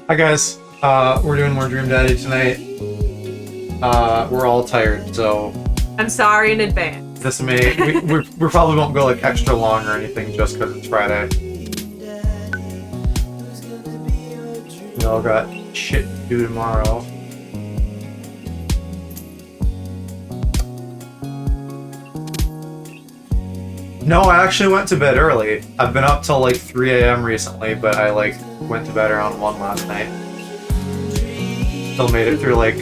Hi guys, we're doing more Dream Daddy tonight. We're all tired, so I'm sorry in advance. this we probably won't go like extra long or anything just because it's Friday. We all got shit to do tomorrow. No, I actually went to bed early. I've been up till like 3 a.m. recently, but I like went to bed around 1 last night. Still made it through like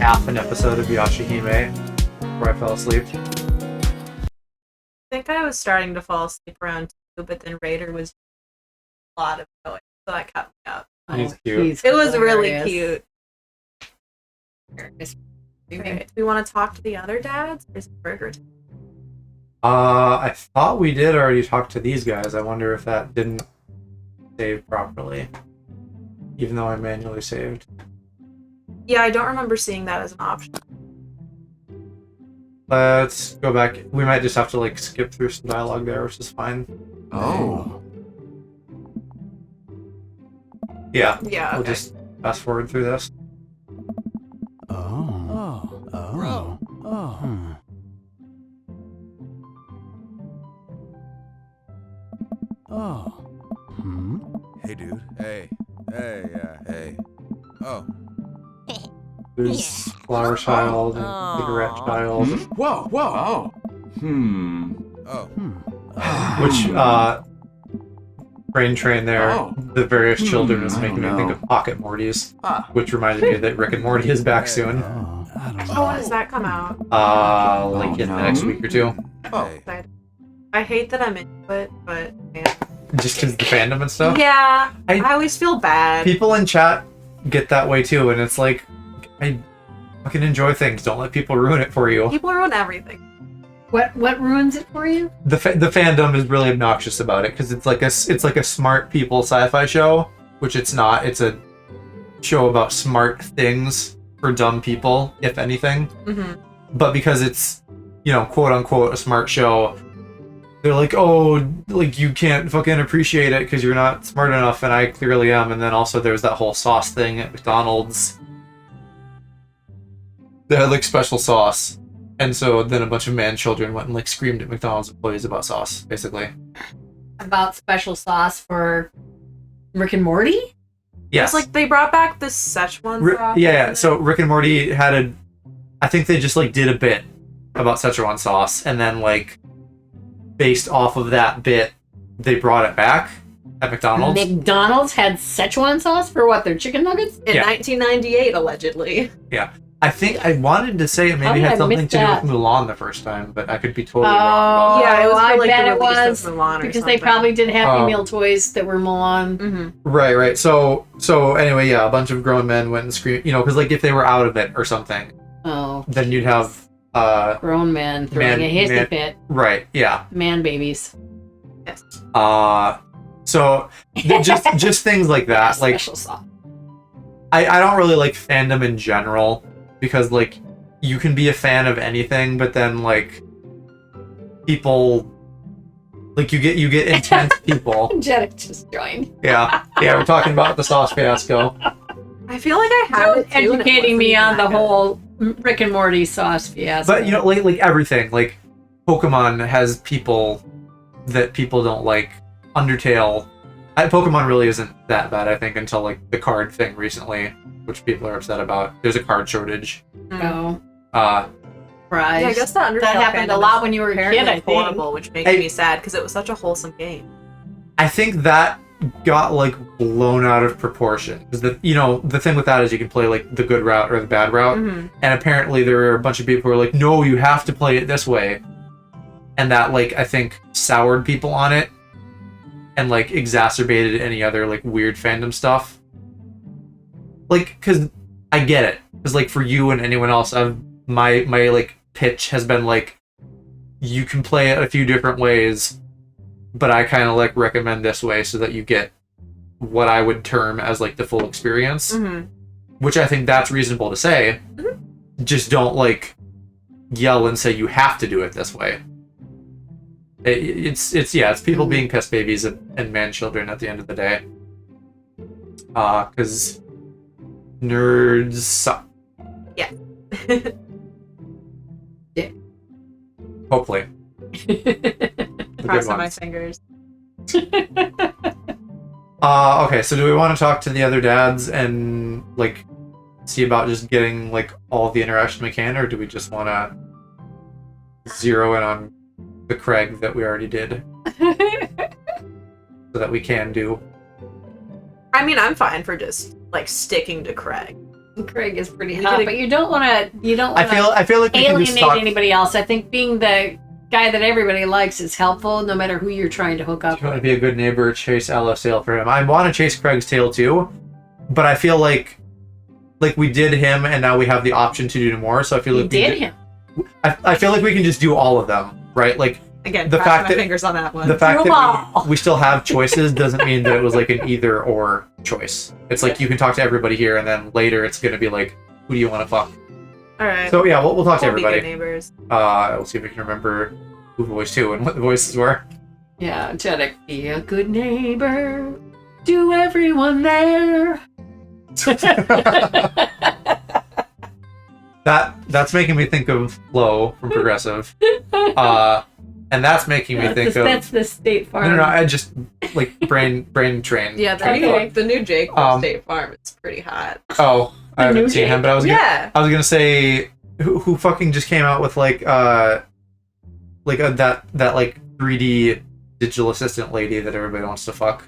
half an episode of Yashahime before I fell asleep. I think I was starting to fall asleep around 2, but then Raider was a lot of noise, so that kept me up. He's cute. It was really cute. Okay. Do we want to talk to the other dads? Or is it Burger? I thought we did already talk to these guys. I wonder if that didn't save properly. Even though I manually saved. Yeah, I don't remember seeing that as an option. Let's go back. We might just have to like skip through some dialogue there, which is fine. Oh. Yeah. Yeah, We'll okay. just fast forward through this. Hey, dude. Hey. Hey. Oh. There's Flower Child and Cigarette Child. Whoa. Oh. Oh. Which, Brain Train there, Oh. the various children is I making me don't think know. of Pocket Mortys, Ah. which reminded me that Rick and Morty is back soon. Oh, when does that come out? Like in the no. next week or two. Oh. Hey. I hate that I'm into it, but man. Just because the fandom and stuff. Yeah, I- I always feel bad. People in chat get that way too, and it's like, I fucking enjoy things. Don't let people ruin it for you. People ruin everything. What ruins it for you? The fandom is really obnoxious about it because it's like a smart people sci-fi show, which it's not. It's a show about smart things for dumb people, if anything. Mm-hmm. But because it's, quote unquote a smart show, they're like, oh, like you can't fucking appreciate it because you're not smart enough, and I clearly am. And then also there's that whole sauce thing at McDonald's. They had like special sauce. And so then a bunch of man children went and like screamed at McDonald's employees about sauce, basically. About special sauce for Rick and Morty? Yes. It's like they brought back this Szechuan sauce. Yeah. So Rick and Morty had I think they just like did a bit about Szechuan sauce, and then like based off of that bit, they brought it back at McDonald's. McDonald's had Szechuan sauce for what, their chicken nuggets? In Yeah. 1998, allegedly. I think I wanted to say it How maybe did had I something miss to do that? with Mulan the first time, but I could be totally wrong about Yeah, it was I for, like, bet the it release was, of Mulan or because they something. probably did Happy Oh. Meal toys that were Mulan. Mm-hmm. that. Right. So anyway, yeah, a bunch of grown men went and screamed, because like if they were out of it or something, Oh, then you'd have grown men throwing a hissy fit. right, yeah. Man babies. Yes. So just things like that. Like Special sauce. I don't really like fandom in general because like you can be a fan of anything, but then like people like you get intense people. Jeddick just joined. Yeah, we're talking about the sauce fiasco. I feel like I have it too, and it Educating me wasn't on the that good. whole Rick and Morty sauce fiasco. But like everything, like Pokemon has people that people don't like. Undertale, Pokemon really isn't that bad, I think, until like the card thing recently, which people are upset about. There's a card shortage. Oh, Uh, surprise. Yeah, I guess that happened a lot when you were a kid, I think. horrible, which makes Hey. me sad because it was such a wholesome game. I think that got like blown out of proportion because the thing with that is you can play like the good route or the bad route, Mm-hmm. and apparently there are a bunch of people who are like, no, you have to play it this way, and that like I think soured people on it and like exacerbated any other like weird fandom stuff. Like, because I get it, because like for you and anyone else, my like pitch has been like, you can play it a few different ways, but I kind of like recommend this way so that you get what I would term as like the full experience, Mm-hmm. which I think that's reasonable to say. Just don't like yell and say you have to do it this way. It's people being piss babies and man children at the end of the day. Because nerds suck. Yeah. Yeah. Hopefully. The good Crossing my ones. fingers. Okay, so do we want to talk to the other dads and like see about just getting like all the interaction we can, or do we just want to zero in on the Craig that we already did so that we can do? I mean, I'm fine for just like sticking to Craig. Craig is pretty You hot, could- but you don't want to. You don't. I feel like we can just alienate talk. anybody else. I think being the guy that everybody likes is helpful, no matter who you're trying to hook up If you want to with. be a good neighbor, chase Alice's tail for him. I want to chase Craig's tail too, but I feel like we did him, and now we have the option to do more. So I feel You like we did him. I feel like we can just do all of them, right? Like Again, The crossing fact my that- fingers on that one. the fact Come that on. we still have choices doesn't mean that it was like an either or choice. It's like you can talk to everybody here, and then later it's gonna be like, who do you want to fuck? All right. So yeah, we'll talk to We'll be good everybody. neighbors. We'll see if we can remember who voiced who and what the voices were. Yeah, Jeddick, be a good neighbor to everyone there. That's making me think of Flo from Progressive, and that's making me think of That's the State Farm. no, I just like brain train. Yeah, the train new thought. the new Jake from Um, State Farm is pretty hot. Oh, I The new haven't seen him, but I was gonna, Yeah. I was gonna say who fucking just came out with like that like 3D digital assistant lady that everybody wants to fuck.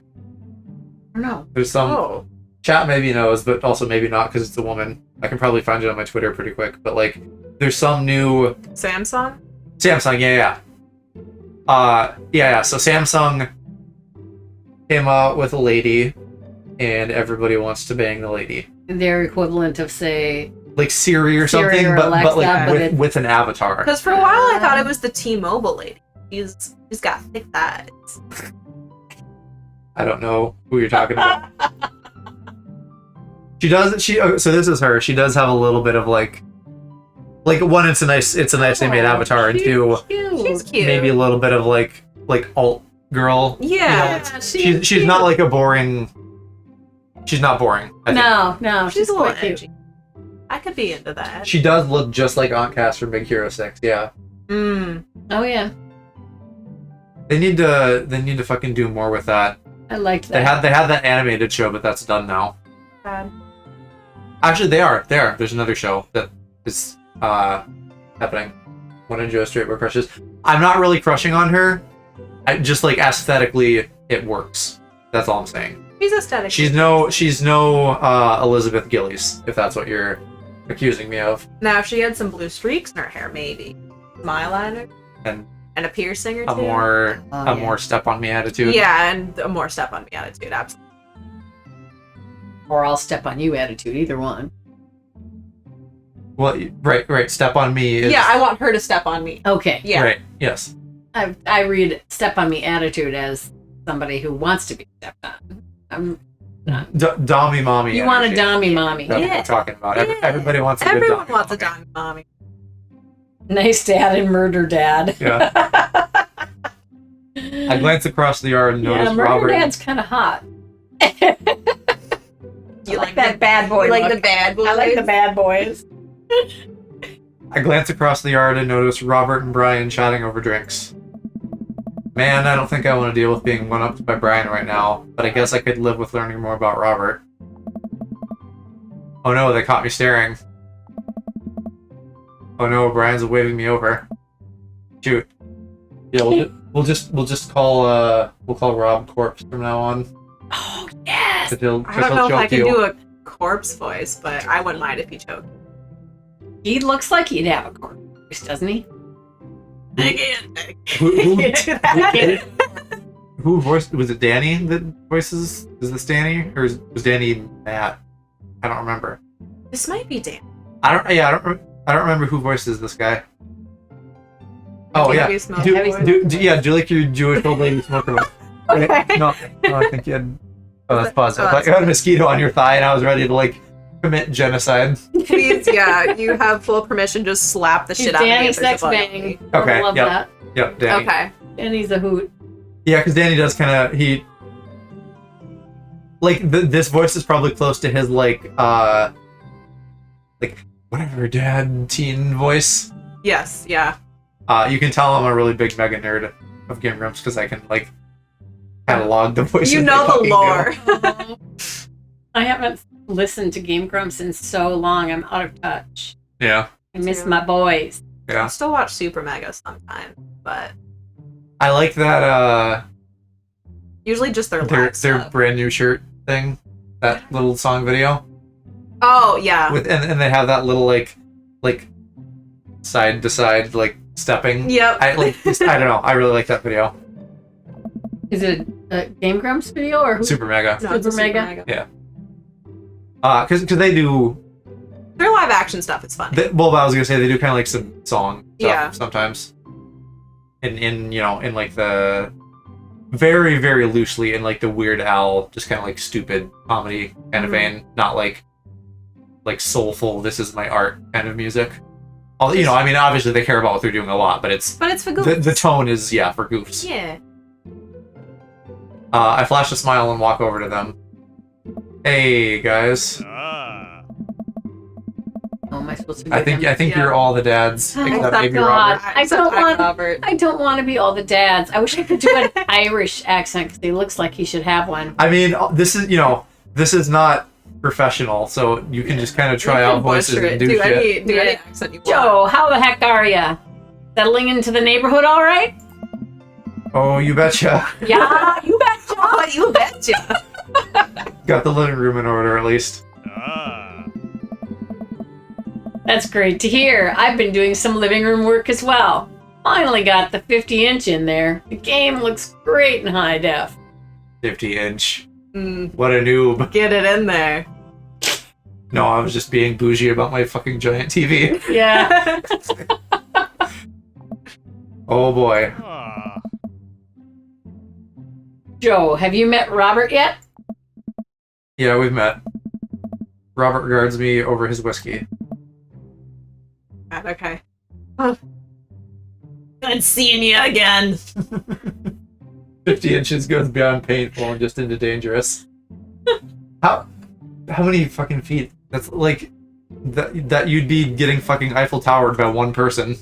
I don't know. There's some Oh. chat maybe knows, but also maybe not because it's a woman. I can probably find it on my Twitter pretty quick, but like there's some new Samsung? Samsung, yeah. So Samsung came out with a lady, and everybody wants to bang the lady, Their equivalent of, say, like Siri or Siri something, or but Alexa, like but with, it's- with an avatar. Because for a while I thought it was the T-Mobile lady. She's got thick thighs. I don't know who you're talking about. So this is her. She does have a little bit of like one. It's a nicely made avatar, and she's two, cute. She's cute. maybe a little bit of like alt girl. Yeah. She's not like a boring. She's not boring. I think. No, She's a little quite cute. edgy. I could be into that. She does look just like Aunt Cass from Big Hero 6. Yeah. Mm. Oh yeah, They need to fucking do more with that. I liked They that. had that animated show, but that's done now. Bad. Actually, they are. There's another show that is happening. One of Joe's straight crushes. I'm not really crushing on her. I just like aesthetically, it works. That's all I'm saying. She's aesthetic. She's no Elizabeth Gillies, if that's what you're accusing me of. Now, if she had some blue streaks in her hair, maybe. Some eyeliner. And a piercing or a two. more step on me attitude. Yeah, and a more step on me attitude. Absolutely. Or I'll step on you attitude, either one. Well, right. Step on me is Yeah, I want her to step on me. Okay. Yeah. right. Yes. I read step on me attitude as somebody who wants to be stepped on. Dommy mommy. You want a energy. dommy mommy. That's what Yeah. we're talking about. Yeah. Everybody wants a good Everyone dommy wants a mommy. dime mommy. Nice dad and murder dad. Yeah. I glance across the yard and Yeah, notice murder Robert. dad's kind of hot. You like that bad boy You like look. the bad boys? I like the bad boys. I glance across the yard and notice Robert and Brian chatting over drinks. Man, I don't think I want to deal with being one-upped by Brian right now, but I guess I could live with learning more about Robert. Oh no, they caught me staring. Oh no, Brian's waving me over. Shoot. Yeah, we'll just call Rob Corpse from now on. Oh yes. 'Cause he'll I don't know if I choke can you. do a corpse voice, but I wouldn't mind if he choked. He looks like he'd have a corpse voice, doesn't he? Who voiced? Was it Danny that voices? Is this Danny or was Danny Matt? I don't remember. This might be Dan. I don't remember who voices this guy. Oh yeah, Heavy smoke do voice. do like your Jewish old lady smoker voice. Okay. No, I think you had. Oh, that's positive. Oh, I thought you had a mosquito on your thigh, and I was ready to like commit genocide. Please, yeah, you have full permission. Just slap the He's shit out of me. Danny if there's a Sex bug on Bang. me. Okay, I love yep. that. Yep, Danny. Okay. Danny's a hoot. Yeah, because Danny does kind of like this voice is probably close to his like whatever dad teen voice. Yes, yeah. You can tell I'm a really big mega nerd of Game Grumps because I can like catalog the voices. You know the lore. I haven't listened to Game Grumps in so long. I'm out of touch. Yeah. I miss my boys. Yeah. I still watch Super Mega sometimes, but I like that usually just their their live stuff. brand new shirt thing. That little song video. Oh yeah. With and they have that little like side to side like stepping. Yep. I don't know. I really like that video. Is it a Game Grumps video or who? Super Mega. No, it's a Super Mega? Yeah. Because they do. Their live action stuff is fun. Well, I was gonna say they do kind of like some song stuff Yeah. sometimes. In like the very very loosely in like the Weird Al, just kind of like stupid comedy kind of vein, not like soulful. This is my art kind of music. Although, I mean, obviously they care about what they're doing a lot, but it's for goofs. the tone is for goofs. Yeah. I flash a smile and walk over to them. Hey guys. Oh, am I supposed to be I think you're all the dads, except Oh, maybe God. Robert. I don't want to be all the dads. I wish I could do an Irish accent because he looks like he should have one. I mean, this is not professional, so you can just kind of try out voices and do shit. Do any accent you want. Joe, how the heck are ya? Settling into the neighborhood all right? Oh, you betcha. Yeah, you betcha. Oh, you betcha. Got the living room in order at least. That's great to hear. I've been doing some living room work as well. Finally got the 50-inch in there. The game looks great in high def. 50-inch. What a noob. Get it in there. No, I was just being bougie about my fucking giant TV. Yeah. Oh boy. Joe, have you met Robert yet? Yeah, we've met. Robert regards me over his whiskey. God, okay. Good seeing you again. 50 inches goes beyond painful and just into dangerous. How many fucking feet? That's like that you'd be getting fucking Eiffel Towered by one person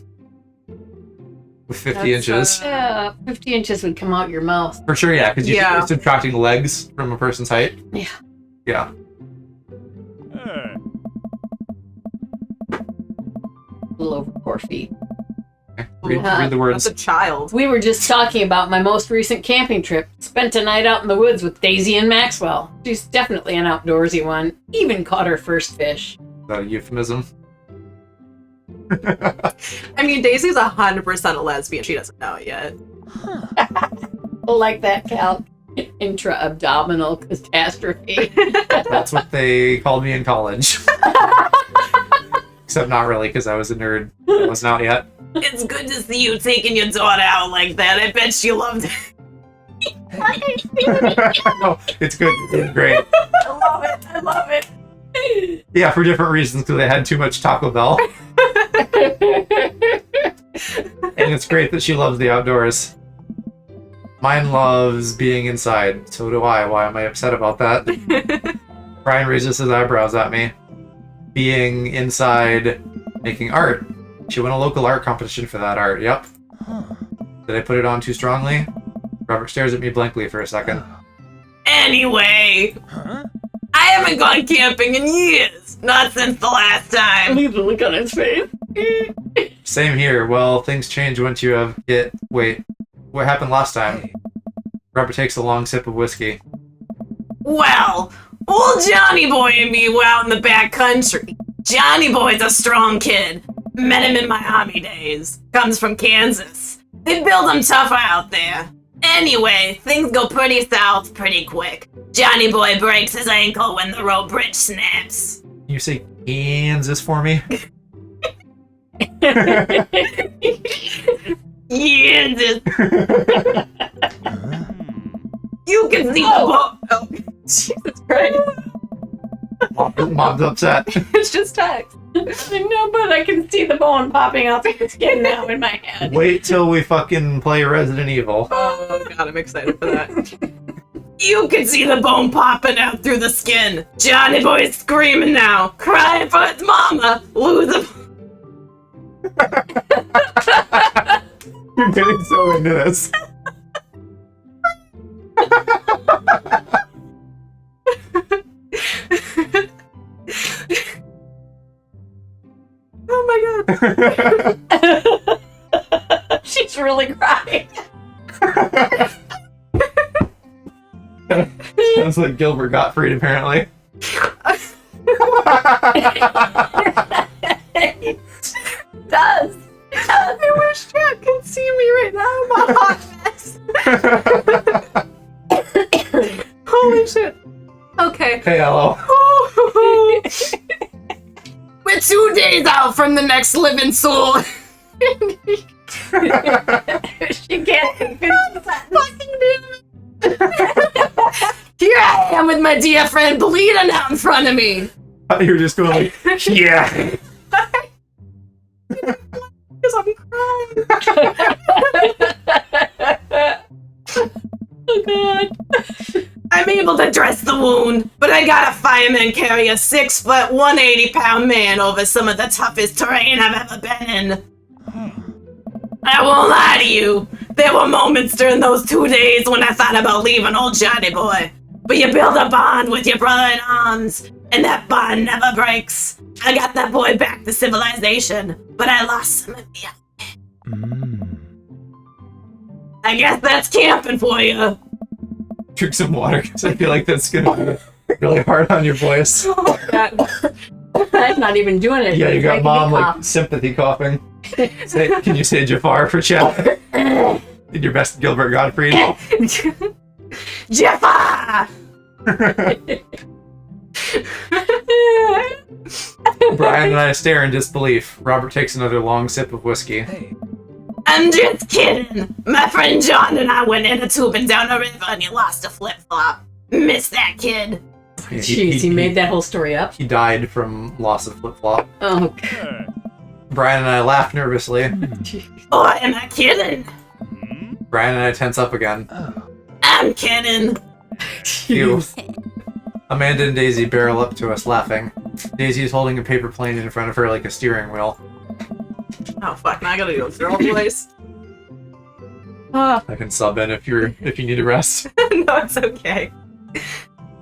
with 50 inches. 50 inches would come out your mouth. For sure, yeah, because you're Yeah. subtracting legs from a person's height. Yeah. Yeah. A little over 4 feet. Okay. Read the words. That's a child. We were just talking about my most recent camping trip. Spent a night out in the woods with Daisy and Maxwell. She's definitely an outdoorsy one. Even caught her first fish. Is that a euphemism? I mean, Daisy's 100% a lesbian. She doesn't know it yet. Like that, Cal. Intra-abdominal catastrophe. That's what they called me in college. Except not really, because I was a nerd. I wasn't out yet. It's good to see you taking your daughter out like that. I bet she loved it. No, it's good. It's great. I love it. Yeah, for different reasons, because I had too much Taco Bell. And it's great that she loves the outdoors. Mine loves being inside. So do I. Why am I upset about that? Brian raises his eyebrows at me. Being inside, making art. She won a local art competition for that art. Yep. Did I put it on too strongly? Robert stares at me blankly for a second. Anyway, I haven't gone camping in years. Not since the last time. Leave the look on his face. Same here. Well, things change once you have it. Wait, what happened last time? Robert takes a long sip of whiskey. Well, old Johnny Boy and me were out in the back country. Johnny Boy's a strong kid. Met him in my army days. Comes from Kansas. They build him tougher out there. Anyway, things go pretty south pretty quick. Johnny Boy breaks his ankle when the road bridge snaps. You say Kansas for me? Kansas. You can see the boat. Oh, Jesus Christ. Mom's upset. It's just text. No, but I can see the bone popping out of the skin now in my head. Wait till we fucking play Resident Evil. Oh God, I'm excited for that. You could see the bone popping out through the skin. Johnny Boy's screaming now, crying for his mama. Losing. You're getting so into this. Oh my god. She's really crying. Sounds like Gilbert Gottfried, apparently. It does. I wish Jack could see me right now. I'm a hot mess. Holy shit. Okay. Hey, hello. We're 2 days out from the next living soul. She can't finish the Here I am with my dear friend bleeding out in front of me. You were just going like, yeah. Because I'm crying. Oh god. I'm able to dress the wound, but I got a fireman carry a 6 foot, 180-pound man over some of the toughest terrain I've ever been in. I won't lie to you. There were moments during those 2 days when I thought about leaving old Johnny Boy. But you build a bond with your brother in arms, and that bond never breaks. I got that boy back to civilization, but I lost him at the end. I guess that's camping for you. Drink some water, because I feel like that's gonna be really hard on your voice. I'm not even doing it. Yeah, you got Making mom me like cough. sympathy coughing. Can you say Jafar for chat? In your best Gilbert Gottfried. Jaffa! Brian and I stare in disbelief. Robert takes another long sip of whiskey. Hey. I'm just kidding. My friend John and I went in a tubing down a river and he lost a flip-flop. Miss that kid. Jeez, he made that whole story up. He died from loss of flip-flop. Oh, okay. Brian and I laugh nervously. Or am I kidding? Brian and I tense up again. I'm kidding. Phew. Amanda and Daisy barrel up to us, laughing. Daisy is holding a paper plane in front of her like a steering wheel. Oh fuck, now I gotta do a girl voice. I can sub in if you need a rest. No, it's okay.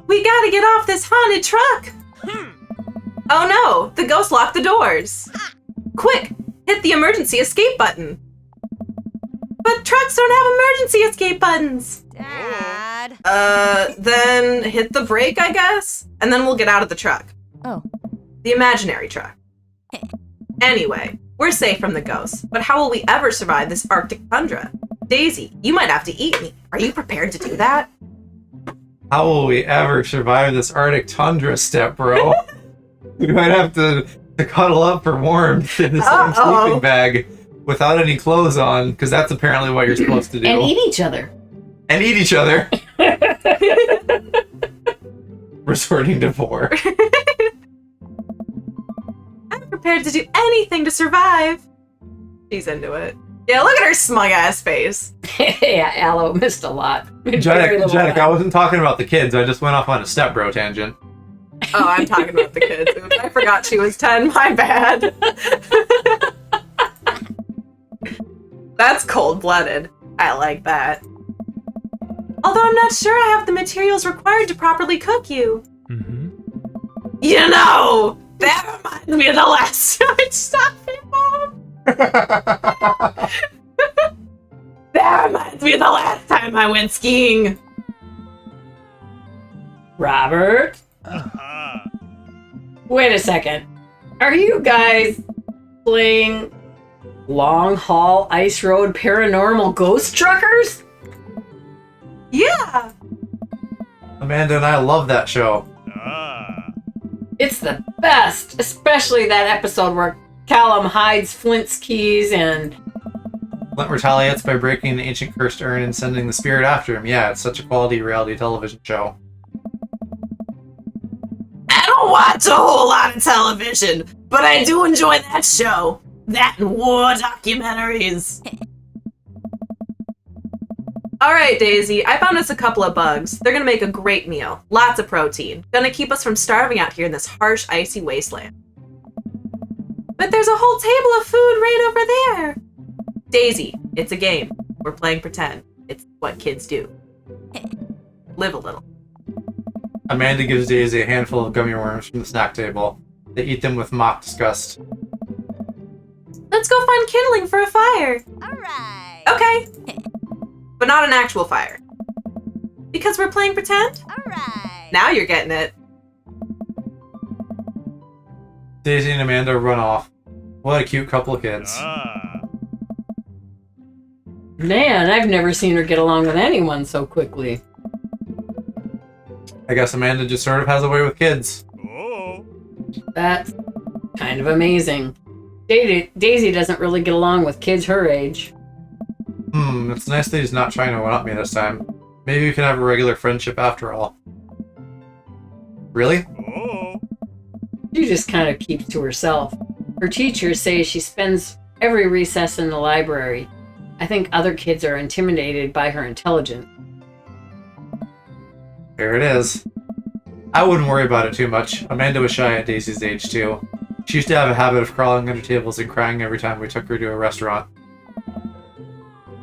We gotta get off this haunted truck! Oh no, the ghost locked the doors. Quick, hit the emergency escape button. But trucks don't have emergency escape buttons. Dad. Then hit the brake, I guess? And then we'll get out of the truck. Oh. The imaginary truck. Anyway, we're safe from the ghosts, but how will we ever survive this Arctic tundra? Daisy, you might have to eat me. Are you prepared to do that? How will we ever survive this Arctic tundra step, bro? We might have to cuddle up for warmth in the same sleeping bag without any clothes on, because that's apparently what you're supposed to do. And eat each other. And eat each other. Resorting to 4. I'm prepared to do anything to survive. She's into it. Yeah, look at her smug-ass face. Yeah, Aloe missed a lot. Janek, I wasn't talking about the kids. I just went off on a stepbro tangent. Oh, I'm talking about the kids. Oops, I forgot she was 10. My bad. That's cold-blooded. I like that. Although I'm not sure I have the materials required to properly cook you. You know, that reminds me of the last time. Stop it, Mom. That reminds me of the last time I went skiing. Robert? Wait a second. Are you guys playing Long Haul Ice Road Paranormal Ghost Truckers? Yeah. Amanda and I love that show. It's the best, especially that episode where Callum hides Flint's keys and... Flint retaliates by breaking the ancient cursed urn and sending the spirit after him. Yeah, it's such a quality reality television show. I don't watch a whole lot of television, but I do enjoy that show. That and war documentaries. Alright, Daisy, I found us a couple of bugs. They're gonna make a great meal. Lots of protein. Gonna keep us from starving out here in this harsh, icy wasteland. But there's a whole table of food right over there! Daisy, it's a game. We're playing pretend. It's what kids do. Live a little. Amanda gives Daisy a handful of gummy worms from the snack table. They eat them with mock disgust. Let's go find kindling for a fire! Alright. Okay. But not an actual fire. Because we're playing pretend? Alright. Now you're getting it. Daisy and Amanda run off. What a cute couple of kids. Man, I've never seen her get along with anyone so quickly. I guess Amanda just sort of has a way with kids. That's kind of amazing. Daisy doesn't really get along with kids her age. It's nice that he's not trying to one-up me this time. Maybe we can have a regular friendship after all. Really? She just kind of keeps to herself. Her teachers say she spends every recess in the library. I think other kids are intimidated by her intelligence. There it is. I wouldn't worry about it too much. Amanda was shy at Daisy's age too. She used to have a habit of crawling under tables and crying every time we took her to a restaurant.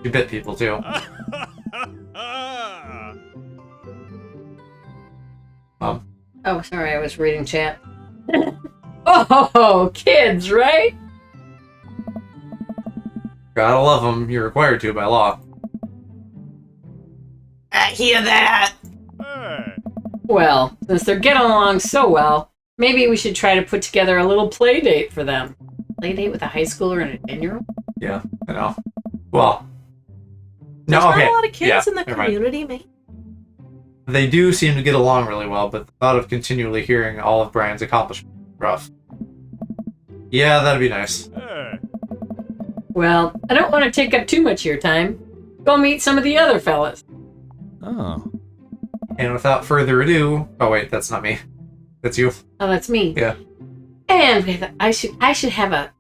She bit people too. Oh, sorry, I was reading chat. Oh, kids, right? Gotta love them. You're required to by law. I hear that. Well, since they're getting along so well, maybe we should try to put together a little play date for them. Play date with a high schooler and a 10-year-old? Yeah, I know. Well, There's no, okay. not a lot of kids in the never mind. community, mate. They do seem to get along really well, but the thought of continually hearing all of Brian's accomplishments is rough. Yeah, that'd be nice. Well, I don't want to take up too much of your time. Go meet some of the other fellas. Oh. And without further ado... Oh wait, that's not me. That's you. Oh, that's me. Yeah. And I should have a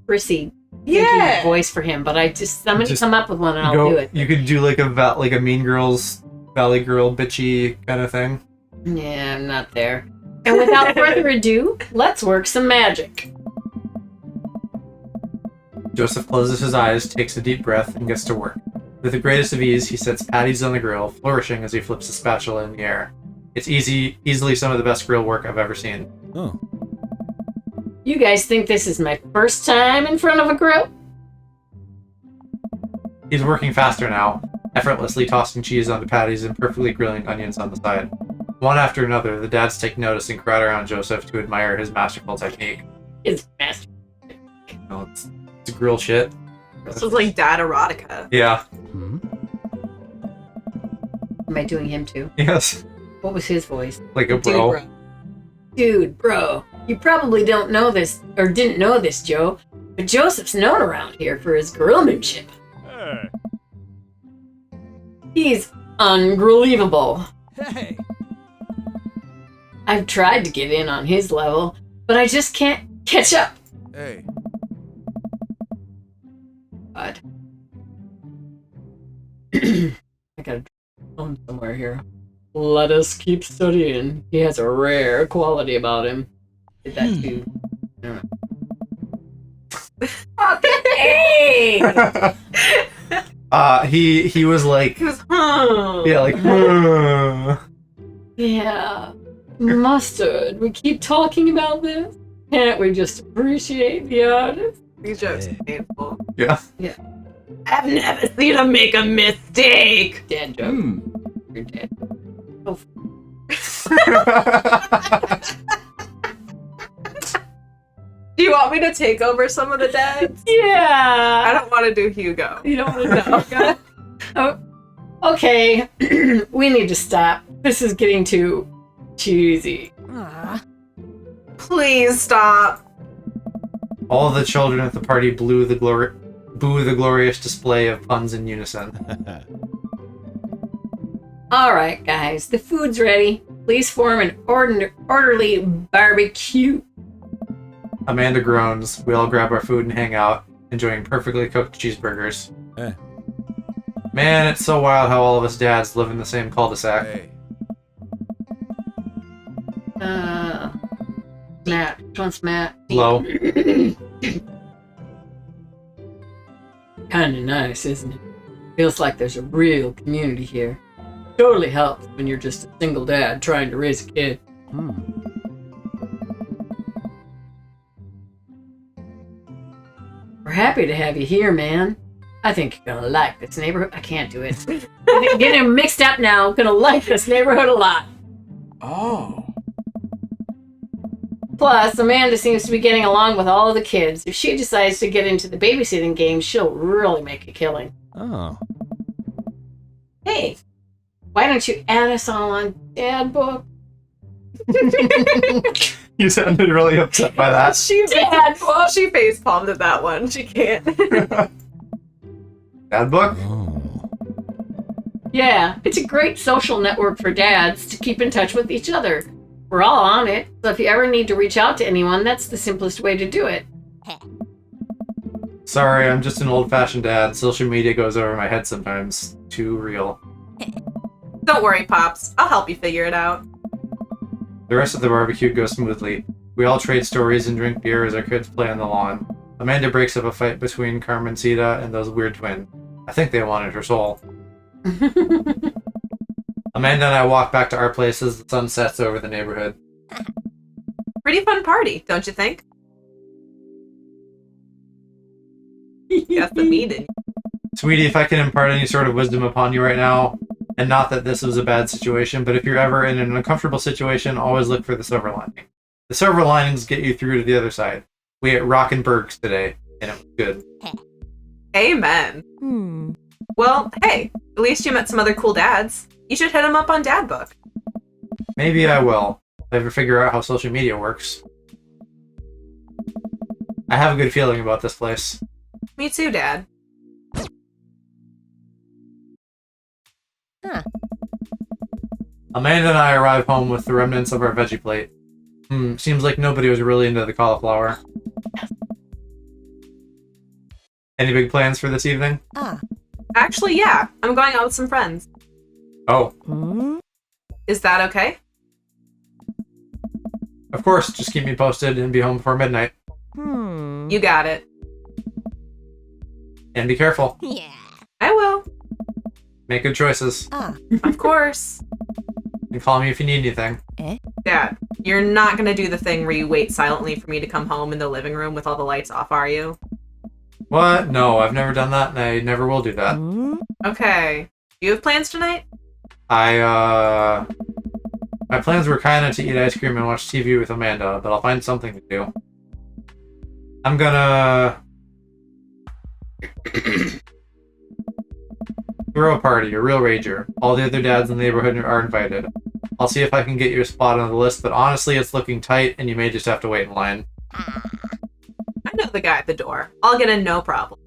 prissy Yeah. voice for him, but somebody Just come up with one and I'll do it. You could do like a Mean Girls, Valley Girl, bitchy kind of thing. Yeah, I'm not there. And without further ado, let's work some magic. Joseph closes his eyes, takes a deep breath, and gets to work. With the greatest of ease, he sets patties on the grill, flourishing as he flips the spatula in the air. It's easily some of the best grill work I've ever seen. Oh. You guys think this is my first time in front of a grill? He's working faster now, effortlessly tossing cheese onto patties and perfectly grilling onions on the side. One after another, the dads take notice and crowd around Joseph to admire his masterful technique. It's fast. Oh, it's grill shit. This was like dad erotica. Yeah. Hmm? Am I doing him too? Yes. What was his voice? Like a bro. Dude, bro, you probably don't know this, or didn't know this, Joe, but Joseph's known around here for his grillmanship. He's unbelievable. Hey. I've tried to get in on his level, but I just can't catch up. Hey. God. I gotta come somewhere here. Let us keep studying. He has a rare quality about him. Did that too. Hey! He was like, He was, huh. yeah, like, Yeah. Mustard. We keep talking about this. Can't we just appreciate the artist? These jokes are painful. yeah. I've never seen him make a mistake. Dad joke. Hmm. You're dead. Do you want me to take over some of the dads? I Yeah. don't want to do Hugo. You don't want to know. Oh, okay. We need to stop. This is getting too cheesy. Please stop. All of the children at the party boo the glorious display of puns in unison. All right, guys. The food's ready. Please form an orderly barbecue. Amanda groans. We all grab our food and hang out, enjoying perfectly cooked cheeseburgers. Eh. Man, it's so wild how all of us dads live in the same cul-de-sac. Hey. Matt. Which one's Matt? Low. Kinda nice, isn't it? Feels like there's a real community here. Totally helps when you're just a single dad trying to raise a kid. We're happy to have you here, man. I think you're gonna like this neighborhood. I can't do it. Getting mixed up now. Gonna like this neighborhood a lot. Oh. Plus, Amanda seems to be getting along with all of the kids. If she decides to get into the babysitting game, she'll really make a killing. Oh. Hey, why don't you add us all on Dad Book? You sounded really upset by that. She face palmed at that one. She can't. Dad book? Oh. Yeah, it's a great social network for dads to keep in touch with each other. We're all on it, so if you ever need to reach out to anyone, that's the simplest way to do it. Sorry, I'm just an old-fashioned dad. Social media goes over my head sometimes. Too real. Don't worry, Pops. I'll help you figure it out. The rest of the barbecue goes smoothly. We all trade stories and drink beer as our kids play on the lawn. Amanda breaks up a fight between Carmencita and those weird twins. I think they wanted her soul. Amanda and I walk back to our place as the sun sets over the neighborhood. Pretty fun party, don't you think? Yes, the meeting. Sweetie, if I can impart any sort of wisdom upon you right now, and not that this was a bad situation, but if you're ever in an uncomfortable situation, always look for the silver lining. The silver linings get you through to the other side. We ate Rockin' Bergs today, and it was good. Amen. Well, hey, at least you met some other cool dads. You should hit them up on Dad Book. Maybe I will, if I ever figure out how social media works. I have a good feeling about this place. Me too, Dad. Amanda and I arrive home with the remnants of our veggie plate. Seems like nobody was really into the cauliflower. Any big plans for this evening? Actually, yeah. I'm going out with some friends. Oh, Is that okay? of course, just keep me posted and be home before midnight. You got it. And be careful. I will. Make good choices. Of course. And call me if you need anything. Dad, you're not gonna do the thing where you wait silently for me to come home in the living room with all the lights off, are you? What? No, I've never done that, and I never will do that. Okay. Do you have plans tonight? My plans were kinda to eat ice cream and watch TV with Amanda, but I'll find something to do. I'm gonna throw a party, a real rager. All the other dads in the neighborhood are invited. I'll see if I can get you a spot on the list, but honestly, it's looking tight, and you may just have to wait in line. I know the guy at the door. I'll get in no problem.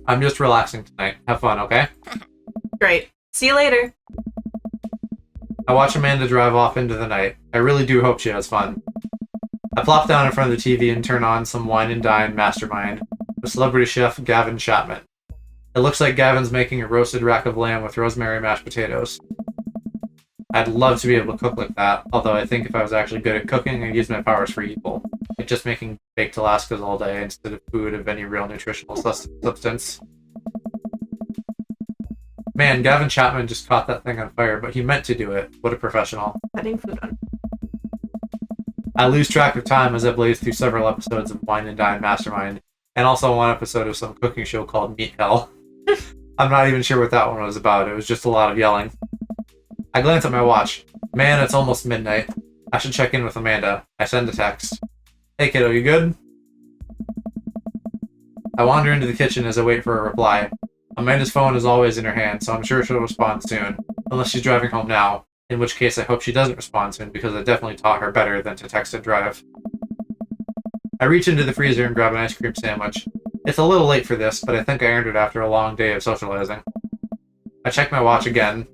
I'm just relaxing tonight. Have fun, okay? Great. See you later. I watch Amanda drive off into the night. I really do hope she has fun. I plop down in front of the TV and turn on some Wine and Dine Mastermind with celebrity chef Gavin Chapman. It looks like Gavin's making a roasted rack of lamb with rosemary mashed potatoes. I'd love to be able to cook like that, although I think if I was actually good at cooking, I'd use my powers for evil. Like just making baked Alaskas all day instead of food of any real nutritional substance. Man, Gavin Chapman just caught that thing on fire, but he meant to do it. What a professional. Setting food on. I lose track of time as I blaze through several episodes of Wine and Dine Mastermind, and also one episode of some cooking show called Meat Hell. I'm not even sure what that one was about. It was just a lot of yelling. I glance at my watch. Man, it's almost midnight. I should check in with Amanda. I send a text. Hey kiddo, you good? I wander into the kitchen as I wait for a reply. Amanda's phone is always in her hand, so I'm sure she'll respond soon. Unless she's driving home now, in which case I hope she doesn't respond soon because I definitely taught her better than to text and drive. I reach into the freezer and grab an ice cream sandwich. It's a little late for this, but I think I earned it after a long day of socializing. I check my watch again,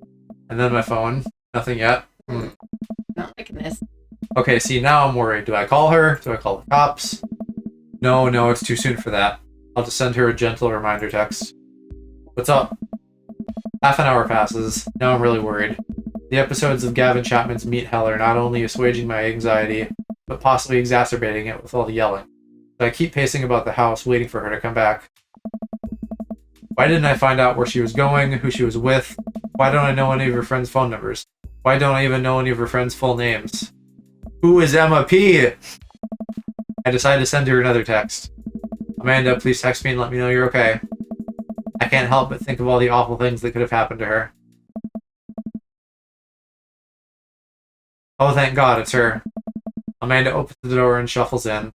and then my phone. Nothing yet. Not liking this. Okay, see, now I'm worried. Do I call her? Do I call the cops? No, it's too soon for that. I'll just send her a gentle reminder text. What's up? Half an hour passes. Now I'm really worried. The episodes of Gavin Chapman's Meat Hell are not only assuaging my anxiety, but possibly exacerbating it with all the yelling. But I keep pacing about the house, waiting for her to come back. Why didn't I find out where she was going, who she was with? Why don't I know any of her friends' phone numbers? Why don't I even know any of her friends' full names? Who is Emma P? I decided to send her another text. Amanda, please text me and let me know you're okay. I can't help but think of all the awful things that could have happened to her. Oh, thank God, it's her. Amanda opens the door and shuffles in.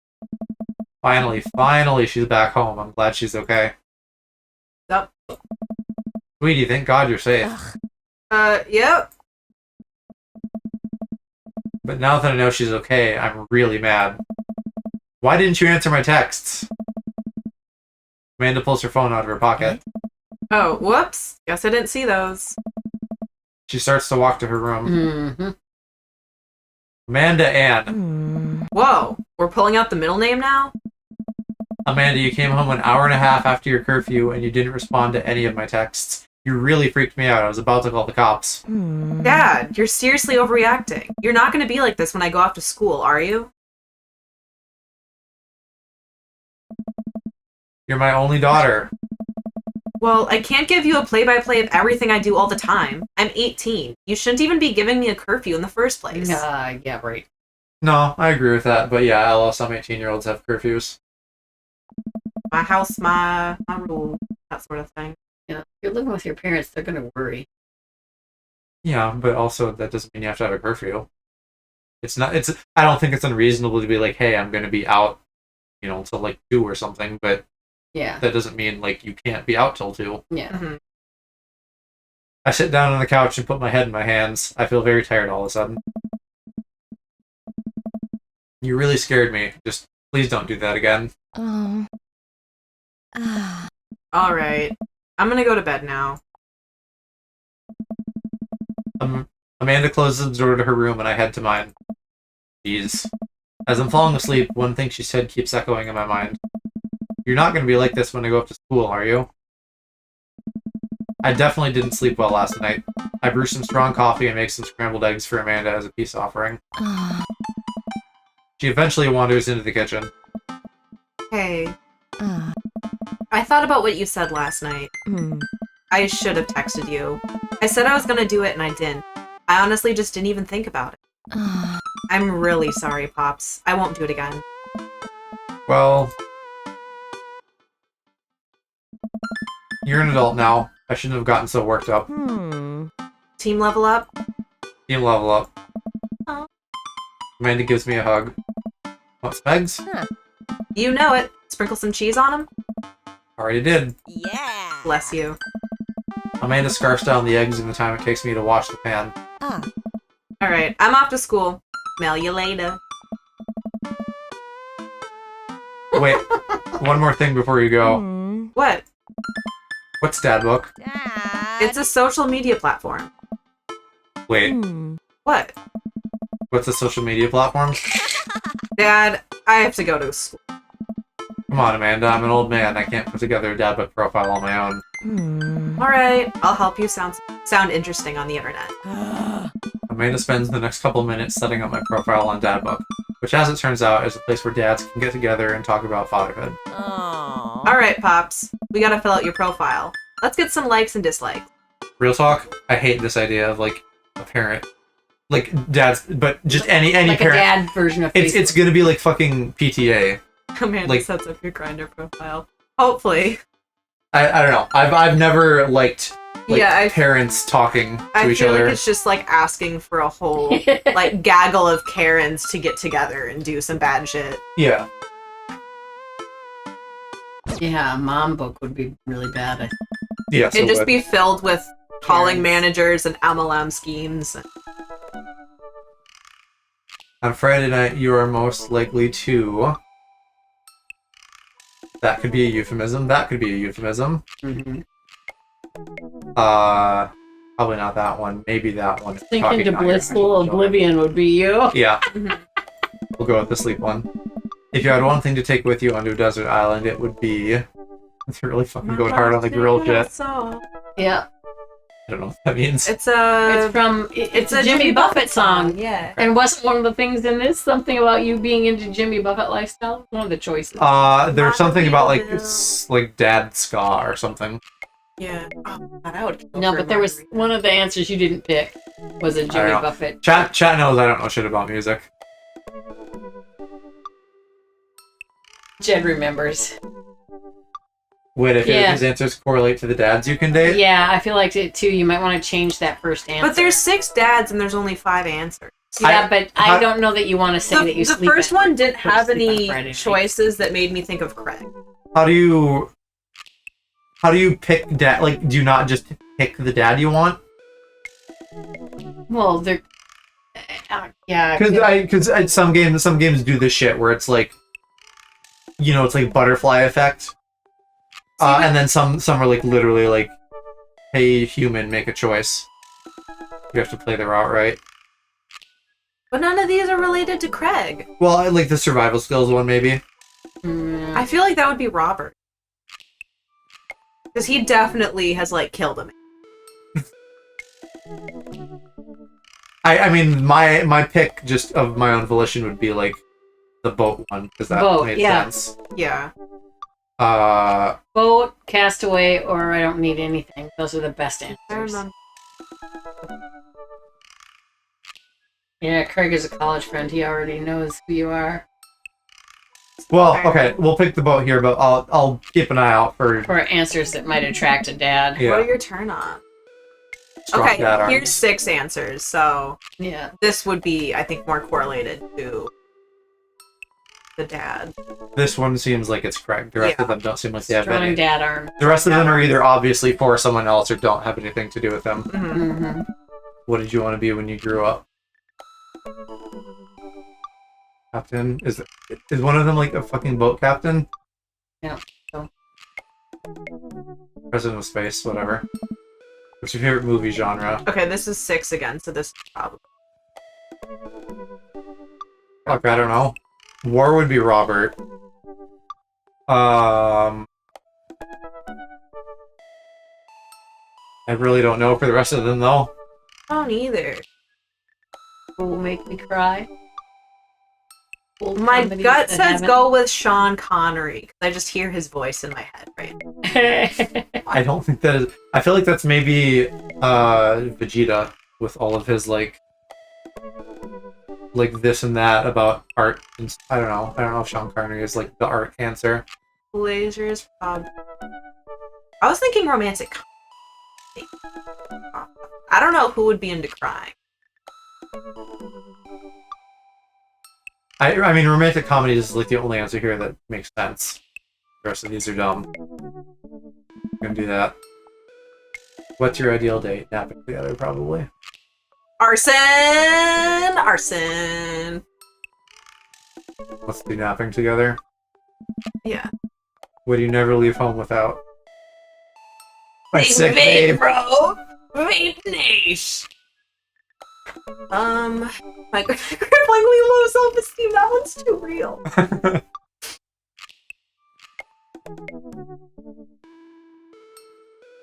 Finally, she's back home. I'm glad she's okay. Yep. Sweetie, thank God you're safe. Yep. But now that I know she's okay, I'm really mad. Why didn't you answer my texts? Amanda pulls her phone out of her pocket. Oh, whoops. Guess I didn't see those. She starts to walk to her room. Mm-hmm. Amanda Ann. Whoa, we're pulling out the middle name now? Amanda, you came home an hour and a half after your curfew and you didn't respond to any of my texts. You really freaked me out. I was about to call the cops. Dad, you're seriously overreacting. You're not going to be like this when I go off to school, are you? You're my only daughter. Well, I can't give you a play-by-play of everything I do all the time. I'm 18. You shouldn't even be giving me a curfew in the first place. Yeah, right. No, I agree with that. But yeah, LL, some 18-year-olds have curfews. My house, my rule, that sort of thing. Yeah, if you're living with your parents, they're going to worry. Yeah, but also that doesn't mean you have to have a curfew. I don't think it's unreasonable to be like, hey, I'm going to be out, till like 2 or something, but yeah, that doesn't mean like you can't be out till 2. Yeah. Mm-hmm. I sit down on the couch and put my head in my hands. I feel very tired all of a sudden. You really scared me. Just please don't do that again. Oh. All right. I'm going to go to bed now. Amanda closes the door to her room and I head to mine. Jeez. As I'm falling asleep, one thing she said keeps echoing in my mind. You're not going to be like this when I go up to school, are you? I definitely didn't sleep well last night. I brew some strong coffee and make some scrambled eggs for Amanda as a peace offering. She eventually wanders into the kitchen. Hey. I thought about what you said last night. I should have texted you. I said I was going to do it and I didn't. I honestly just didn't even think about it. I'm really sorry, Pops. I won't do it again. Well, you're an adult now. I shouldn't have gotten so worked up. Team level up? Team level up. Oh. Amanda gives me a hug. Want some eggs? You know it. Sprinkle some cheese on them? Already did. Yeah. Bless you. Amanda scarfs down the eggs in the time it takes me to wash the pan. Alright, I'm off to school. Mail you later. Wait, one more thing before you go. What? What's Dad Book? Dad. It's a social media platform. Wait, What? what's a social media platform? Dad, I have to go to school. Come on, Amanda, I'm an old man. I can't put together a Dad Book profile on my own. Alright, I'll help you sound interesting on the internet. Amanda spends the next couple minutes setting up my profile on Dad Book, which as it turns out is a place where dads can get together and talk about fatherhood. Alright, Pops. We gotta fill out your profile. Let's get some likes and dislikes. Real talk, I hate this idea of like a parent. Like dads, but just any like parent. a dad version of Facebook. It's gonna be like fucking PTA. Amanda Like- sets up your Grindr profile. Hopefully. I don't know. I've never liked Yeah, parents talking to I each feel other. like it's just like asking for a whole like gaggle of Karens to get together and do some bad shit. Yeah. Yeah, a mom book would be really bad. I think. Yes. It'd it just would. be filled with calling Karens. managers and MLM schemes. On Friday night, you are most likely to. That could be a euphemism. That could be a euphemism. Mhm. Probably not that one. Maybe that one. Thinking Talking to about your blissful actual children. oblivion would be you. Yeah. Mhm. We'll go with the sleep one. If you had one thing to take with you onto a desert island, it would be They're really fucking going hard on the grill shit. Yeah. I don't know what that means. It's a It's a Jimmy Buffett song. Yeah. And wasn't one of the things in this something about you being into Jimmy Buffett lifestyle? One of the choices. There's something about like Margaritaville. like dad ska or something. Yeah. Oh, God, I would kill No, for but there was margarita. one of the answers you didn't pick was a Jimmy know. Buffett. Chat knows I don't know shit about music. Jed remembers. Wait, if Yeah. his answers correlate to the dads you can date? Yeah, I feel like it too. You might want to change that first answer. But there's 6 dads and there's only 5 answers. Yeah, but I I- don't know that you want to say that you The sleep first at- one didn't go to have sleep on any Friday night. choices that made me think of Craig. How do you pick dad? Like, do you not just pick the dad you want? Well, they're. Yeah. Because some games do this shit where it's like, you know, it's like butterfly effect. And then some are like literally like, hey human, make a choice. You have to play the route right. But none of these are related to Craig. Well, I like the survival skills one maybe. I feel like that would be Robert. Because he definitely has, like, killed him. I mean my pick just of my own volition would be like the boat one because that Boat, made yeah. sense. Yeah. Boat, Castaway, or I Don't Need Anything. Those are the best I answers. remember. Yeah, Craig is a college friend. He already knows who you are. Well, okay, we'll pick the boat here, but I'll keep an eye out for For answers that might attract a dad. yeah. What are your turn on? strong Okay, dad arms. here's 6 answers, so Yeah. this would be, I think, more correlated to the dad. This one seems like it's correct. The rest of them don't seem like they have Strong any. dad arm. The rest of them are either obviously for someone else or don't have anything to do with them. Mhm. Mm-hmm. What did you want to be when you grew up? Captain? Is one of them like a fucking boat captain? Yeah, so. President of Space, whatever. What's your favorite movie genre? Okay, this is 6 again, so this is probably... Fuck, I don't know. War would be Robert. I really don't know for the rest of them though. I don't either. Will make me cry. Old My comedies gut that says haven't- go with Sean Connery, 'cause I just hear his voice in my head right now. I don't think that is. I feel like that's maybe Vegeta with all of his like this and that about art. And, I don't know. I don't know if Sean Connery is like the art cancer. Lasers, I was thinking romantic comedy. I don't know who would be into crying. I mean, romantic comedy is like the only answer here that makes sense. The rest of these are dumb. I'm gonna do that. What's your ideal date? Napping together, probably. Arson! Arson! Let's do napping together. Yeah. Would you never leave home without? My Hey, sick vape, babe. bro! Vape Nash! My crippling low self-esteem, that one's too real.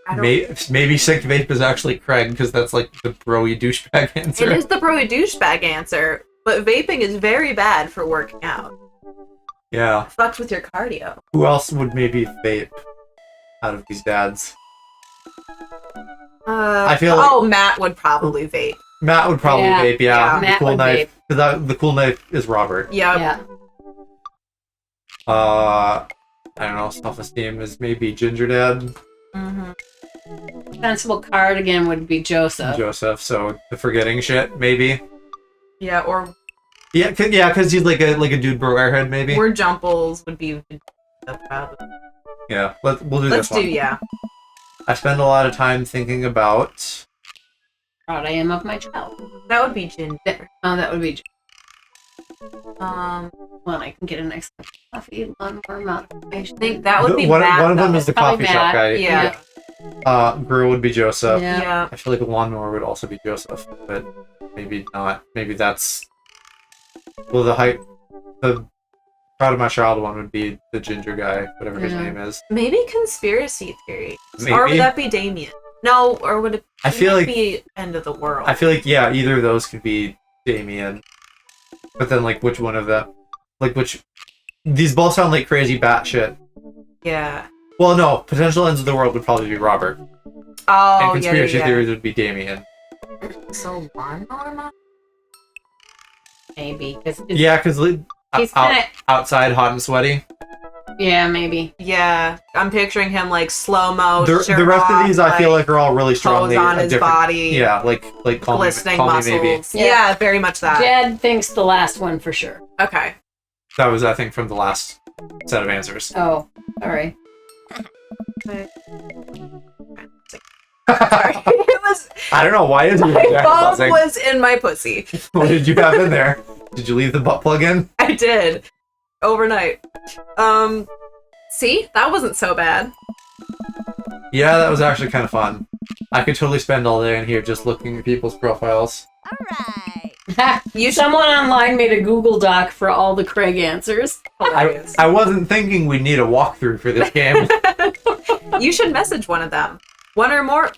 I don't- Maybe sick vape is actually Craig because that's like the broy douchebag answer. It is the broy douchebag answer, but vaping is very bad for working out. Yeah. Fucked with your cardio. Who else would maybe vape out of these dads? I feel like- Oh, Matt would probably vape. Matt would probably Yeah. vape. Yeah. Yeah. The Matt cool would knife. The cool knife is Robert. Yep. Yeah. I don't know. Self-esteem is maybe Ginger Dad, Mm-hmm. Sensible cardigan would be Joseph. Joseph. So the forgetting shit, maybe. Yeah, or Yeah, because he's like a dude bro airhead, maybe. Word Jumples would be. Yeah. We'll do Let's this one. do, yeah. I spend a lot of time thinking about. Proud I am of my child. That would be Ginger. Oh, that would be. Well, Well, I can get a nice cup of coffee, one more modification. I think that would be one Matt. of them though. is the Probably coffee shop Matt, guy. Yeah. Girl would be Joseph. Yeah. Yeah. I feel like a lawnmower would also be Joseph, but maybe not. Maybe that's. Well, the Proud of my child one would be the ginger guy, whatever his Yeah. name is. Maybe conspiracy theory. Or Maybe. would that be Damien? No, or would it I feel like be end of the world? I feel like yeah, either of those could be Damien. But then like which one of them? Like which? These both sound like crazy batshit. Yeah. Well, no, potential ends of the world would probably be Robert, Oh, and conspiracy yeah. theories would be Damien. So Lawnmower? Maybe because Yeah, because he's kind of outside, hot and sweaty. yeah, maybe. Yeah, I'm picturing him like slow-mo. The rest of these, I feel like, are all really strongly pose on his different. body. Yeah, like call glistening me muscles. maybe. Yeah, very much that. Jed thinks the last one for sure. Okay. That was, I think, from the last set of answers. Oh, sorry. Sorry. It was I don't know, why is my it phone buzzing? was in my pussy. What did you have in there? Did you leave the butt plug in? I did. Overnight. See? That wasn't so bad. Yeah, that was actually kind of fun. I could totally spend all day in here just looking at people's profiles. Alright. Someone online made a Google Doc for all the Craig answers. Hilarious. I wasn't thinking we'd need a walkthrough for this game. You should message one of them. One or more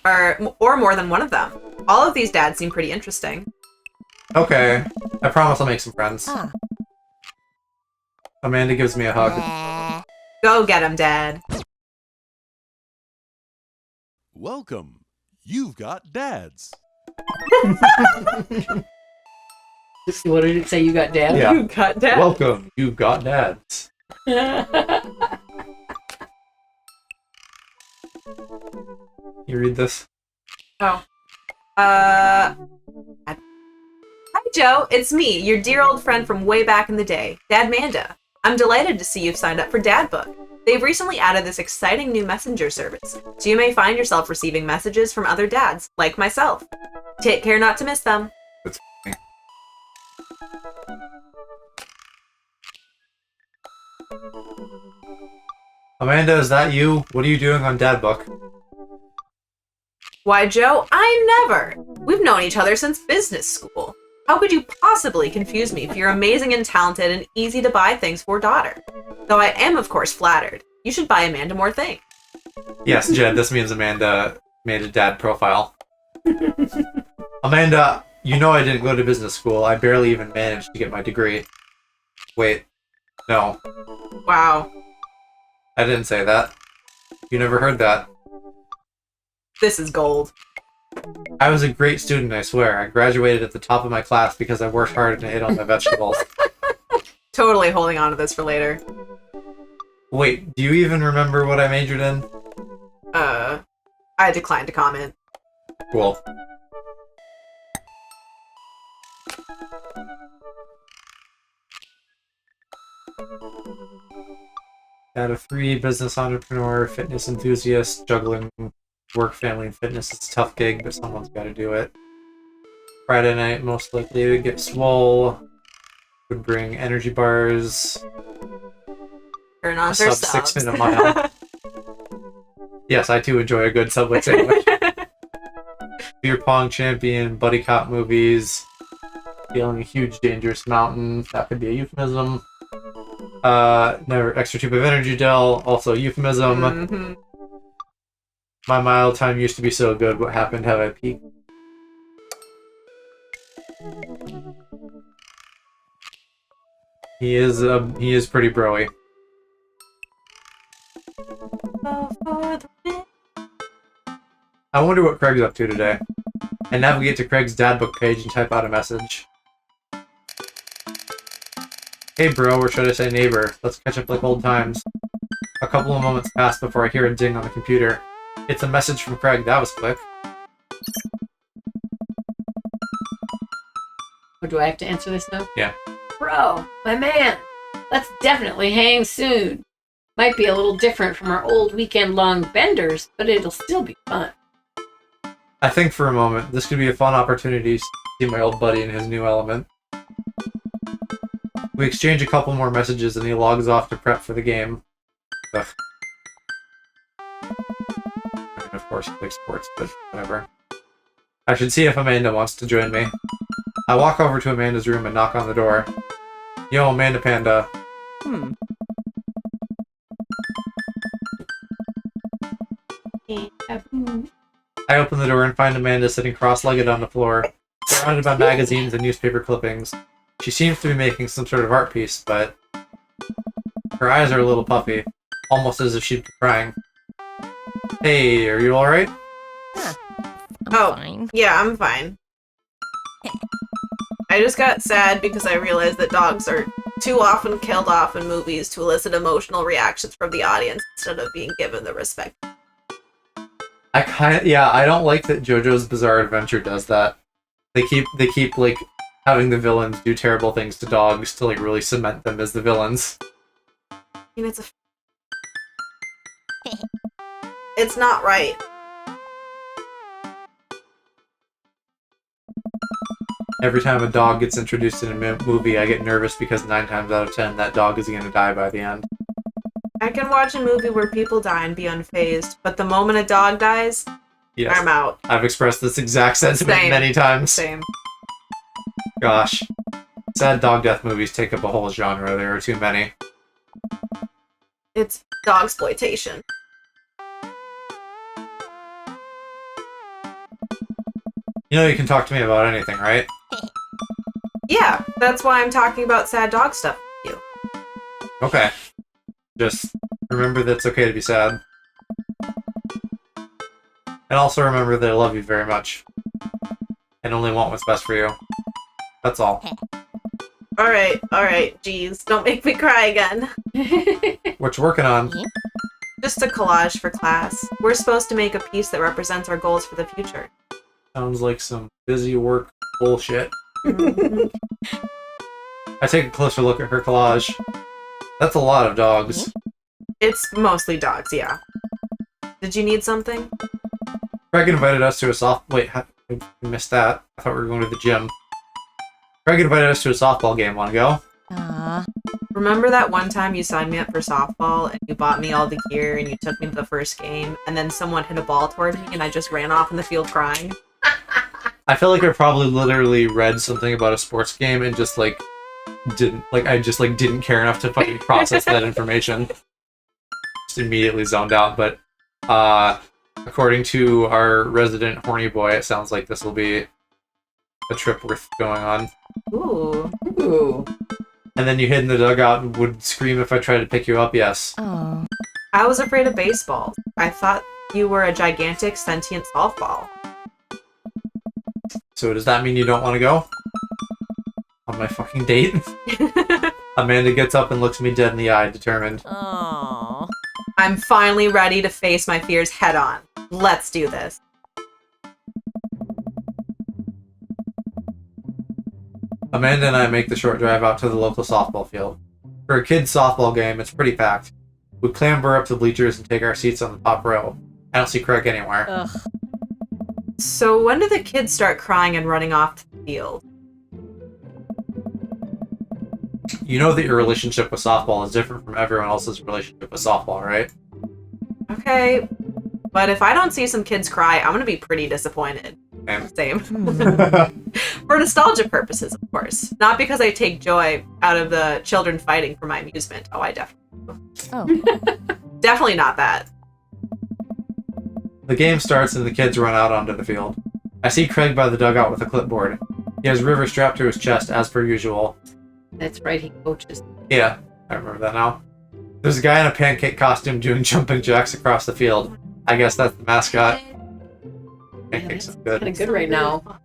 more than one of them. All of these dads seem pretty interesting. Okay, I promise I'll make some friends. Huh. Amanda gives me a hug. Nah. Go get him, Dad. Welcome. You've got dads. What did it say? You got dad? Yeah. You got Dad. Welcome, you've got dads. You read this? Oh. Hi, Joe. It's me, your dear old friend from way back in the day, Dad Manda. I'm delighted to see you've signed up for Dad Book. They've recently added this exciting new messenger service, so you may find yourself receiving messages from other dads, like myself. Take care not to miss them. That's funny. Amanda, is that you? What are you doing on Dad Book? Why, Joe, I never. We've known each other since business school. How could you possibly confuse me for your amazing and talented and easy to buy things for daughter? Though I am, of course, flattered. You should buy Amanda more things. Yes, Jed, this means Amanda made a dad profile. Amanda, you know I didn't go to business school. I barely even managed to get my degree. Wait, no, Wow. I didn't say that. You never heard that. This is gold. I was a great student, I swear. I graduated at the top of my class because I worked hard and ate all my vegetables. Totally holding on to this for later. Wait, do you even remember what I majored in? I declined to comment. Cool. Out of 3, business entrepreneur, fitness enthusiast, juggling work, family, and fitness. It's a tough gig, but someone's got to do it. Friday night, most likely to get swole. Would bring energy bars. Turn on A for sub subs. 6 minute mile. Yes, I too enjoy a good Subway sandwich. Beer pong champion, buddy cop movies. Feeling a huge dangerous mountain. That could be a euphemism. Never extra tube of energy gel. Also a euphemism. Mhm. My mile time used to be so good. What happened? Have I peaked? He is pretty broy. I wonder what Craig's up to today. I navigate to Craig's dad book page and type out a message. Hey bro, or should I say neighbor, let's catch up like old times. A couple of moments pass before I hear a ding on the computer. It's a message from Craig, that was quick. Or do I have to answer this now? Yeah. Bro, my man, let's definitely hang soon. Might be a little different from our old weekend-long benders, but it'll still be fun. I think for a moment, this could be a fun opportunity to see my old buddy in his new element. We exchange a couple more messages and he logs off to prep for the game. Ugh. I mean, of course he plays sports, but whatever. I should see if Amanda wants to join me. I walk over to Amanda's room and knock on the door. Yo, Amanda Panda. I open the door and find Amanda sitting cross-legged on the floor, surrounded by magazines and newspaper clippings. She seems to be making some sort of art piece, but her eyes are a little puffy, almost as if she'd be crying. Hey, are you alright? Fine. Yeah, I'm fine. I just got sad because I realized that dogs are too often killed off in movies to elicit emotional reactions from the audience instead of being given the respect. I don't like that JoJo's Bizarre Adventure does that. They keep like having the villains do terrible things to dogs to like really cement them as the villains. I mean, it's not right. Every time a dog gets introduced in a movie, I get nervous because 9 times out of 10, that dog is going to die by the end. I can watch a movie where people die and be unfazed, but the moment a dog dies, Yes. I'm out. I've expressed this exact sentiment Same. many times. Same. Gosh. Sad dog death movies take up a whole genre. There are too many. It's dogsploitation. You know you can talk to me about anything, right? Yeah, that's why I'm talking about sad dog stuff with you. Okay. Just remember that it's okay to be sad. And also remember that I love you very much. And only want what's best for you. That's all. Alright, jeez, don't make me cry again. What you working on? Just a collage for class. We're supposed to make a piece that represents our goals for the future. Sounds like some busy work bullshit. I take a closer look at her collage. That's a lot of dogs. It's mostly dogs, yeah. Did you need something? Greg invited us to a Wait, I missed that. I thought we were going to the gym. Greg invited us to a softball game. Want to go? Remember that one time you signed me up for softball and you bought me all the gear and you took me to the first game and then someone hit a ball toward me and I just ran off in the field crying? I feel like I probably literally read something about a sports game and just didn't care enough to fucking process that information. Just immediately zoned out. But according to our resident horny boy, it sounds like this will be a trip worth going on. Ooh. And then you hid in the dugout and would scream if I tried to pick you up, yes. Oh. I was afraid of baseball. I thought you were a gigantic sentient softball. So does that mean you don't want to go? On my fucking date? Amanda gets up and looks me dead in the eye, determined. Oh. I'm finally ready to face my fears head on. Let's do this. Amanda and I make the short drive out to the local softball field. For a kid's softball game, it's pretty packed. We clamber up the bleachers and take our seats on the top row. I don't see Craig anywhere. Ugh. So when do the kids start crying and running off to the field? You know that your relationship with softball is different from everyone else's relationship with softball, right? Okay, but if I don't see some kids cry, I'm gonna be pretty disappointed. Same. For nostalgia purposes, of course. Not because I take joy out of the children fighting for my amusement. Oh, I definitely do. Oh. Definitely not that. The game starts and the kids run out onto the field. I see Craig by the dugout with a clipboard. He has River strapped to his chest, as per usual. That's right, he coaches. Yeah, I remember that now. There's a guy in a pancake costume doing jumping jacks across the field. I guess that's the mascot. Pancakes are good. Kind of good right now.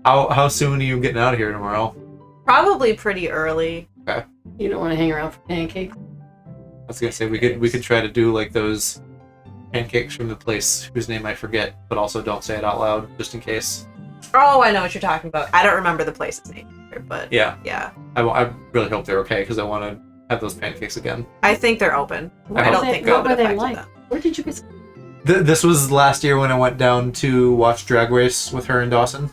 How soon are you getting out of here tomorrow? Probably pretty early. Okay. You don't want to hang around for pancakes? I was gonna say we could try to do like those pancakes from the place whose name I forget, but also don't say it out loud just in case. Oh, I know what you're talking about. I don't remember the place's name either, but Yeah. yeah. I really hope they're okay because I want to have those pancakes again. I think they're open. I don't think what COVID were they affected like? them. Where did you guys? This was last year when I went down to watch Drag Race with her and Dawson,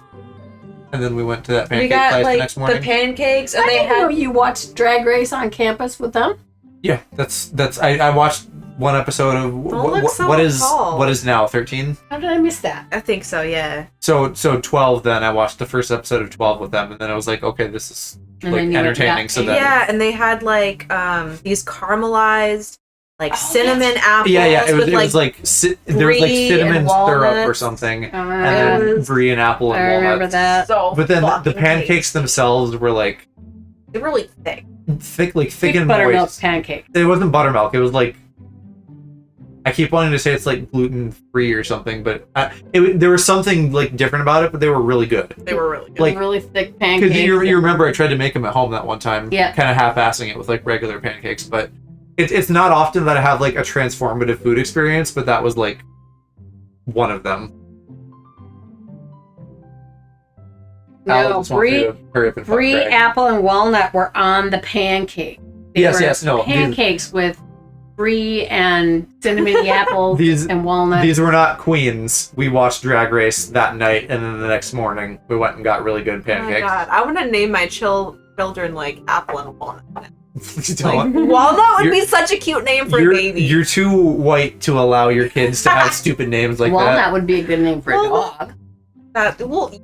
and then we went to that We pancake got place the like next morning. the pancakes, and I they didn't know had. you watched Drag Race on campus with them. Yeah, that's I watched one episode of look so what is tall. what is now 13. How did I miss that? I think so. Yeah. So 12. Then I watched the first episode of 12 with them, and then I was like, okay, this is And like then you would entertaining. not So eat. that Yeah, and they had like these caramelized like cinnamon apples. yeah, it with, was like there was like brie cinnamon and syrup or walnuts. something, I and remember, then was- brie and apple and I remember walnuts. that. So But then the fucking pancakes tasty. themselves were like They're really thick. thick Thick and buttermilk moist. pancake. It wasn't buttermilk. It was like, I keep wanting to say it's like gluten free or something, but there was something like different about it. But they were really good. They were really good. Like- Really thick pancakes. Because you remember I tried to make them at home that one time. Yeah. Kind of half-assing it with like regular pancakes, but it's not often that I have like a transformative food experience, but that was like one of them. Al No, just wants me to hurry up and fuck brie, Greg. apple, and walnut were on the pancake. They Yes, were yes, no, these- pancakes with brie and cinnamon apples These- and walnut. These were not queens. We watched Drag Race that night, and then the next morning we went and got really good Oh my pancakes. god, I want to name my children like apple and walnut. Please Like, don't. walnut would You're- be such a cute name for a You're, baby. you're too white to allow your kids to have stupid names like walnut that. would be a good name for a Walnut. dog.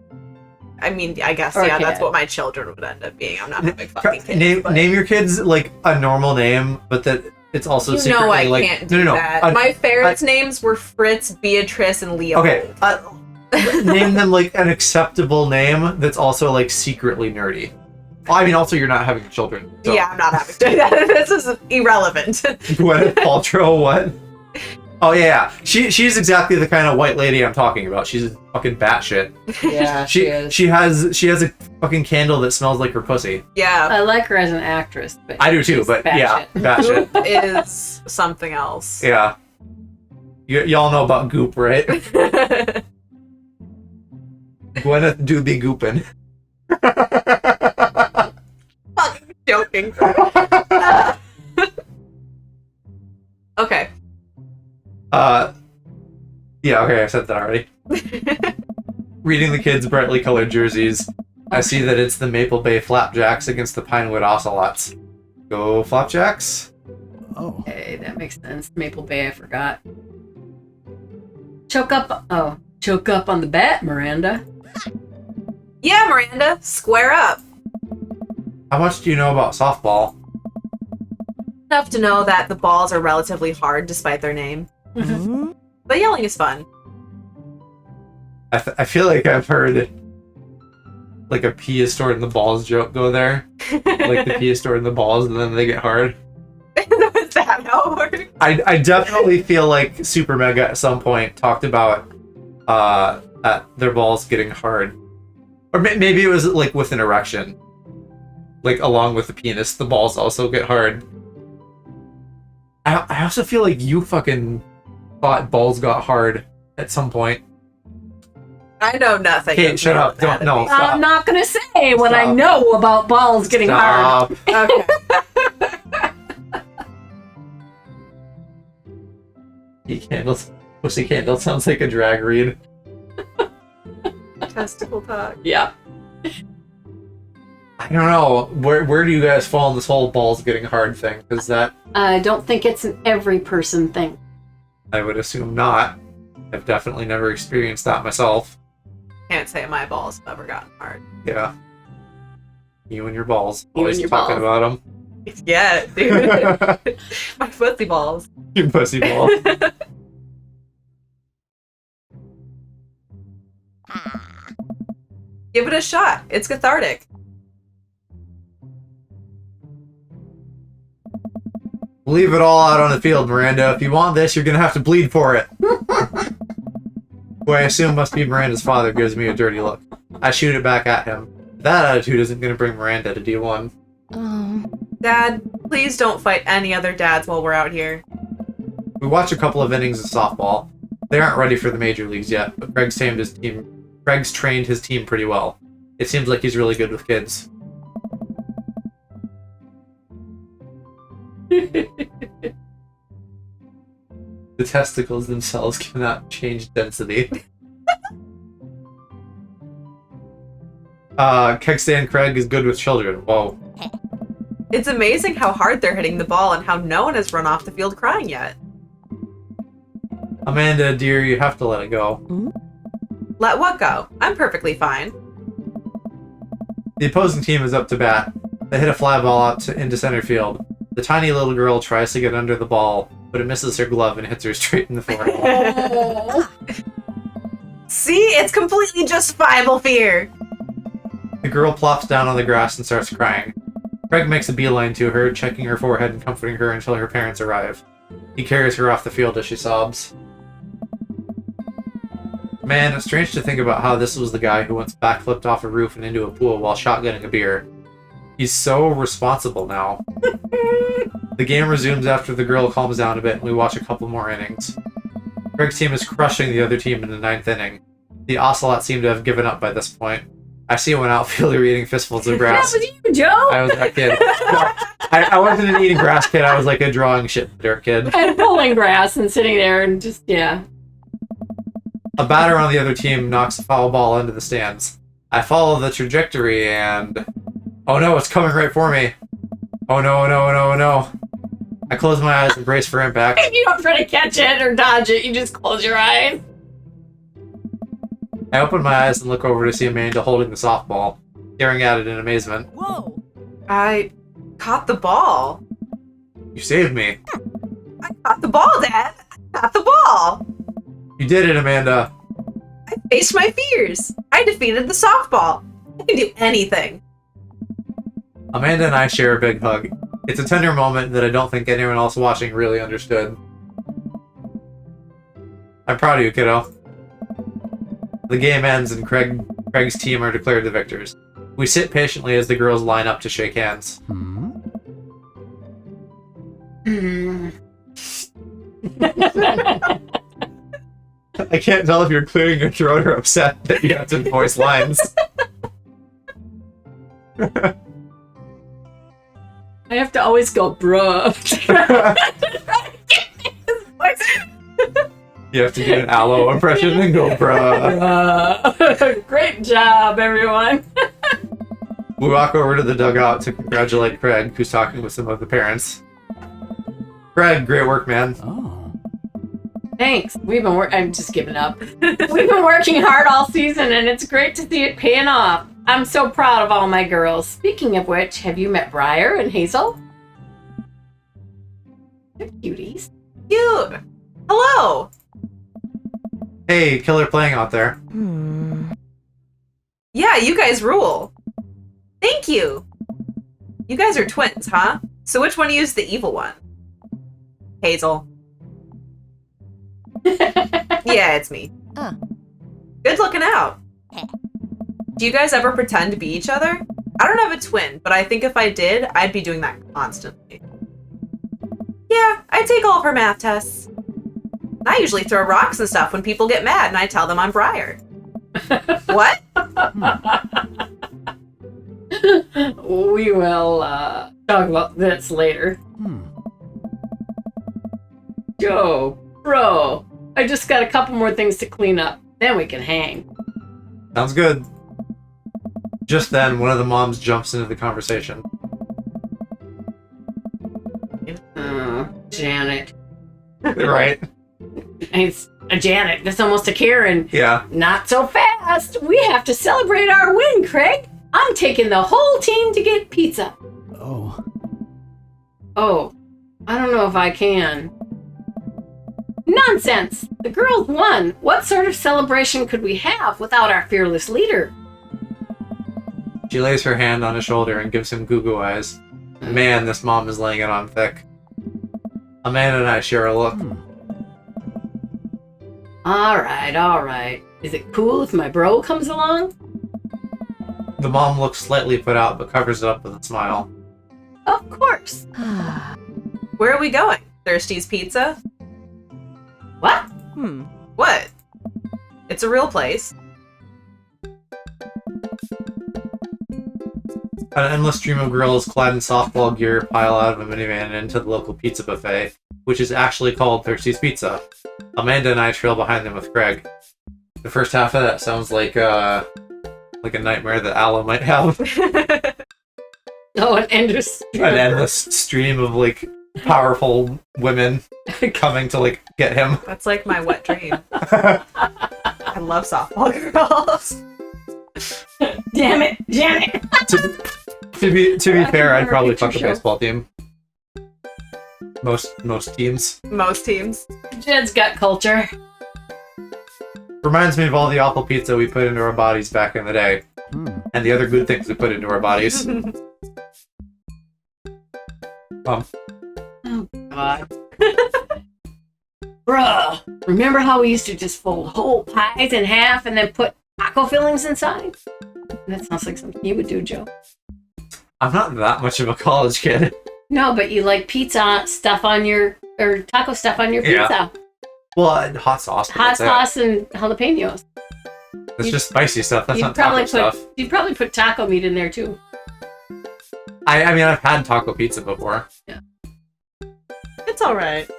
I mean, I guess Or yeah, kid. that's what my children would end up being. I'm not having fucking kids. Name, but name your kids like a normal name, but that it's also you secretly know I like can't do no. that. My ferrets' names were Fritz, Beatrice, and Leo. Okay. Name them like an acceptable name that's also like secretly nerdy. Well, I mean, also you're not having children. So. Yeah, I'm not having this is irrelevant. Gwyneth Paltrow, what? Oh yeah. She's exactly the kind of white lady I'm talking about. She's fucking batshit. Yeah, she is. She has a fucking candle that smells like her pussy. Yeah, I like her as an actress, but I do too, she's but yeah, batshit. batshit. is something else. Yeah. Y'all know about Goop, right? Gwyneth do be gooping. Fucking joking. Okay. Yeah, okay, I said that already. Reading the kids' brightly colored jerseys, I see that it's the Maple Bay Flapjacks against the Pinewood Ocelots. Go Flapjacks! Oh. Okay, that makes sense. Maple Bay, I forgot. Choke up on the bat, Miranda. Yeah, Miranda, square up. How much do you know about softball? Enough to know that the balls are relatively hard despite their name. But yelling is fun. I feel like I've heard like a pea is stored in the balls joke go there. Like the pea is stored in the balls and then they get hard. Is that how it works? I definitely feel like Super Mega at some point talked about their balls getting hard. Or maybe it was like with an erection. Like along with the penis, the balls also get hard. I also feel like you fucking thought balls got hard at some point. I know nothing. Kate, shut up. Don't, no, stop. I'm not gonna say what I Stop. know about balls getting hard. Stop. Okay. Pea candles. Pussy candle sounds like a drag read. Testicle talk. Yeah. I don't know. Where do you guys fall in this whole balls getting hard thing? Because that, I don't think it's an every person thing. I would assume not. I've definitely never experienced that myself. Can't say my balls have ever gotten hard. Yeah. You and your balls. You Always and your talking balls. about Yeah, dude. them. My pussy balls. Your pussy balls. Give it a shot. It's cathartic. Leave it all out on the field, Miranda. If you want this, you're gonna have to bleed for it. Who I assume must be Miranda's father gives me a dirty look. I shoot it back at him. That attitude isn't gonna bring Miranda to D1. Dad, please don't fight any other dads while we're out here. We watch a couple of innings of softball. They aren't ready for the major leagues yet, but Greg's trained his team pretty well. It seems like he's really good with kids. The testicles themselves cannot change density. Kegstand Craig is good with children. Whoa. It's amazing how hard they're hitting the ball and how no one has run off the field crying yet. Amanda, dear, you have to let it go. Let what go? I'm perfectly fine. The opposing team is up to bat. They hit a fly ball out into center field. The tiny little girl tries to get under the ball, but it misses her glove and hits her straight in the forehead. See? It's completely justifiable fear. The girl plops down on the grass and starts crying. Craig makes a beeline to her, checking her forehead and comforting her until her parents arrive. He carries her off the field as she sobs. Man, it's strange to think about how this was the guy who once backflipped off a roof and into a pool while shotgunning a beer. He's so responsible now. The game resumes after the girl calms down a bit and we watch a couple more innings. Craig's team is crushing the other team in the 9th inning. The Ocelots seem to have given up by this point. I see one outfielder eating fistfuls of grass. That was you, Joe. I was that kid. I wasn't an eating grass kid, I was like a drawing shit dirt kid. And pulling grass and sitting there and just, yeah. A batter on the other team knocks a foul ball into the stands. I follow the trajectory and... Oh no, it's coming right for me. Oh no, no, no, no. I close my eyes and brace for impact. You don't try to catch it or dodge it, you just close your eyes. I open my eyes and look over to see Amanda holding the softball, staring at it in amazement. Whoa. I caught the ball. You saved me. I caught the ball, Dad. I caught the ball. You did it, Amanda. I faced my fears. I defeated the softball. I can do anything. Amanda and I share a big hug. It's a tender moment that I don't think anyone else watching really understood. I'm proud of you, kiddo. The game ends and Craig's team are declared the victors. We sit patiently as the girls line up to shake hands. I can't tell if you're clearing your throat or upset that you have to voice lines. I have to always go, bruh. You have to do an aloe impression and go, bruh. Great job, everyone. We walk over to the dugout to congratulate Craig, who's talking with some of the parents. Craig, great work, man. Oh. Thanks. I'm just giving up. We've been working hard all season, and it's great to see it paying off. I'm so proud of all my girls. Speaking of which, have you met Briar and Hazel? They're cuties. Cute. Hello. Hey, killer playing out there. Yeah, you guys rule. Thank you. You guys are twins, huh? So which one of you is the evil one? Hazel. Yeah, it's me. Good looking out. Do you guys ever pretend to be each other? I don't have a twin, but I think if I did, I'd be doing that constantly. Yeah, I take all of her math tests. I usually throw rocks and stuff when people get mad and I tell them I'm Briar. What? We will talk about this later. Joe, bro, I just got a couple more things to clean up. Then we can hang. Sounds good. Just then, one of the moms jumps into the conversation. Janet. Right? It's a Janet. That's almost a Karen. Yeah. Not so fast. We have to celebrate our win, Craig. I'm taking the whole team to get pizza. Oh. Oh, I don't know if I can. Nonsense! The girls won. What sort of celebration could we have without our fearless leader? She lays her hand on his shoulder and gives him goo-goo eyes. Man, this mom is laying it on thick. Amanda and I share a look. Alright. Is it cool if my bro comes along? The mom looks slightly put out, but covers it up with a smile. Of course. Where are we going? Thirsty's Pizza? What? What? It's a real place. An endless stream of girls clad in softball gear pile out of a minivan and into the local pizza buffet, which is actually called Thirsty's Pizza. Amanda and I trail behind them with Craig. The first half of that sounds like a nightmare that Ala might have. Oh, an endless stream of like powerful women coming to like get him. That's like my wet dream. I love softball girls. Damn it! Damn it! To be fair, I'd remember probably picture fuck a show. baseball team. Most teams. Most teams. Jed's got culture. Reminds me of all the awful pizza we put into our bodies back in the day, and the other good things we put into our bodies. Oh God. Bruh. Remember how we used to just fold whole pies in half and then put taco fillings inside? That sounds like something you would do, Joe. I'm not that much of a college kid. No, but you like pizza stuff on your, or taco stuff on your Yeah. pizza. Well, hot sauce. but Hot that's it. sauce and jalapenos. That's just spicy stuff. That's You'd not probably taco put stuff. you'd probably put taco meat in there too. I mean, I've had taco pizza before. It's alright.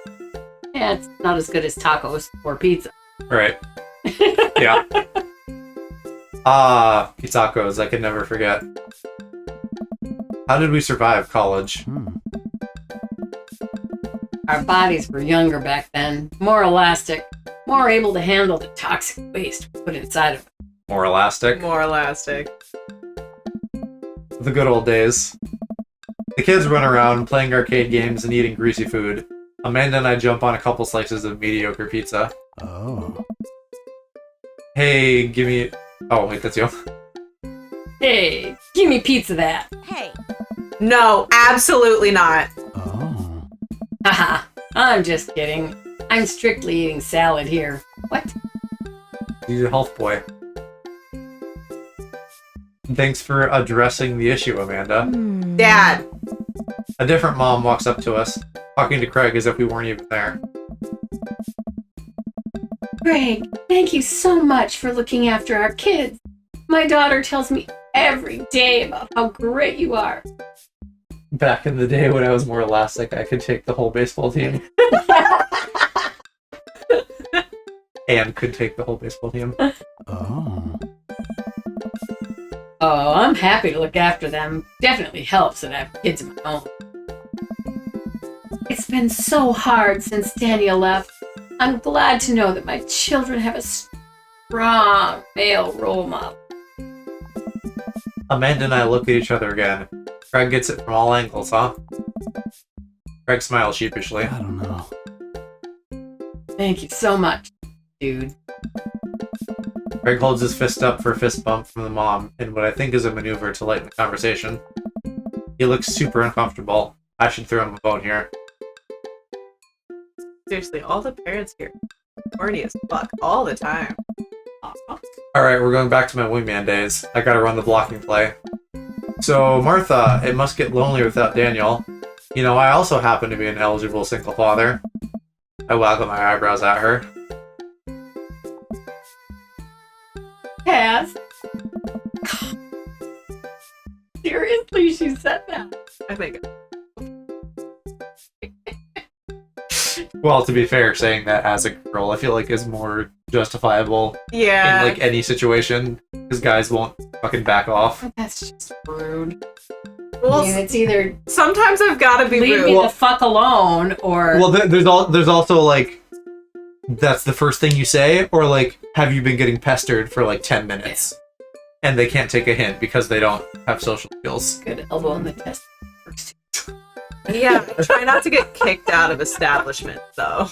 Yeah, it's not as good as tacos or pizza. Right. Yeah. Pizzacos, I can never forget. How did we survive college? Our bodies were younger back then, more elastic, more able to handle the toxic waste we put inside of it. More elastic. More elastic. The good old days. The kids run around playing arcade games and eating greasy food. Amanda and I jump on a couple slices of mediocre pizza. Oh. Hey, give me... Oh, wait, that's you. Hey, give me pizza that. Hey. No, absolutely not. Oh. Haha, I'm just kidding. I'm strictly eating salad here. What? He's a health boy. Thanks for addressing the issue, Amanda. Dad. A different mom walks up to us, talking to Craig as if we weren't even there. Greg, thank you so much for looking after our kids. My daughter tells me every day about how great you are. Back in the day when I was more elastic, I could take the whole baseball team. And could take the whole baseball team. Oh. Oh, I'm happy to look after them. Definitely helps that I have kids of my own. It's been so hard since Daniel left. I'm glad to know that my children have a strong male role model. Amanda and I look at each other again. Craig gets it from all angles, huh? Craig smiles sheepishly. I don't know. Thank you so much, dude. Craig holds his fist up for a fist bump from the mom in what I think is a maneuver to lighten the conversation. He looks super uncomfortable. I should throw him a bone here. Seriously, all the parents here horny as fuck all the time. Alright, we're going back to my wingman days. I gotta run the blocking play. So, Martha, it must get lonely without Daniel. You know, I also happen to be an eligible single father. I waggle my eyebrows at her. Cass? Seriously, she said that? I think. Well, to be fair, saying that as a girl, I feel like is more justifiable Yeah. in, like, any situation, because guys won't fucking back off. That's just rude. Well, I mean, it's either sometimes I've got to be leave rude. me Well- the fuck alone, or Well, there's also, like, that's the first thing you say, or, like, have you been getting pestered for, like, 10 minutes? And they can't take a hint because they don't have social skills. good elbow in the test. Works too. Yeah, try not to get kicked out of establishment, though.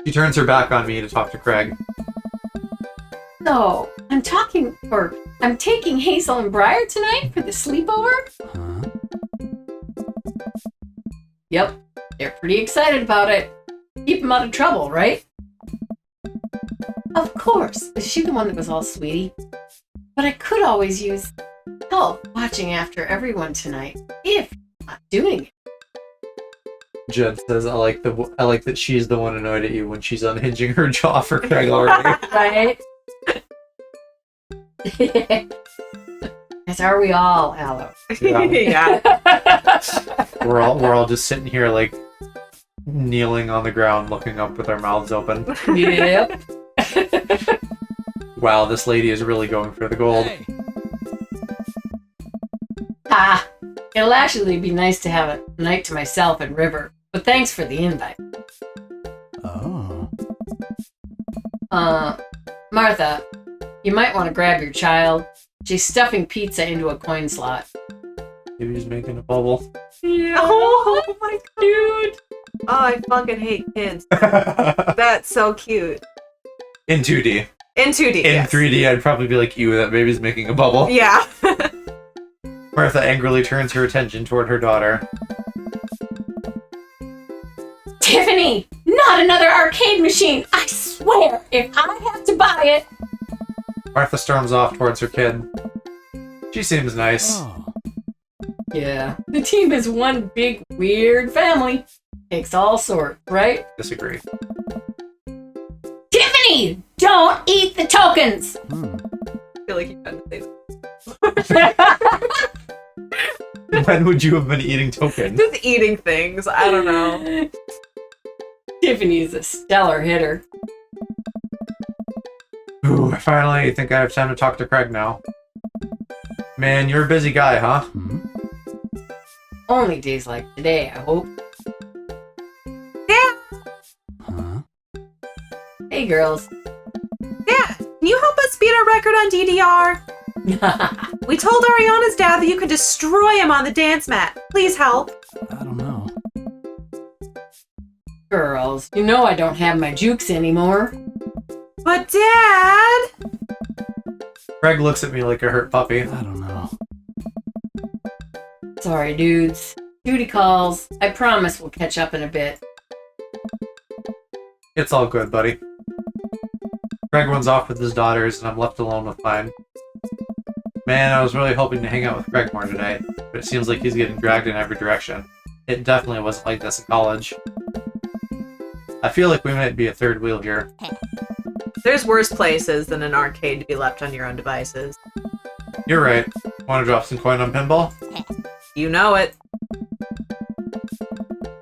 She turns her back on me to talk to Craig. So, I'm taking Hazel and Briar tonight for the sleepover? Huh? Yep, they're pretty excited about it. Keep them out of trouble, right? Of course, is she the one that was all sweetie? But I could always use help watching after everyone tonight, if you're not doing it. Jen says, I like that she's the one annoyed at you when she's unhinging her jaw for Craig already. Right? As are we all, Aloe. Yeah. Yeah. We're all just sitting here, like, kneeling on the ground looking up with our mouths open. Yep. Wow, this lady is really going for the gold. Hey. Ah, it'll actually be nice to have a night to myself and River, but thanks for the invite. Oh. Martha, You might want to grab your child. She's stuffing pizza into a coin slot. Maybe he's making a bubble. Yeah. Oh my god. Dude. Oh, I fucking hate kids. That's so cute. In 2D. In 2D. In yes. 3D, I'd probably be like, ew, that baby's making a bubble. Yeah. Martha angrily turns her attention toward her daughter. Tiffany! Not another arcade machine! I swear, if I have to buy it... Martha storms off towards her kid. She seems nice. Oh. Yeah, the team is one big weird family. Takes all sorts, right? Disagree. Tiffany! Don't eat the tokens! Hmm. I feel like you had to say that. When would you have been eating tokens? Just eating things. I don't know. Tiffany's a stellar hitter. Ooh, I finally think I have time to talk to Craig now. Man, you're a busy guy, huh? Hmm. Only days like today, I hope. Huh? Hey, girls. Dad, can you help us beat our record on DDR? We told Ariana's dad that you could destroy him on the dance mat. Please help. I don't know. Girls, you know I don't have my jukes anymore. But Dad! Craig looks at me like a hurt puppy. I don't know. Sorry, dudes. Duty calls. I promise we'll catch up in a bit. It's all good, buddy. Craig runs off with his daughters, and I'm left alone with mine. Man, I was really hoping to hang out with Craig more today, but it seems like he's getting dragged in every direction. It definitely wasn't like this in college. I feel like we might be a third wheel here. There's worse places than an arcade to be left on your own devices. You're right. Want to drop some coin on pinball? You know it.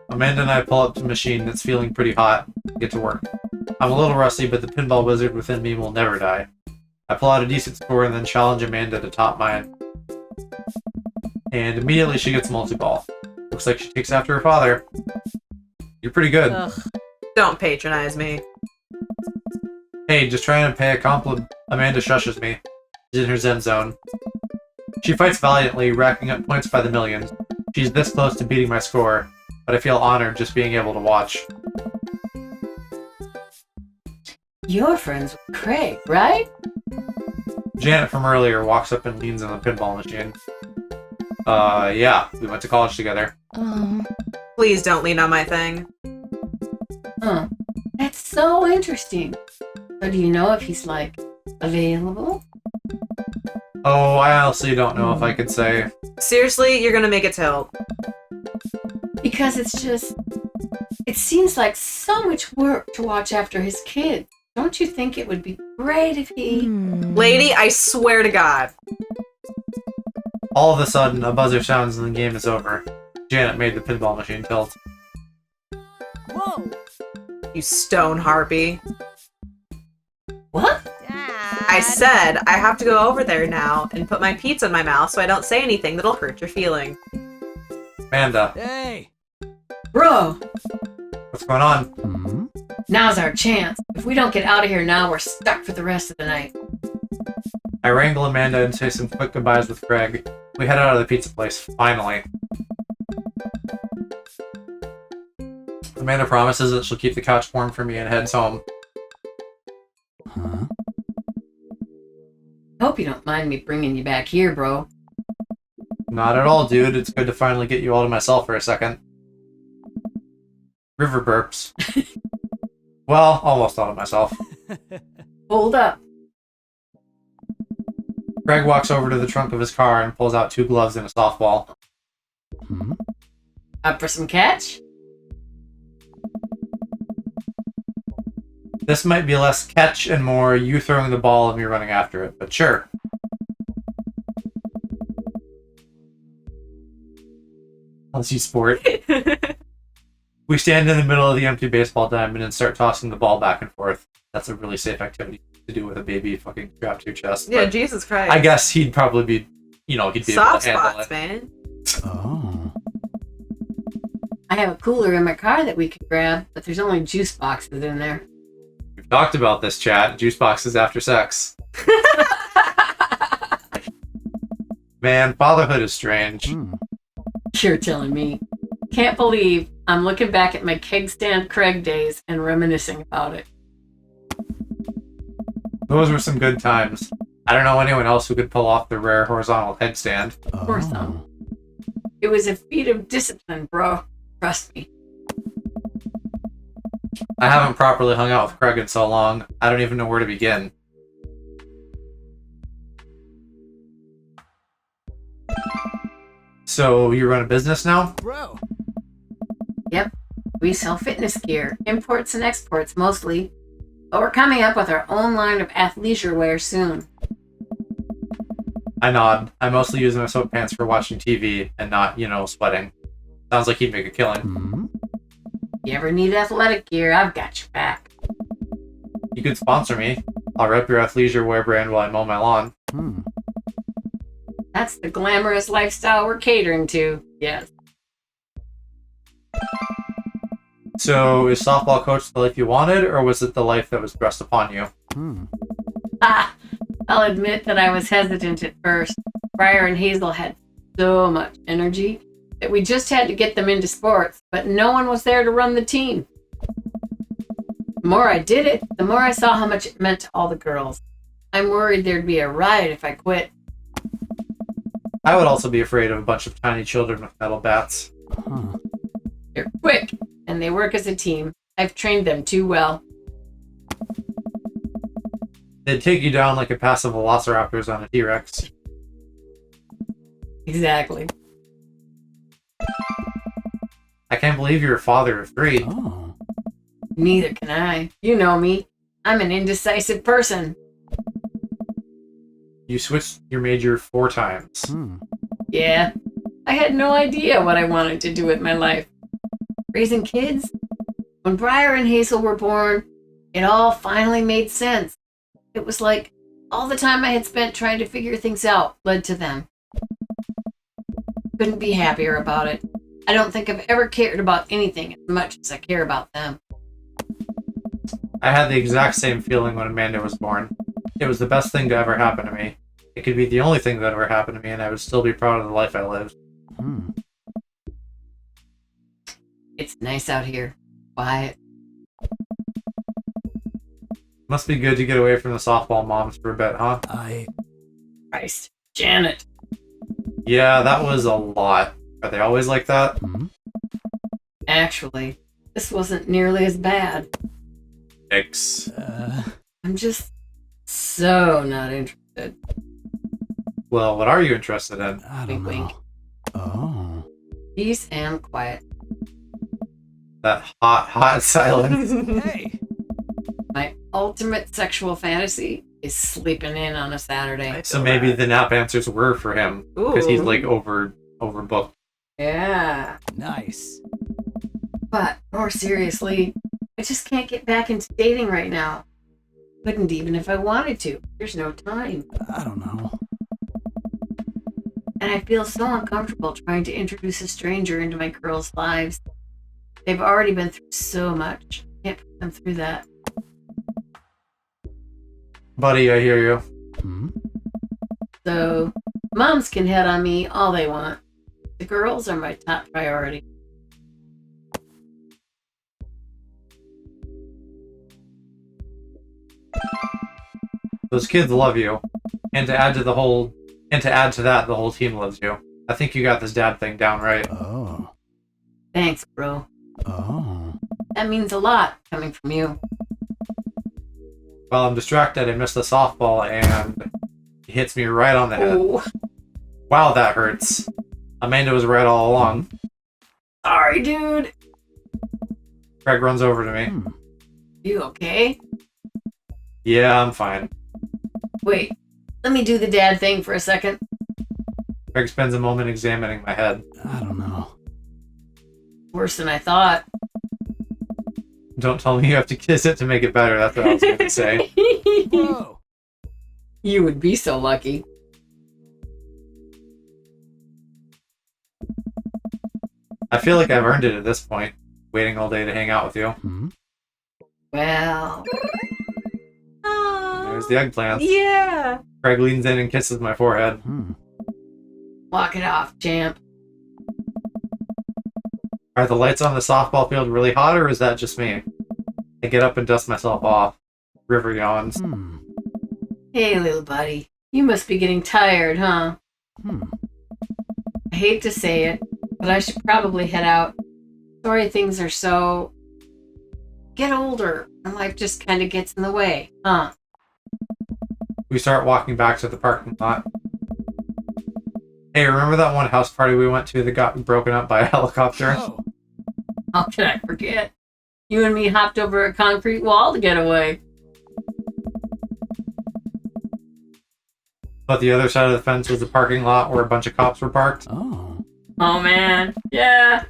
Amanda and I pull up to a machine that's feeling pretty hot. Get to work. I'm a little rusty, but the pinball wizard within me will never die. I pull out a decent score and then challenge Amanda to top mine. And immediately she gets multi-ball. Looks like she takes after her father. You're pretty good. Ugh. Don't patronize me. Hey, just trying to pay a compliment. Amanda shushes me. She's in her zen zone. She fights valiantly, racking up points by the millions. She's this close to beating my score, but I feel honored just being able to watch. You're friends with Craig, right? Janet from earlier walks up and leans on the pinball machine. Yeah, we went to college together. Please don't lean on my thing. Huh. That's so interesting. So do you know if he's, like, available? Oh, I honestly don't know if I could say. Seriously, you're gonna make it tilt. Because it's just... It seems like so much work to watch after his kid. Don't you think it would be great if he... Lady, I swear to God. All of a sudden, a buzzer sounds and the game is over. Janet made the pinball machine tilt. Whoa. You stone harpy. What? I said I have to go over there now and put my pizza in my mouth so I don't say anything that'll hurt your feeling. Amanda, Hey. Bro, what's going on? Hmm? now's our chance. If we don't get out of here now, we're stuck for the rest of the night. I wrangle Amanda and say some quick goodbyes with Craig. We head out of the pizza place, finally. Amanda promises that she'll keep the couch warm for me and heads home. Huh? Hope you don't mind me bringing you back here, bro. Not at all, dude. It's good to finally get you all to myself for a second. River burps. Well, almost all to myself. Hold up. Greg walks over to the trunk of his car and pulls out 2 gloves and a softball. Hmm? Up for some catch? This might be less catch and more you throwing the ball and me running after it, but sure. Let's see sport. We stand in the middle of the empty baseball diamond and start tossing the ball back and forth. That's a really safe activity to do with a baby fucking strapped to your chest. Yeah, but Jesus Christ. I guess he'd probably be, he'd be Soft able to handle spots, it. man. Oh. I have a cooler in my car that we could grab, but there's only juice boxes in there. We've talked about this, chat. Juice boxes after sex. Man, fatherhood is strange. Hmm. You're telling me. Can't believe I'm looking back at my keg stand Craig days and reminiscing about it. Those were some good times. I don't know anyone else who could pull off the rare horizontal headstand. Or some. It was a feat of discipline, bro. Trust me. I haven't properly hung out with Craig in so long, I don't even know where to begin. So, you run a business now? Bro. Yep. We sell fitness gear, imports and exports mostly. But we're coming up with our own line of athleisure wear soon. I nod. I mostly use my sweatpants for watching TV and not, sweating. Sounds like he'd make a killing. Hmm. You ever need athletic gear, I've got your back. You could sponsor me. I'll rep your athleisure wear brand while I mow my lawn. Hmm. That's the glamorous lifestyle we're catering to. Yes. So, is softball coach the life you wanted, or was it the life that was thrust upon you? Hmm. Ah, I'll admit that I was hesitant at first. Briar and Hazel had so much energy that we just had to get them into sports, but no one was there to run the team. The more I did it, the more I saw how much it meant to all the girls. I'm worried there'd be a riot if I quit. I would also be afraid of a bunch of tiny children with metal bats. Huh. They're quick, and they work as a team. I've trained them too well. They'd take you down like a passive velociraptors on a T-Rex. Exactly. I can't believe you're a father of 3. Oh. Neither can I. You know me. I'm an indecisive person. You switched your major 4 times. Hmm. Yeah, I had no idea what I wanted to do with my life. Raising kids? When Briar and Hazel were born, it all finally made sense. It was like all the time I had spent trying to figure things out led to them. Couldn't be happier about it. I don't think I've ever cared about anything as much as I care about them. I had the exact same feeling when Amanda was born. It was the best thing to ever happen to me. It could be the only thing that ever happened to me, and I would still be proud of the life I lived. Hmm. It's nice out here. Quiet. Must be good to get away from the softball moms for a bit, huh? Christ. Janet. Yeah, that was a lot. Are they always like that? Hmm. Actually, this wasn't nearly as bad. X. I'm just so not interested. Well, what are you interested in? I don't Wink, know. wink. Oh. Peace and quiet. That hot silence. Hey. My ultimate sexual fantasy is sleeping in on a Saturday. So maybe the nap answers were for him, because he's Ooh. like overbooked. Yeah. Nice. But more seriously, I just can't get back into dating right now. Couldn't even if I wanted to. There's no time. I don't know. And I feel so uncomfortable trying to introduce a stranger into my girls' lives. They've already been through so much. Can't put them through that. Buddy, I hear you. Hmm. So, moms can head on me all they want. The girls are my top priority. Those kids love you. And to add to that, the whole team loves you. I think you got this dad thing down right. Oh. Thanks, bro. Oh. That means a lot coming from you. While I'm distracted, I missed the softball and he hits me right on the head. Oh, Wow, that hurts. Amanda was right all along. sorry, dude. Craig runs over to me. Hmm. You okay? Yeah, I'm fine. Wait, let me do the dad thing for a second. Craig spends a moment examining my head. I don't know. Worse than I thought. Don't tell me you have to kiss it to make it better. That's what I was going to say. Whoa. You would be so lucky. I feel like I've earned it at this point, waiting all day to hang out with you. Hmm. Well, Oh. There's the eggplants. Yeah. Craig leans in and kisses my forehead. Walk it off, champ. Are the lights on the softball field really hot, or is that just me? I get up and dust myself off. River yawns. Hey, little buddy. You must be getting tired, huh? I hate to say it, but I should probably head out. Sorry things are so... Get older, and life just kind of gets in the way, huh? We start walking back to the parking lot. Hey, remember that one house party we went to that got broken up by a helicopter? Oh. How can I forget? You and me hopped over a concrete wall to get away. But the other side of the fence was a parking lot where a bunch of cops were parked. Oh. Oh man, yeah.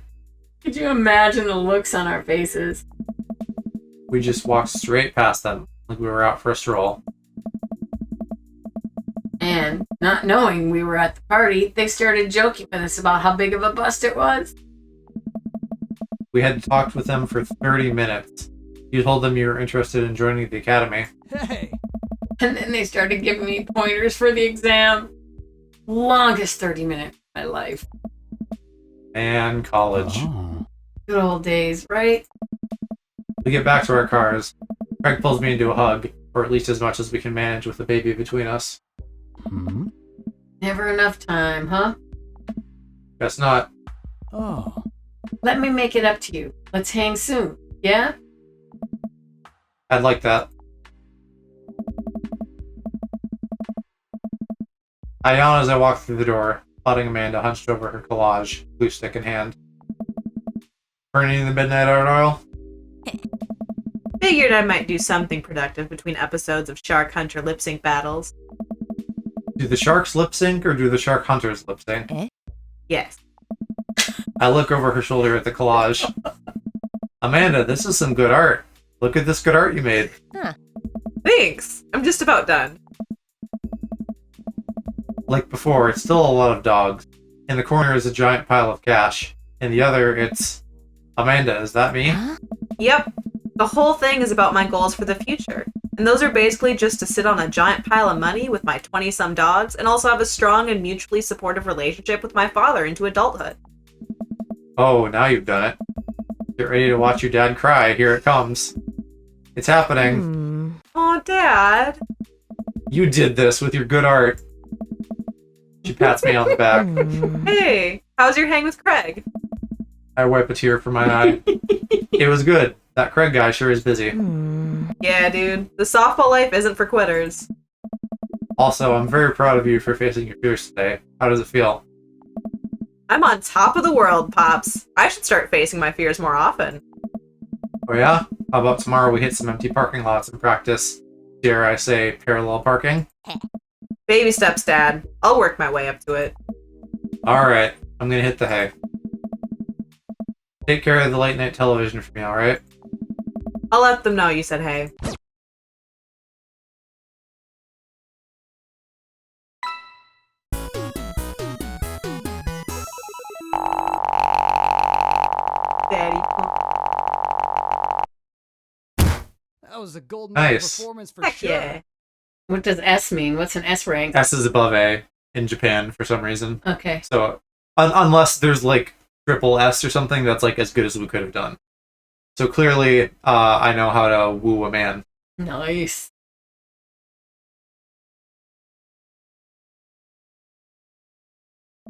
Could you imagine the looks on our faces? We just walked straight past them, like we were out for a stroll. And, not knowing we were at the party, they started joking with us about how big of a bust it was. We had talked with them for 30 minutes. You told them you were interested in joining the academy. Hey. And then they started giving me pointers for the exam. Longest 30 minutes of my life. And college. Oh. Good old days, right? We get back to our cars. Craig pulls me into a hug, or at least as much as we can manage with the baby between us. Never enough time, huh? Guess not. Oh. Let me make it up to you. Let's hang soon, yeah? I'd like that. I yawn as I walk through the door, plotting Amanda hunched over her collage, glue stick in hand. Burning the midnight art oil? Figured I might do something productive between episodes of Shark Hunter lip sync battles. Do the sharks lip sync or do the shark hunters lip sync? Yes. I look over her shoulder at the collage. Amanda, this is some good art. Look at this good art you made. Thanks. I'm just about done. Like before, it's still a lot of dogs. In the corner is a giant pile of cash. In the other, it's... Amanda, is that me? Yep. The whole thing is about my goals for the future. And those are basically just to sit on a giant pile of money with my 20-some dogs and also have a strong and mutually supportive relationship with my father into adulthood. Oh, now you've done it. Get ready to watch your dad cry. Here it comes. It's happening. Aw, Dad. You did this with your good art. She pats me on the back. Hey, how's your hang with Craig? I wipe a tear from my eye. It was good. That Craig guy sure is busy. Yeah, dude. The softball life isn't for quitters. Also, I'm very proud of you for facing your fears today. How does it feel? I'm on top of the world, Pops. I should start facing my fears more often. Oh yeah? How about tomorrow we hit some empty parking lots and practice, dare I say, parallel parking? Baby steps, Dad. I'll work my way up to it. Alright, I'm gonna hit the hay. Take care of the late night television for me, alright? I'll let them know you said hey. Daddy. That was a golden Nice. performance for Heck sure. yeah. What does S mean? What's an S rank? S is above A in Japan for some reason. Okay. So, unless there's like triple S or something, that's like as good as we could have done. So clearly, I know how to woo a man. Nice.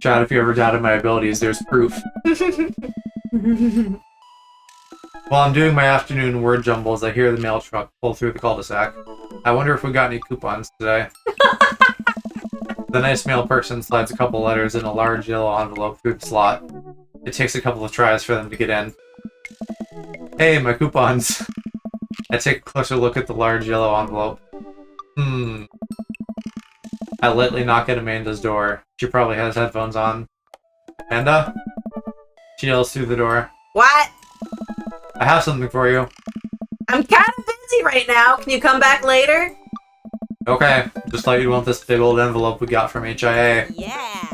Chad, if you ever doubted my abilities, there's proof. While I'm doing my afternoon word jumbles, I hear the mail truck pull through the cul-de-sac. I wonder if we got any coupons today. The nice mail person slides a couple letters in a large yellow envelope through the slot. It takes a couple of tries for them to get in. Hey, my coupons! I take a closer look at the large yellow envelope. I lightly knock at Amanda's door. She probably has headphones on. Amanda? She yells through the door. What? I have something for you. I'm kind of busy right now. Can you come back later? Okay, just thought you'd want this big old envelope we got from HIA. Yeah.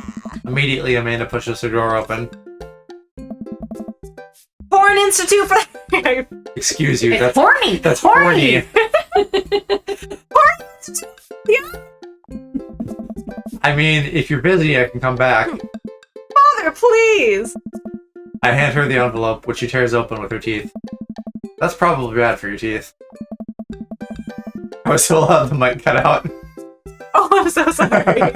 Immediately, Amanda pushes her door open. Porn Institute for... Excuse you, It's that's horny. that's horny. horny. Yeah, I mean, if you're busy, I can come back. Father, please. I hand her the envelope, which she tears open with her teeth. That's probably bad for your teeth. I still have the mic cut out. Oh, I'm so sorry.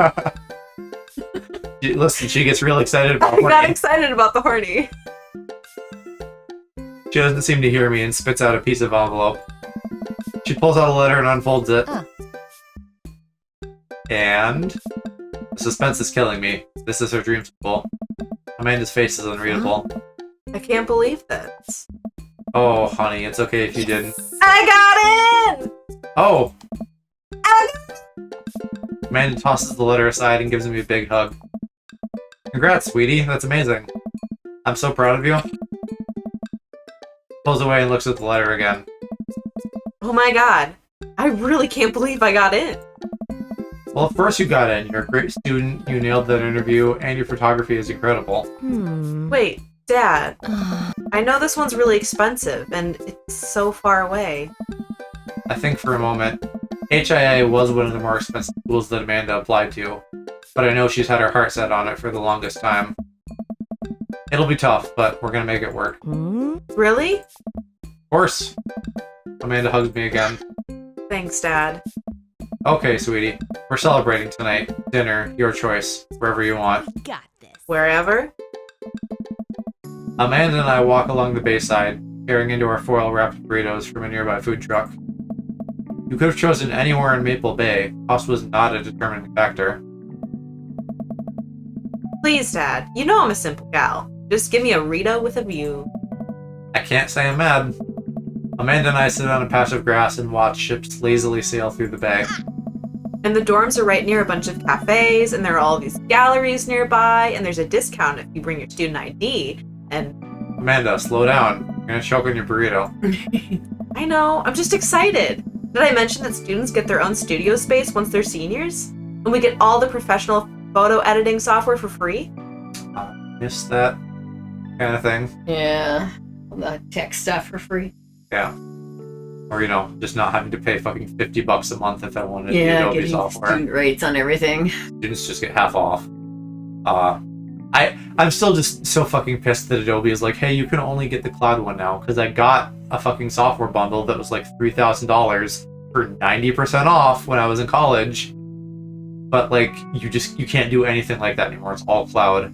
Listen, she gets real excited about I got horny. excited about the horny. She doesn't seem to hear me and spits out a piece of envelope. She pulls out a letter and unfolds it. And the suspense is killing me. This is her dream school. Amanda's face is unreadable. I can't believe this. Oh, honey, it's okay if you didn't. I got in! Oh! I Amanda tosses the letter aside and gives me a big hug. Congrats, sweetie. That's amazing. I'm so proud of you. Pulls away and looks at the letter again. Oh my god. I really can't believe I got in. Well, of course you got in. You're a great student, you nailed that interview, and your photography is incredible. Wait, Dad. I know this one's really expensive, and it's so far away. I think for a moment, HIA was one of the more expensive schools that Amanda applied to, but I know she's had her heart set on it for the longest time. It'll be tough, but we're gonna make it work. Really? Of course. Amanda hugs me again. Thanks, Dad. Okay, sweetie. We're celebrating tonight. Dinner, your choice. Wherever you want. Got this. Wherever? Amanda and I walk along the bayside, peering into our foil-wrapped burritos from a nearby food truck. You could have chosen anywhere in Maple Bay. Cost was not a determining factor. Please, Dad. You know I'm a simple gal. Just give me a Rita with a view. I can't say I'm mad. Amanda and I sit on a patch of grass and watch ships lazily sail through the bay. And the dorms are right near a bunch of cafes, and there are all these galleries nearby, and there's a discount if you bring your student ID, and... Amanda, slow down. You're gonna choke on your burrito. I know, I'm just excited. Did I mention that students get their own studio space once they're seniors? And we get all the professional photo editing software for free? Missed that kind of thing. Yeah. All the tech stuff for free. Yeah. Or, you know, just not having to pay fucking $50 a month if I wanted the Yeah, Adobe getting software. student rates on everything. Students just get half off. I'm still just so fucking pissed that Adobe is like, hey, you can only get the cloud one now, because I got a fucking software bundle that was like $3,000 for 90% off when I was in college. But like, you can't do anything like that anymore. It's all cloud.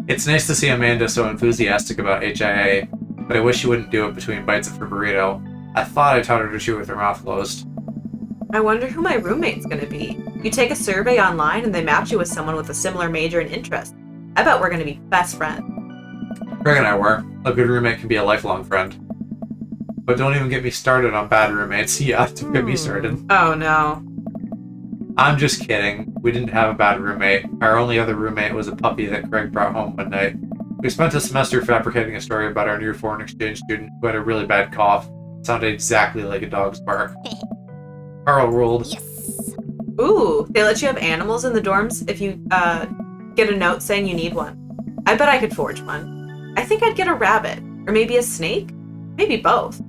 It's nice to see Amanda so enthusiastic about HIA, but I wish she wouldn't do it between bites of her burrito. I thought I taught her to chew with her mouth closed. I wonder who my roommate's gonna be. You take a survey online and they match you with someone with a similar major and interest. I bet we're gonna be best friends. Greg and I were. A good roommate can be a lifelong friend. But don't even get me started on bad roommates. Yeah, don't get me started. Oh no. I'm just kidding. We didn't have a bad roommate. Our only other roommate was a puppy that Craig brought home one night. We spent a semester fabricating a story about our new foreign exchange student who had a really bad cough. It sounded exactly like a dog's bark. Carl ruled. Yes. Ooh, they let you have animals in the dorms if you get a note saying you need one. I bet I could forge one. I think I'd get a rabbit. Or maybe a snake? Maybe both.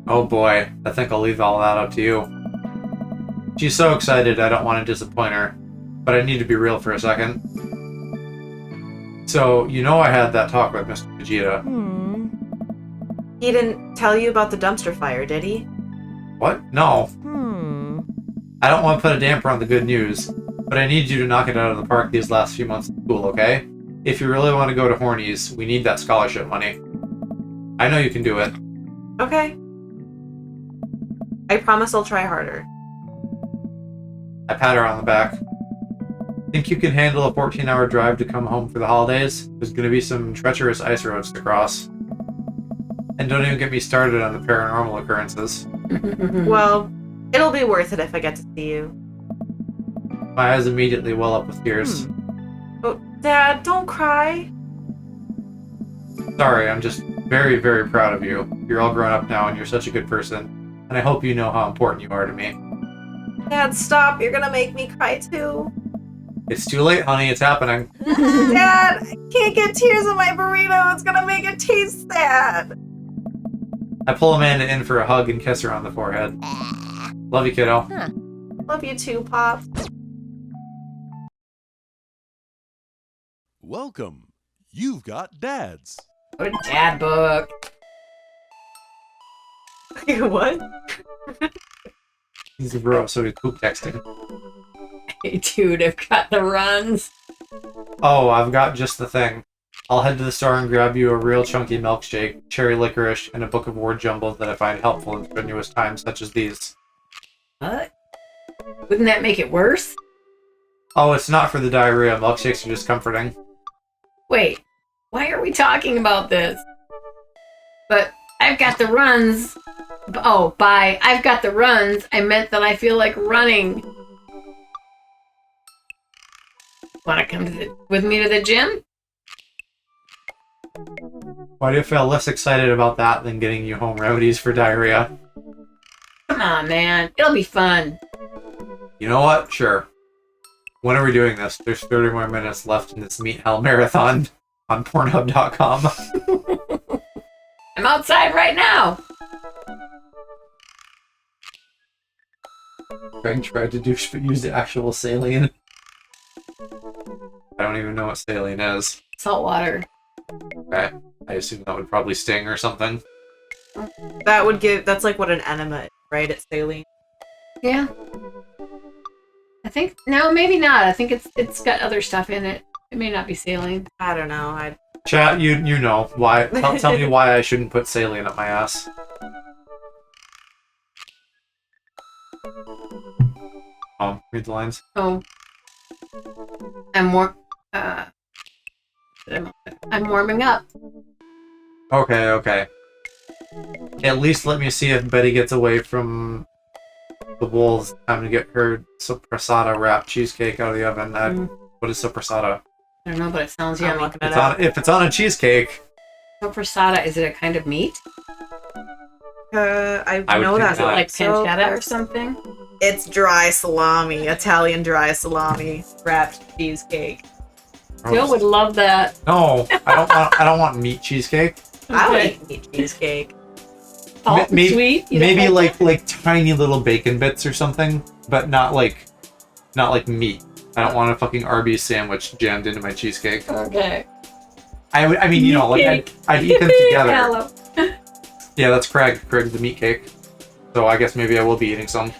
Oh boy, I think I'll leave all that up to you. She's so excited I don't want to disappoint her, but I need to be real for a second. So, you know I had that talk with Mr. Vegeta. He didn't tell you about the dumpster fire, did he? What? No. I don't want to put a damper on the good news, but I need you to knock it out of the park these last few months of school, okay? If you really want to go to Hornies, we need that scholarship money. I know you can do it. Okay. I promise I'll try harder. I pat her on the back. Think you can handle a 14-hour drive to come home for the holidays? There's going to be some treacherous ice roads to cross. And don't even get me started on the paranormal occurrences. Well, it'll be worth it if I get to see you. My eyes immediately well up with tears. Oh, Dad, don't cry. Sorry, I'm just very, very proud of you. You're all grown up now and you're such a good person. And I hope you know how important you are to me. Dad, stop. You're gonna make me cry too. It's too late, honey. It's happening. Dad, I can't get tears in my burrito. It's gonna make it taste sad. I pull Amanda in for a hug and kiss her on the forehead. Love you, kiddo. Love you too, Pop. Welcome. You've got dads. Go to dad book. What? He's a bro, so he's poop texting. Hey, dude, I've got the runs. Oh, I've got just the thing. I'll head to the store and grab you a real chunky milkshake, cherry licorice, and a book of word jumbles that I find helpful in strenuous times such as these. What? Wouldn't that make it worse? Oh, it's not for the diarrhea. Milkshakes are just comforting. Wait, why are we talking about this? But I've got the runs. Oh, by I've got the runs, I meant that I feel like running. Want to come with me to the gym? Why do you feel less excited about that than getting you home remedies for diarrhea? Come on, man. It'll be fun. You know what? Sure. When are we doing this? There's 30 more minutes left in this Meat Hell Marathon on Pornhub.com. I'm outside right now. Greg tried to douche but used actual saline. I don't even know what saline is. Salt water. Okay. I assume that would probably sting or something. That would give. That's like what an enema is, right? It's saline. Yeah. I think no, maybe not. I think it's got other stuff in it. It may not be saline. I don't know. Chat, you know why? Tell me why I shouldn't put saline up my ass. Read the lines. Oh. I'm warming up. Okay. At least let me see if Betty gets away from the wolves. Time to get her sopressata wrapped cheesecake out of the oven. What is sopressata? I don't know, but it sounds yummy. If it's on a cheesecake. Sopressata, is it a kind of meat? I would know think that's not. Like pancetta or something? It's dry salami, Italian dry salami wrapped cheesecake. Jill would love that. No, I don't want meat cheesecake. I would Okay. eat meat cheesecake. Salt and sweet? You don't Maybe like like tiny little bacon bits or something, but not like meat. I don't want a fucking Arby's sandwich jammed into my cheesecake. that? Okay. I mean, you know, like Meat I'd eat them together. Hello. Yeah, that's Craig the meat cake. So I guess maybe I will be eating some.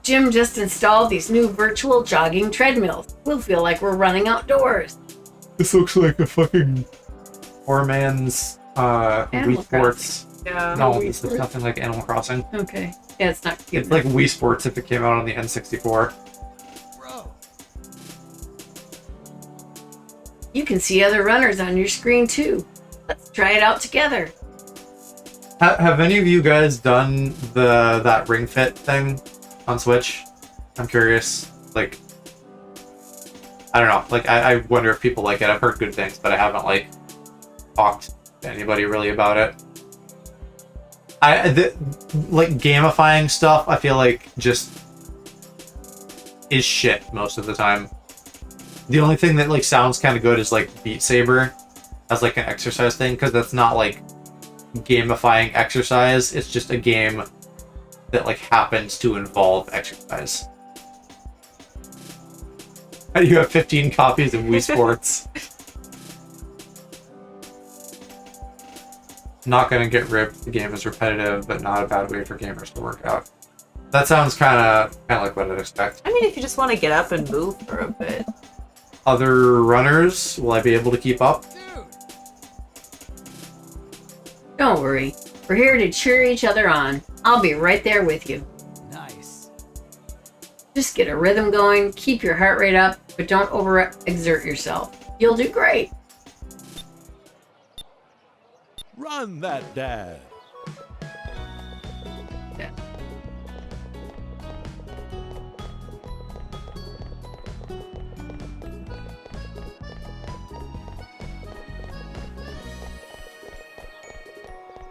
Jim just installed these new virtual jogging treadmills. We'll feel like we're running outdoors. This looks like a fucking poor man's Wii Animal Sports. Yeah. No, Wii this is Sports. nothing like Animal Crossing. Okay. Yeah, it's not cute. It's like Wii Sports if it came out on the N64. Bro. You can see other runners on your screen too. Let's try it out together. Have any of you guys done that Ring Fit thing on Switch? I'm curious. Like, I don't know. Like, I wonder if people like it. I've heard good things, but I haven't like talked to anybody really about it. Like gamifying stuff, I feel like just is shit most of the time. The only thing that like sounds kind of good is like Beat Saber as like an exercise thing, because that's not like gamifying exercise. It's just a game that like happens to involve exercise. You have 15 copies of Wii Sports. Not gonna get ripped. The game is repetitive, but not a bad way for gamers to work out. That sounds kind of like what I'd expect. I mean, if you just want to get up and move for a bit. Other runners, will I be able to keep up? Don't worry. We're here to cheer each other on. I'll be right there with you. Nice. Just get a rhythm going, keep your heart rate up, but don't overexert yourself. You'll do great. Run that dad. Yeah.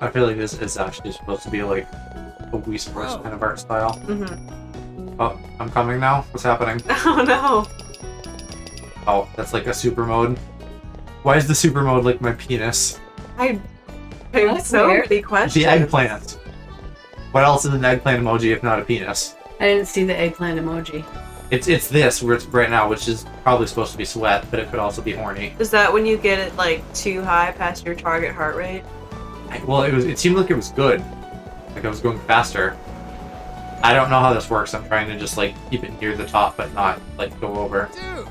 I feel like this is actually supposed to be like a Wii Sports kind of art style. Mm-hmm. Oh, I'm coming now? What's happening? Oh no. Oh, that's like a super mode. Why is the super mode like my penis? I There's so weird. many questions. The eggplant. What else is an eggplant emoji if not a penis? I didn't see the eggplant emoji. It's this where it's right now, which is probably supposed to be sweat, but it could also be horny. Is that when you get it like too high past your target heart rate? Well, it seemed like it was good. Like I was going faster. I don't know how this works. I'm trying to just like keep it near the top, but not like go over. Dude.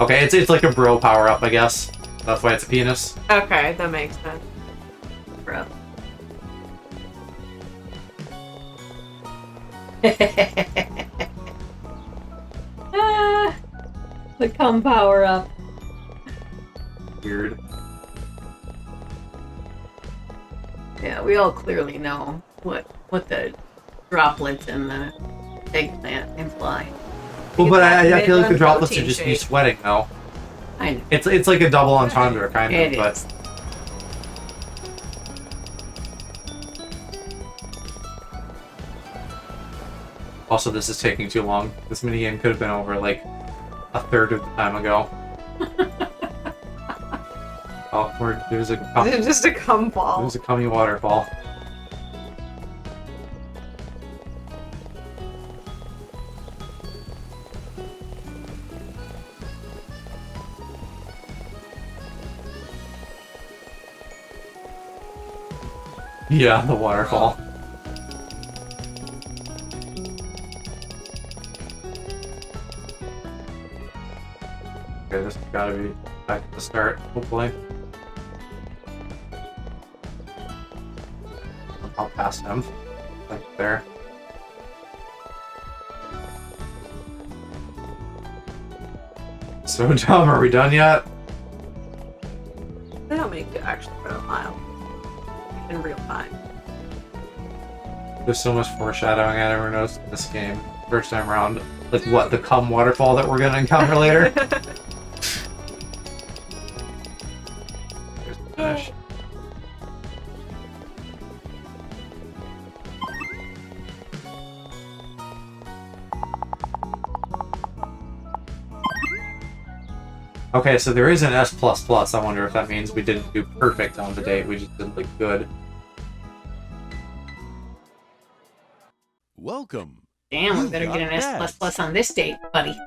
Okay, it's like a bro power up, I guess. That's why it's a penis. Okay, that makes sense. Bro. Ah, the cum power up. Weird. Yeah, we all clearly know what the droplets in the eggplant imply. Well, but I feel like the Eggplant droplets are protein just me shake. sweating though. I know. It's like a double entendre kind of, It but is. also this is taking too long. This minigame could have been over like a third of the time ago. Oh, there's a Just a cum ball. there's a cummy waterfall. Yeah, the waterfall. Okay, this has gotta be back at the start, hopefully. I'll pass him. Like there. So dumb, are we done yet? They don't make you actually go a mile in real time. There's so much foreshadowing I never noticed in this game. First time around. Like what, the cum waterfall that we're gonna encounter later? Here's the finish. Okay, so there is an S++. I wonder if that means we didn't do perfect on the date, we just did like good. Welcome. Damn, we You've better got get an S++ dads. on this date, buddy.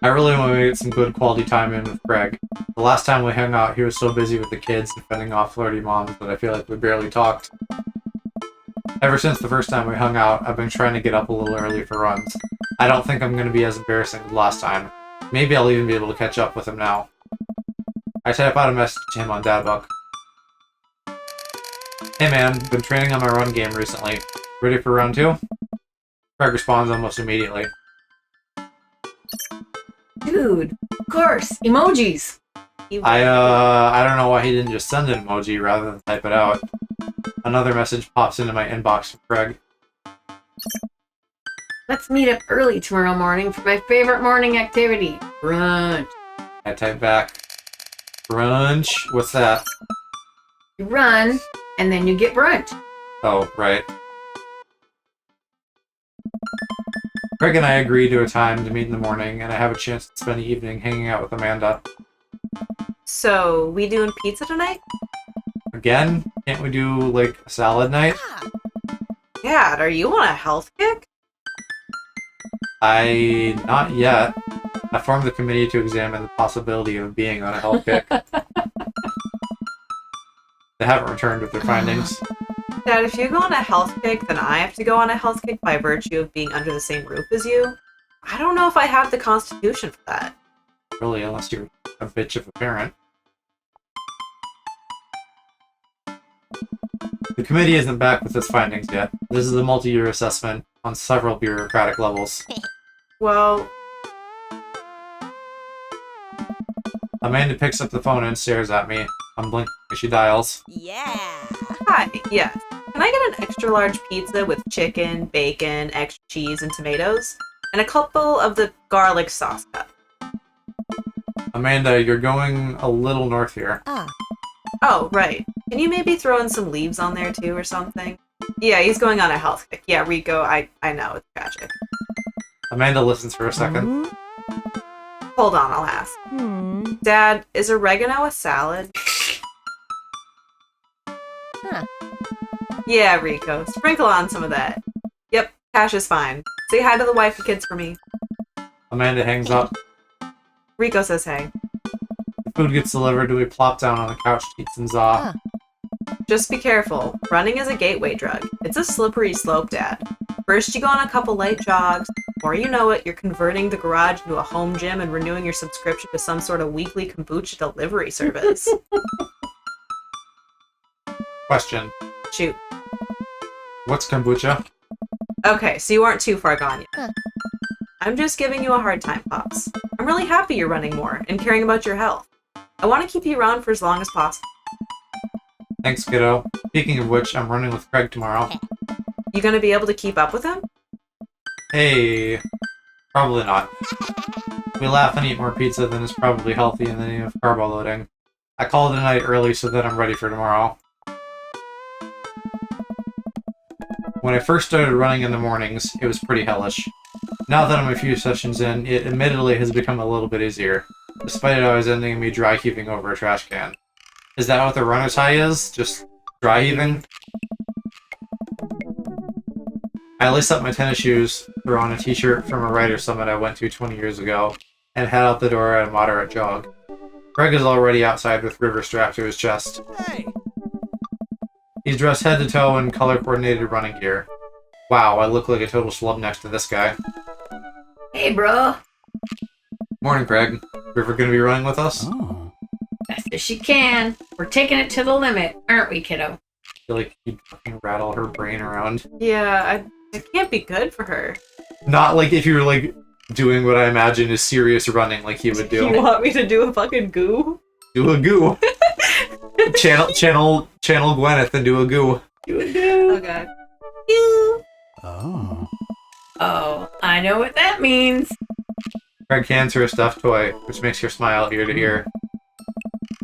I really want to get some good quality time in with Greg. The last time we hung out, he was so busy with the kids and fending off flirty moms that I feel like we barely talked. Ever since the first time we hung out, I've been trying to get up a little early for runs. I don't think I'm going to be as embarrassing as last time. Maybe I'll even be able to catch up with him now. I type out a message to him on Dadbook. Hey man, been training on my run game recently. Ready for round 2? Greg responds almost immediately. Dude, of course, emojis. I don't know why he didn't just send an emoji rather than type it out. Another message pops into my inbox from Greg. Let's meet up early tomorrow morning for my favorite morning activity, brunch. I type back. Brunch? What's that? You run, and then you get brunch. Oh, right. Greg and I agree to a time to meet in the morning, and I have a chance to spend the evening hanging out with Amanda. So, we doing pizza tonight? Again? Can't we do, like, a salad night? Dad, are you on a health kick? Not yet. I formed the committee to examine the possibility of being on a health kick. They haven't returned with their findings. Dad, if you go on a health kick, then I have to go on a health kick by virtue of being under the same roof as you. I don't know if I have the constitution for that. Really, unless you're a bitch of a parent. The committee isn't back with its findings yet. This is a multi-year assessment on several bureaucratic levels. Well, Amanda picks up the phone and stares at me. I'm blinking as she dials. Yeah. hi, yes. Can I get an extra large pizza with chicken, bacon, extra cheese, and tomatoes? And a couple of the garlic sauce cup. Amanda, you're going a little north here. Oh, right. Can you maybe throw in some leaves on there too or something? Yeah, he's going on a health kick. Yeah, Rico, I know, it's tragic. Amanda listens for a second. Hold on, I'll ask. Dad, is oregano a salad? Yeah, Rico, sprinkle on some of that. Yep, Cash is fine. Say hi to the wife and kids for me. Amanda hangs up. Rico says hey. Food gets delivered. We plop down on the couch to eat some za. Just be careful. Running is a gateway drug. It's a slippery slope, Dad. First you go on a couple light jogs, before you know it, you're converting the garage into a home gym and renewing your subscription to some sort of weekly kombucha delivery service. Question. Shoot. What's kombucha? Okay, so you aren't too far gone yet. I'm just giving you a hard time, Pops. I'm really happy you're running more and caring about your health. I want to keep you around for as long as possible. Thanks, kiddo. Speaking of which, I'm running with Craig tomorrow. You gonna be able to keep up with him? Hey, probably not. We laugh and eat more pizza than is probably healthy in the name of carbo loading. I called it a night early so that I'm ready for tomorrow. When I first started running in the mornings, it was pretty hellish. Now that I'm a few sessions in, it admittedly has become a little bit easier, despite it always ending in me dry heaving over a trash can. Is that what the runner's high is? Just dry heaving? I lace up my tennis shoes, throw on a t-shirt from a writer summit I went to 20 years ago, and head out the door at a moderate jog. Greg is already outside with River strapped to his chest. Hey! He's dressed head to toe in color-coordinated running gear. Wow, I look like a total schlub next to this guy. Hey, bro. Morning, Greg. River gonna be running with us? Oh. Best as she can. We're taking it to the limit, aren't we, kiddo? I feel like you'd fucking rattle her brain around. Yeah, it can't be good for her. Not like if you were like doing what I imagine is serious running like he would do. You want me to do a fucking goo? Do a goo. channel Gwyneth and do a goo. Do a goo. Oh god. Goo. Oh. Oh, I know what that means. Greg hands her a stuffed toy, which makes her smile ear to ear.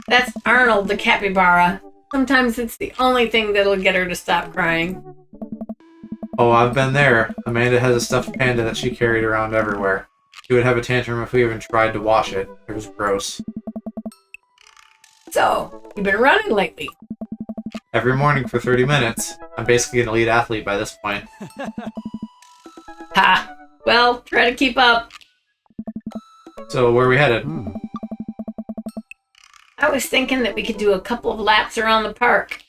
That's Arnold the capybara. Sometimes it's the only thing that'll get her to stop crying. Oh, I've been there. Amanda has a stuffed panda that she carried around everywhere. She would have a tantrum if we even tried to wash it. It was gross. So, you've been running lately? Every morning for 30 minutes. I'm basically an elite athlete by this point. Ha! Well, try to keep up. So, where are we headed? I was thinking that we could do a couple of laps around the park.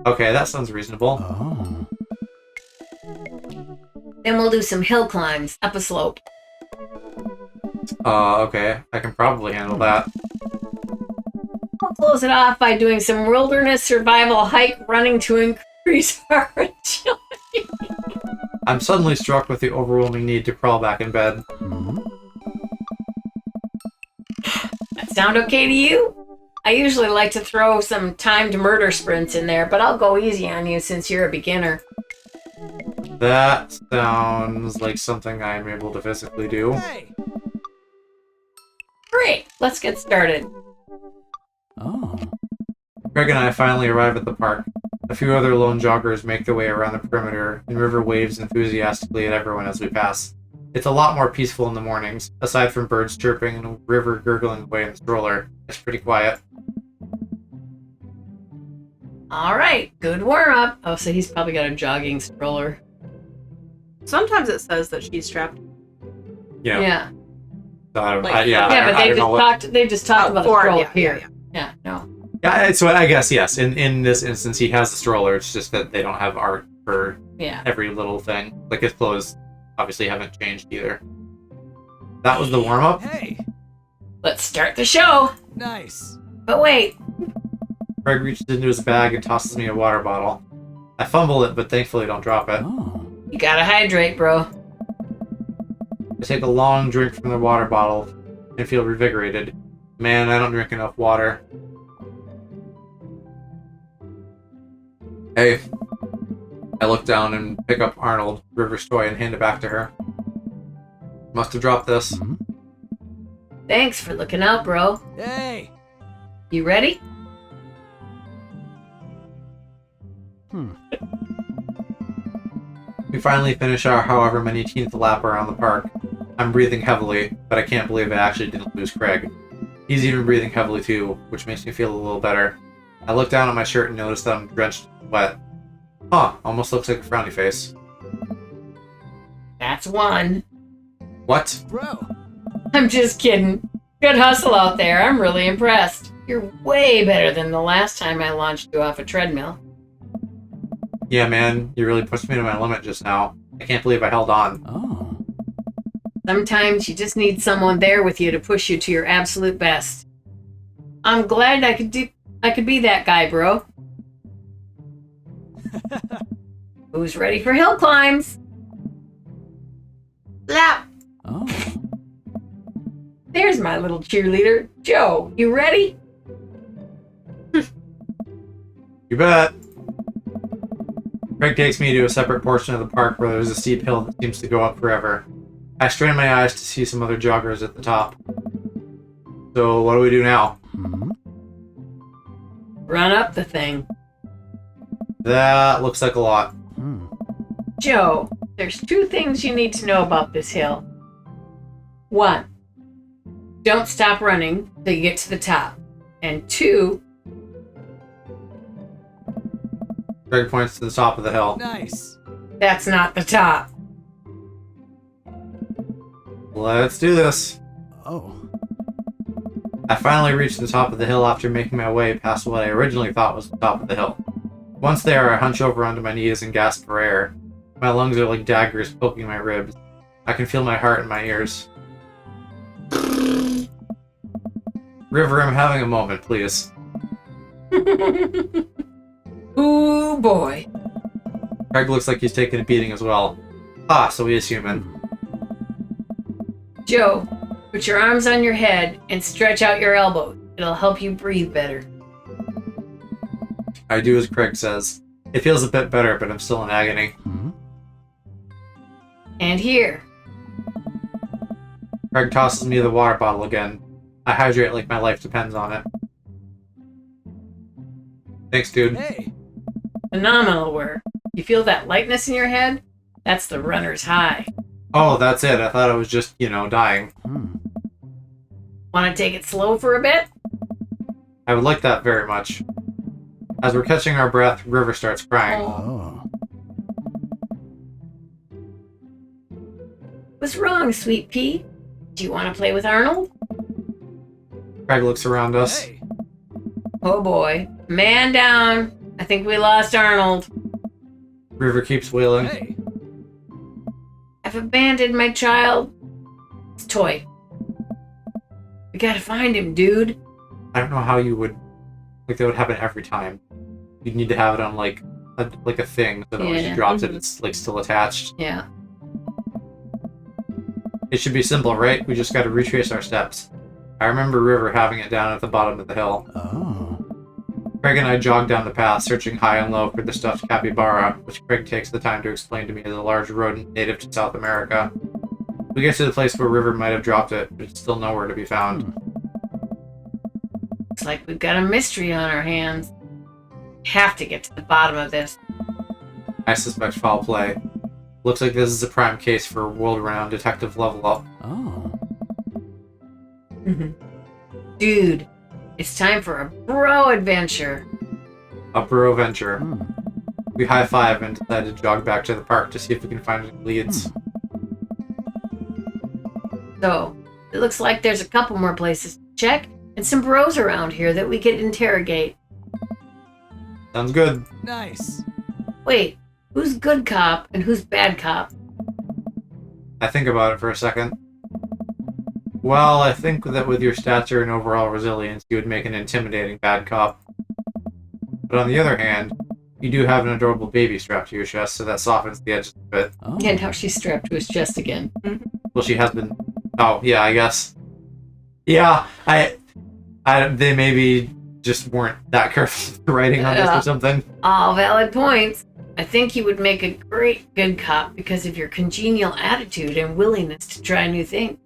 Okay, that sounds reasonable. Oh. Then we'll do some hill climbs up a slope. Okay. I can probably handle that. We'll close it off by doing some wilderness survival hike running to increase our agility. I'm suddenly struck with the overwhelming need to crawl back in bed. That sound okay to you? I usually like to throw some timed murder sprints in there, but I'll go easy on you since you're a beginner. That sounds like something I'm able to physically do. Hey! Great, let's get started. Oh. Greg and I finally arrive at the park. A few other lone joggers make their way around the perimeter, and River waves enthusiastically at everyone as we pass. It's a lot more peaceful in the mornings. Aside from birds chirping and River gurgling away in the stroller, it's pretty quiet. All right, good warm-up. Oh, so he's probably got a jogging stroller. Sometimes it says that she's strapped. Yeah. Yeah. So I don't, Like, yeah, Yeah, I, but I they don't just know what. talked. They just talked about the Or- stroller yeah, here. yeah. Yeah, no. Yeah, so I guess yes. In this instance, he has the stroller. It's just that they don't have art for Yeah. every little thing. Like his clothes obviously haven't changed either. That was the warm up. Hey! Let's start the show. Nice. But wait, Greg reaches into his bag and tosses me a water bottle. I fumble it, but thankfully don't drop it. Oh. you gotta hydrate, bro. I take a long drink from the water bottle and feel revigorated. Man, I don't drink enough water. Hey. I look down and pick up Arnold, River's toy, and hand it back to her. Must have dropped this. Thanks for looking out, bro. Hey! You ready? We finally finish our however many 10th lap around the park. I'm breathing heavily, but I can't believe I actually didn't lose Craig. He's even breathing heavily too, which makes me feel a little better. I look down at my shirt and notice that I'm drenched in wet. Huh, almost looks like a frowny face. That's one. What? Bro! I'm just kidding. Good hustle out there. I'm really impressed. You're way better than the last time I launched you off a treadmill. Yeah, man, you really pushed me to my limit just now. I can't believe I held on. Oh. Sometimes you just need someone there with you to push you to your absolute best. I'm glad I could be that guy, bro. Who's ready for hill climbs? Lap. Oh. There's my little cheerleader. Joe, you ready? You bet. Craig takes me to a separate portion of the park where there's a steep hill that seems to go up forever. I strain my eyes to see some other joggers at the top. So, what do we do now? Hmm? Run up the thing. That looks like a lot. Hmm. Joe, there's two things you need to know about this hill. One, don't stop running till you get to the top. And two, Craig points to the top of the hill. Nice! that's not the top. Let's do this. Oh. I finally reached the top of the hill after making my way past what I originally thought was the top of the hill. Once there, I hunch over onto my knees and gasp for air. My lungs are like daggers poking my ribs. I can feel my heart in my ears. River, I'm having a moment, please. Ooh boy. Craig looks like he's taking a beating as well. Ah, so he is human. Joe, put your arms on your head and stretch out your elbows. It'll help you breathe better. I do as Craig says. It feels a bit better, but I'm still in agony. Hmm? And here. Craig tosses me the water bottle again. I hydrate like my life depends on it. Thanks, dude. Hey! Phenomenal work. You feel that lightness in your head? That's the runner's high. Oh, that's it. I thought I was just, dying. Hmm. Want to take it slow for a bit? I would like that very much. As we're catching our breath, River starts crying. Oh. What's wrong, sweet pea? Do you want to play with Arnold? Craig looks around us. Hey! Oh boy. Man down. I think we lost Arnold. River keeps wailing. Hey! I've abandoned my child's toy. We gotta find him, dude. I don't know how you would... Like, that would happen every time. You'd need to have it on, like a thing, so that when she Yeah. drops it, it's, like, still attached. Yeah. It should be simple, right? We just gotta retrace our steps. I remember River having it down at the bottom of the hill. Oh. Craig and I jog down the path, searching high and low for the stuffed capybara, which Craig takes the time to explain to me is a large rodent native to South America. We get to the place where River might have dropped it, but it's still nowhere to be found. Looks like we've got a mystery on our hands. Have to get to the bottom of this. I suspect foul play. Looks like this is a prime case for a world-renowned detective level up. Oh. Dude, it's time for a bro adventure. A bro venture. Hmm. We high-five and decide to jog back to the park to see if we can find any leads. So, it looks like there's a couple more places to check and some bros around here that we could interrogate. Sounds good. Nice! Wait, who's good cop and who's bad cop? I think about it for a second. Well, I think that with your stature and overall resilience, you would make an intimidating bad cop. But on the other hand, you do have an adorable baby strapped to your chest, so that softens the edges a bit. Oh. And how she's strapped to his chest again. Well, she has been... Oh, yeah, I guess. Yeah, they maybe just weren't that careful with the writing on this or something. All valid points. I think you would make a great good cop because of your congenial attitude and willingness to try new things.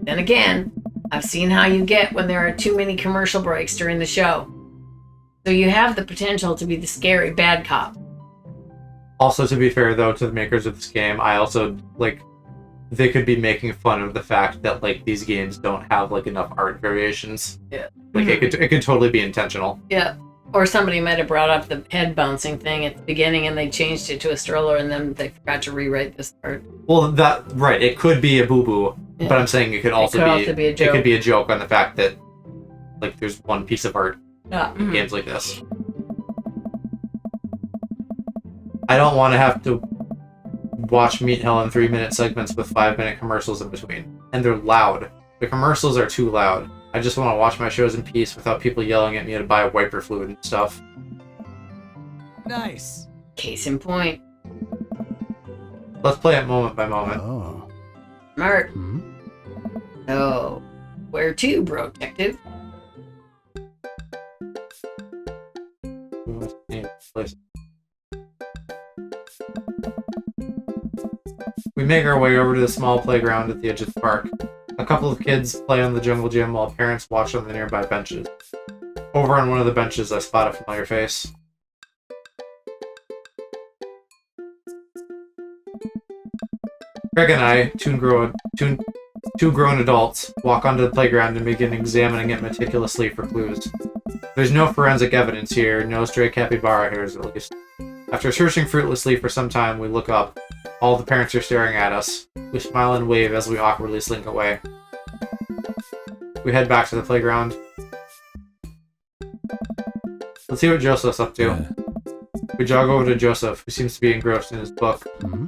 Thanks. Looks like we've got a mystery on our hands. Have to get to the bottom of this. I suspect foul play. Looks like this is a prime case for a world-renowned detective level up. Then again, I've seen how you get when there are too many commercial breaks during the show. So you have the potential to be the scary bad cop. Also, to be fair, though, to the makers of this game, I also, like, they could be making fun of the fact that, like, these games don't have, like, enough art variations. Yeah. Like, it could totally be intentional. Yeah. Or somebody might have brought up the head bouncing thing at the beginning and they changed it to a stroller and then they forgot to rewrite this part. Well, right, it could be a boo-boo, Yeah. but I'm saying it could also be a joke. It could be a joke on the fact that, like, there's one piece of art Yeah. in games like this. I don't want to have to watch Meat Hell in 3-minute segments with 5-minute commercials in between. And they're loud. The commercials are too loud. I just want to watch my shows in peace without people yelling at me to buy wiper fluid and stuff. Nice. Case in point. Let's play it moment by moment. Oh. Smart. Hmm? So, where to, bro detective? We make our way over to the small playground at the edge of the park. A couple of kids play on the jungle gym while parents watch on the nearby benches. Over on one of the benches, I spot a familiar face. Greg and I, two grown adults, walk onto the playground and begin examining it meticulously for clues. There's no forensic evidence here, no stray capybara hairs at least. After searching fruitlessly for some time, we look up. All the parents are staring at us. We smile and wave as we awkwardly slink away. We head back to the playground. Let's see what Joseph's up to. We jog over to Joseph, who seems to be engrossed in his book. Hmm?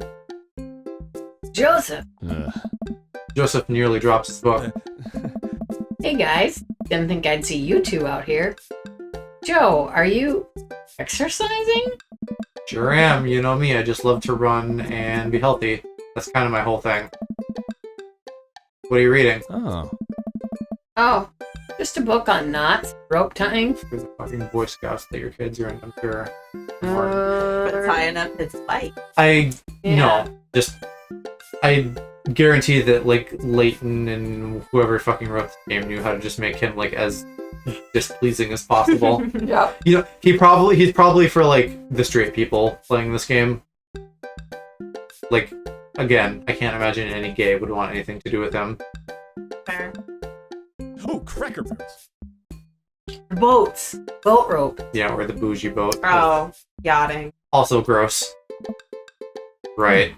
Joseph! Joseph nearly drops his book. Hey guys, didn't think I'd see you two out here. Joe, are you exercising? Sure am, you know me, I just love to run and be healthy. That's kind of my whole thing. What are you reading? Oh. Oh, just a book on knots, rope tying. For the fucking Boy Scouts that your kids are in, I'm sure. But tying up his bike. I guarantee that, like, Leighton and whoever fucking wrote this game knew how to just make him, like, as displeasing as possible. Yeah. You know, he's probably for, like, the straight people playing this game. Like, again, I can't imagine any gay would want anything to do with him. Fair. Oh, cracker barrels. Boats, boat rope. Yeah, or the bougie boat. Oh, yachting. Also gross. Right.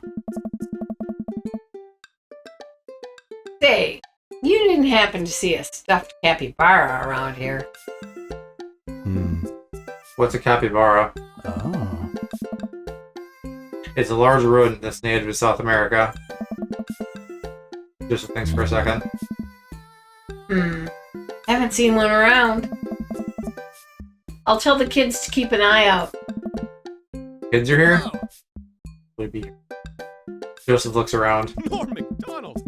Say, you didn't happen to see a stuffed capybara around here. Hmm. What's a capybara? Oh. It's a large rodent that's native to South America. Just thinks for a second. Haven't seen one around. I'll tell the kids to keep an eye out. Kids are here? Oh, Would be. Joseph looks around. Norm McDonald.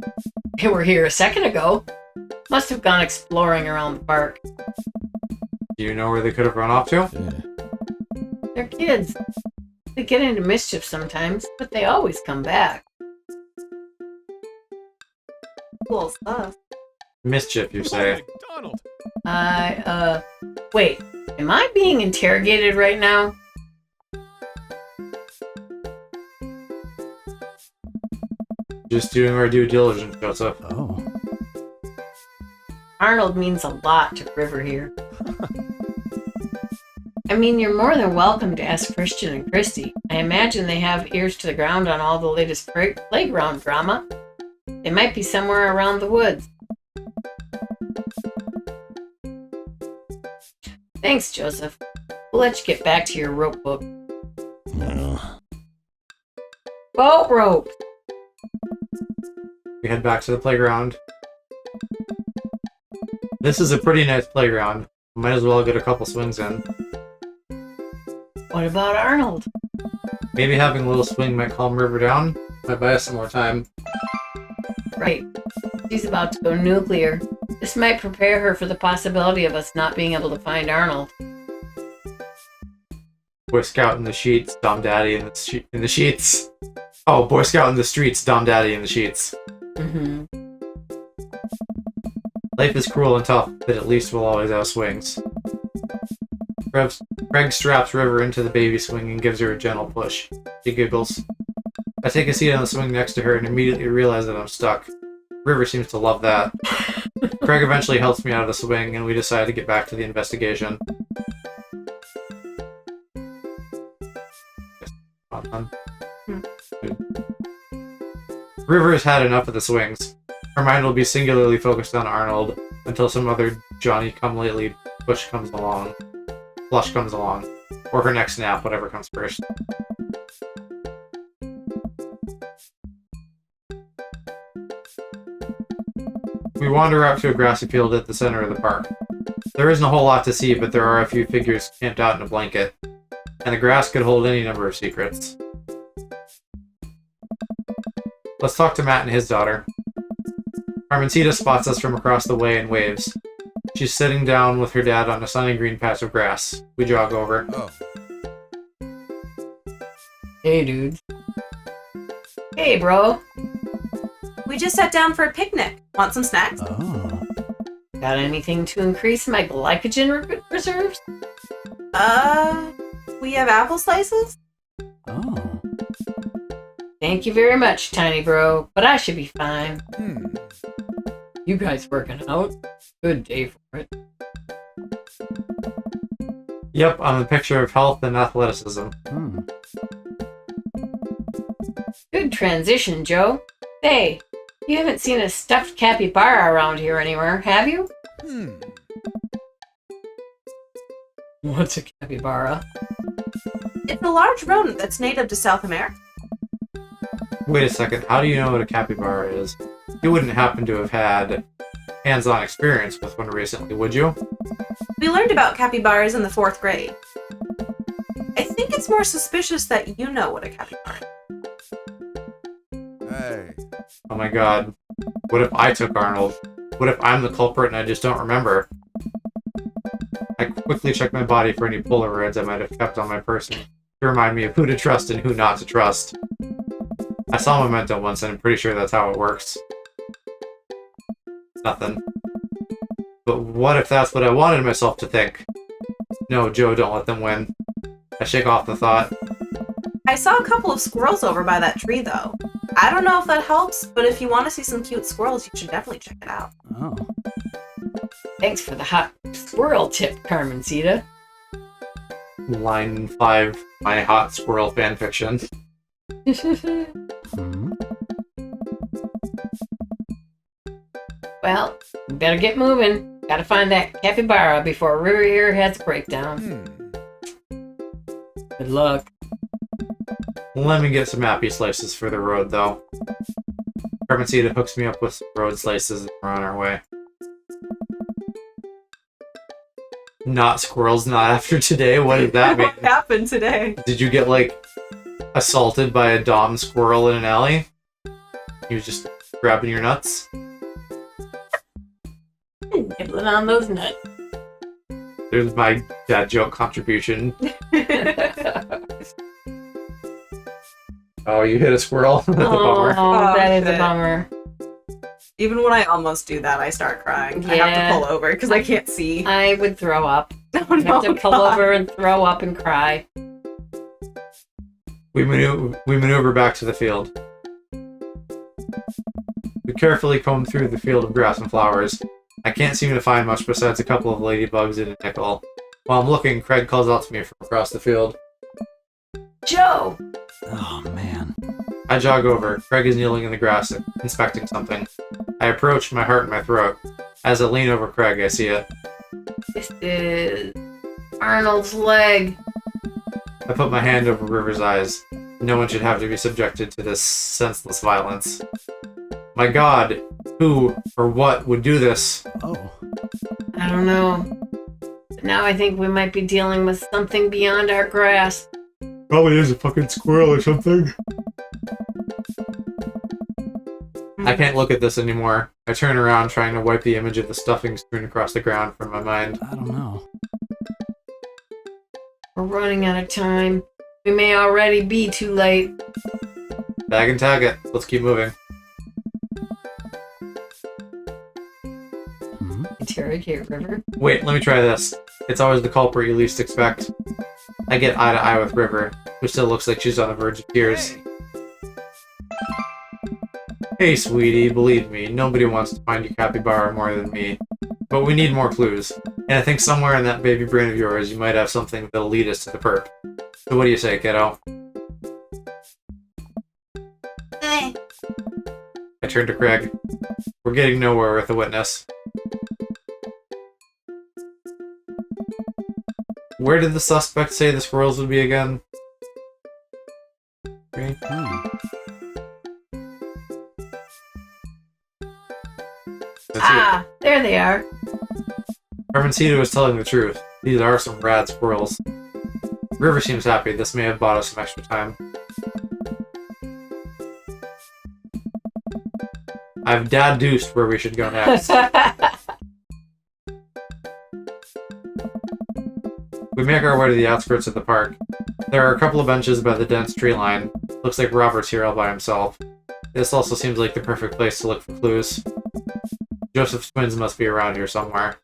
They were here a second ago. Must have gone exploring around the park. Do you know where they could have run off to? Yeah. They're kids. They get into mischief sometimes, but they always come back. Cool stuff. Mischief, you Norm say. McDonald. Wait, am I being interrogated right now? Just doing our due diligence, Joseph. Oh. Arnold means a lot to River here. I mean, you're more than welcome to ask Christian and Christy. I imagine they have ears to the ground on all the latest playground drama. They might be somewhere around the woods. Thanks, Joseph. We'll let you get back to your rope book. Oh. Boat rope! We head back to the playground. This is a pretty nice playground. Might as well get a couple swings in. What about Arnold? Maybe having a little swing might calm River down. Might buy us some more time. Right. She's about to go nuclear. This might prepare her for the possibility of us not being able to find Arnold. Boy Scout in the sheets, Dom Daddy in the sheets. Oh, Boy Scout in the streets, Dom Daddy in the sheets. Life is cruel and tough, but at least we'll always have swings. Craig straps River into the baby swing and gives her a gentle push. She giggles. I take a seat on the swing next to her and immediately realize that I'm stuck. River seems to love that. Craig eventually helps me out of the swing, and we decide to get back to the investigation. River has had enough of the swings. Her mind will be singularly focused on Arnold until some other Johnny-come-lately flush comes along, or her next nap, whatever comes first. We wander out to a grassy field at the center of the park. There isn't a whole lot to see, but there are a few figures camped out in a blanket, and the grass could hold any number of secrets. Let's talk to Matt and his daughter. Carmencita spots us from across the way and waves. She's sitting down with her dad on a sunny green patch of grass. We jog over. Oh. Hey, dudes. Hey, bro. We just sat down for a picnic. Want some snacks? Oh. Got anything to increase my glycogen reserves? We have apple slices? Oh. Thank you very much, tiny bro, but I should be fine. Hmm. You guys working out? Good day for it. Yep, I'm a picture of health and athleticism. Hmm. Good transition, Joe. Hey, you haven't seen a stuffed capybara around here anywhere, have you? Hmm. What's a capybara? It's a large rodent that's native to South America. Wait a second, how do you know what a capybara is? You wouldn't happen to have had hands-on experience with one recently, would you? We learned about capybaras in the 4th grade. I think it's more suspicious that you know what a capybara is. Hey. Oh my god. What if I took Arnold? What if I'm the culprit and I just don't remember? I quickly check my body for any Polaroids I might have kept on my person to remind me of who to trust and who not to trust. I saw Memento once and I'm pretty sure that's how it works. Nothing. But what if that's what I wanted myself to think? No, Joe, don't let them win. I shake off the thought. I saw a couple of squirrels over by that tree, though. I don't know if that helps, but if you want to see some cute squirrels, you should definitely check it out. Oh. Thanks for the hot squirrel tip, Carmencita. Line 5, my hot squirrel fanfiction. Hmm. Well, we better get moving. Gotta find that capybara before River here has a breakdown. Hmm. Good luck. Let me get some happy slices for the road, though. Carmencita hooks me up with some road slices and we're on our way. Not squirrels, not after today. What did that mean? What happened today? Did you get, like, assaulted by a dom squirrel in an alley? He was just grabbing your nuts? Nibbling on those nuts. There's my dad joke contribution. Oh, you hit a squirrel? That's a bummer. Oh, that is a shit. bummer. Even when I almost do that, I start crying. I have Yeah. to pull over because I can't see. I would throw up. Oh, I have to pull God. over and throw up and cry. We maneuver back to the field. We carefully comb through the field of grass and flowers. I can't seem to find much besides a couple of ladybugs and a nickel. While I'm looking, Craig calls out to me from across the field. Joe! Oh, man. I jog over. Craig is kneeling in the grass, inspecting something. I approach, my heart in my throat. As I lean over Craig, I see it. This is Arnold's leg. I put my hand over River's eyes. No one should have to be subjected to this senseless violence. My God, who or what would do this? Oh. I don't know. But now I think we might be dealing with something beyond our grasp. Probably is a fucking squirrel or something. I can't look at this anymore. I turn around, trying to wipe the image of the stuffing strewn across the ground from my mind. I don't know. We're running out of time. We may already be too late. Bag and tag it. Let's keep moving. Hmm. Interrogate River. Wait, let me try this. It's always the culprit you least expect. I get eye to eye with River, who still looks like she's on the verge of tears. Hey, sweetie, believe me, nobody wants to find your capybara more than me. But we need more clues. And I think somewhere in that baby brain of yours, you might have something that'll lead us to the perp. So what do you say, kiddo? I turn to Craig. We're getting nowhere with the witness. Where did the suspect say the squirrels would be again? Three. Ah, there they are. Hermancito is telling the truth. These are some rad squirrels. River seems happy. This may have bought us some extra time. I've dad-deuced where we should go next. We make our way to the outskirts of the park. There are a couple of benches by the dense tree line. Looks like Robert's here all by himself. This also seems like the perfect place to look for clues. Joseph's twins must be around here somewhere.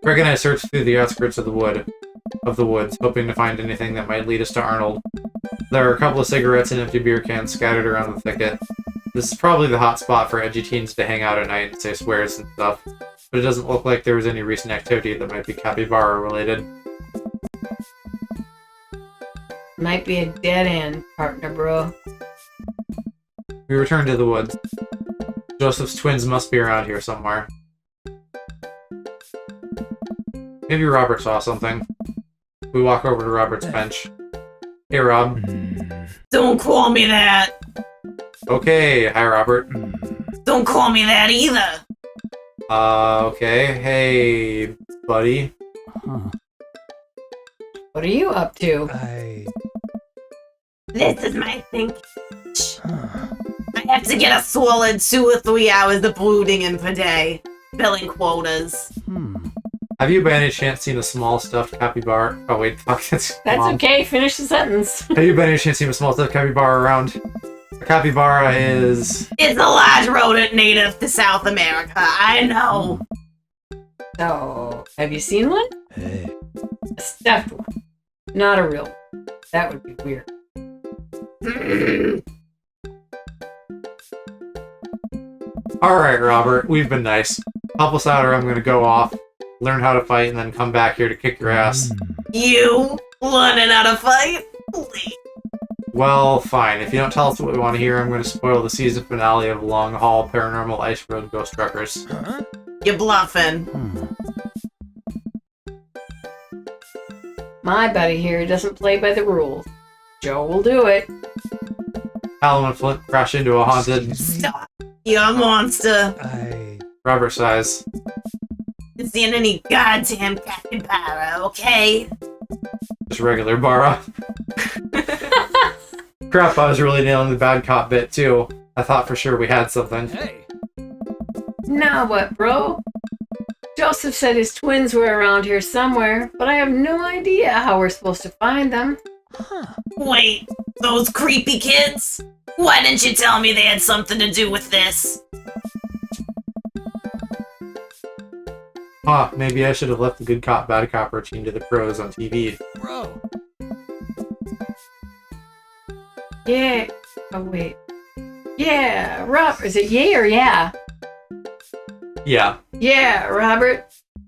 Greg and I search through the outskirts of the woods, hoping to find anything that might lead us to Arnold. There are a couple of cigarettes and empty beer cans scattered around the thicket. This is probably the hot spot for edgy teens to hang out at night and say swears and stuff, but it doesn't look like there was any recent activity that might be capybara related. Might be a dead end, partner, bro. We return to the woods. Joseph's twins must be around here somewhere. Maybe Robert saw something. We walk over to Robert's bench. Hey, Rob. Don't call me that. Okay, hi, Robert. Don't call me that either. Okay. Hey, buddy. Huh. What are you up to? This is my thinking. I have to get a solid 2 or 3 hours of brooding in per day. Filling quotas. Have you by any chance seen a small stuffed capybara? Oh wait, fuck, that's Mom. Okay, finish the sentence. Have you by any chance seen a small stuffed capybara around? A capybara is... It's a large rodent native to South America. I know. So, have you seen one? Hey. A stuffed one. Not a real one. That would be weird. Alright, Robert, we've been nice. Help us out or I'm gonna go off, learn how to fight, and then come back here to kick your ass. You learning how to fight? Please. Well, fine. If you don't tell us what we want to hear, I'm going to spoil the season finale of Long Haul Paranormal Ice Road Ghost Truckers. You're bluffing. My buddy here doesn't play by the rules. Joe will do it. Alan and Flint crash into a haunted... Stop. You're a monster. Robert sighs. It's in any goddamn capybara, okay? Just regular bara. Crap, I was really nailing the bad cop bit, too. I thought for sure we had something. Hey. Now what, bro? Joseph said his twins were around here somewhere, but I have no idea how we're supposed to find them. Wait, those creepy kids? Why didn't you tell me they had something to do with this? Huh, maybe I should have left the good cop, bad cop routine to the pros on TV. Bro. Yeah. Oh, wait. Yeah, Rob. Is it yay or yeah? Yeah. Yeah, Robert.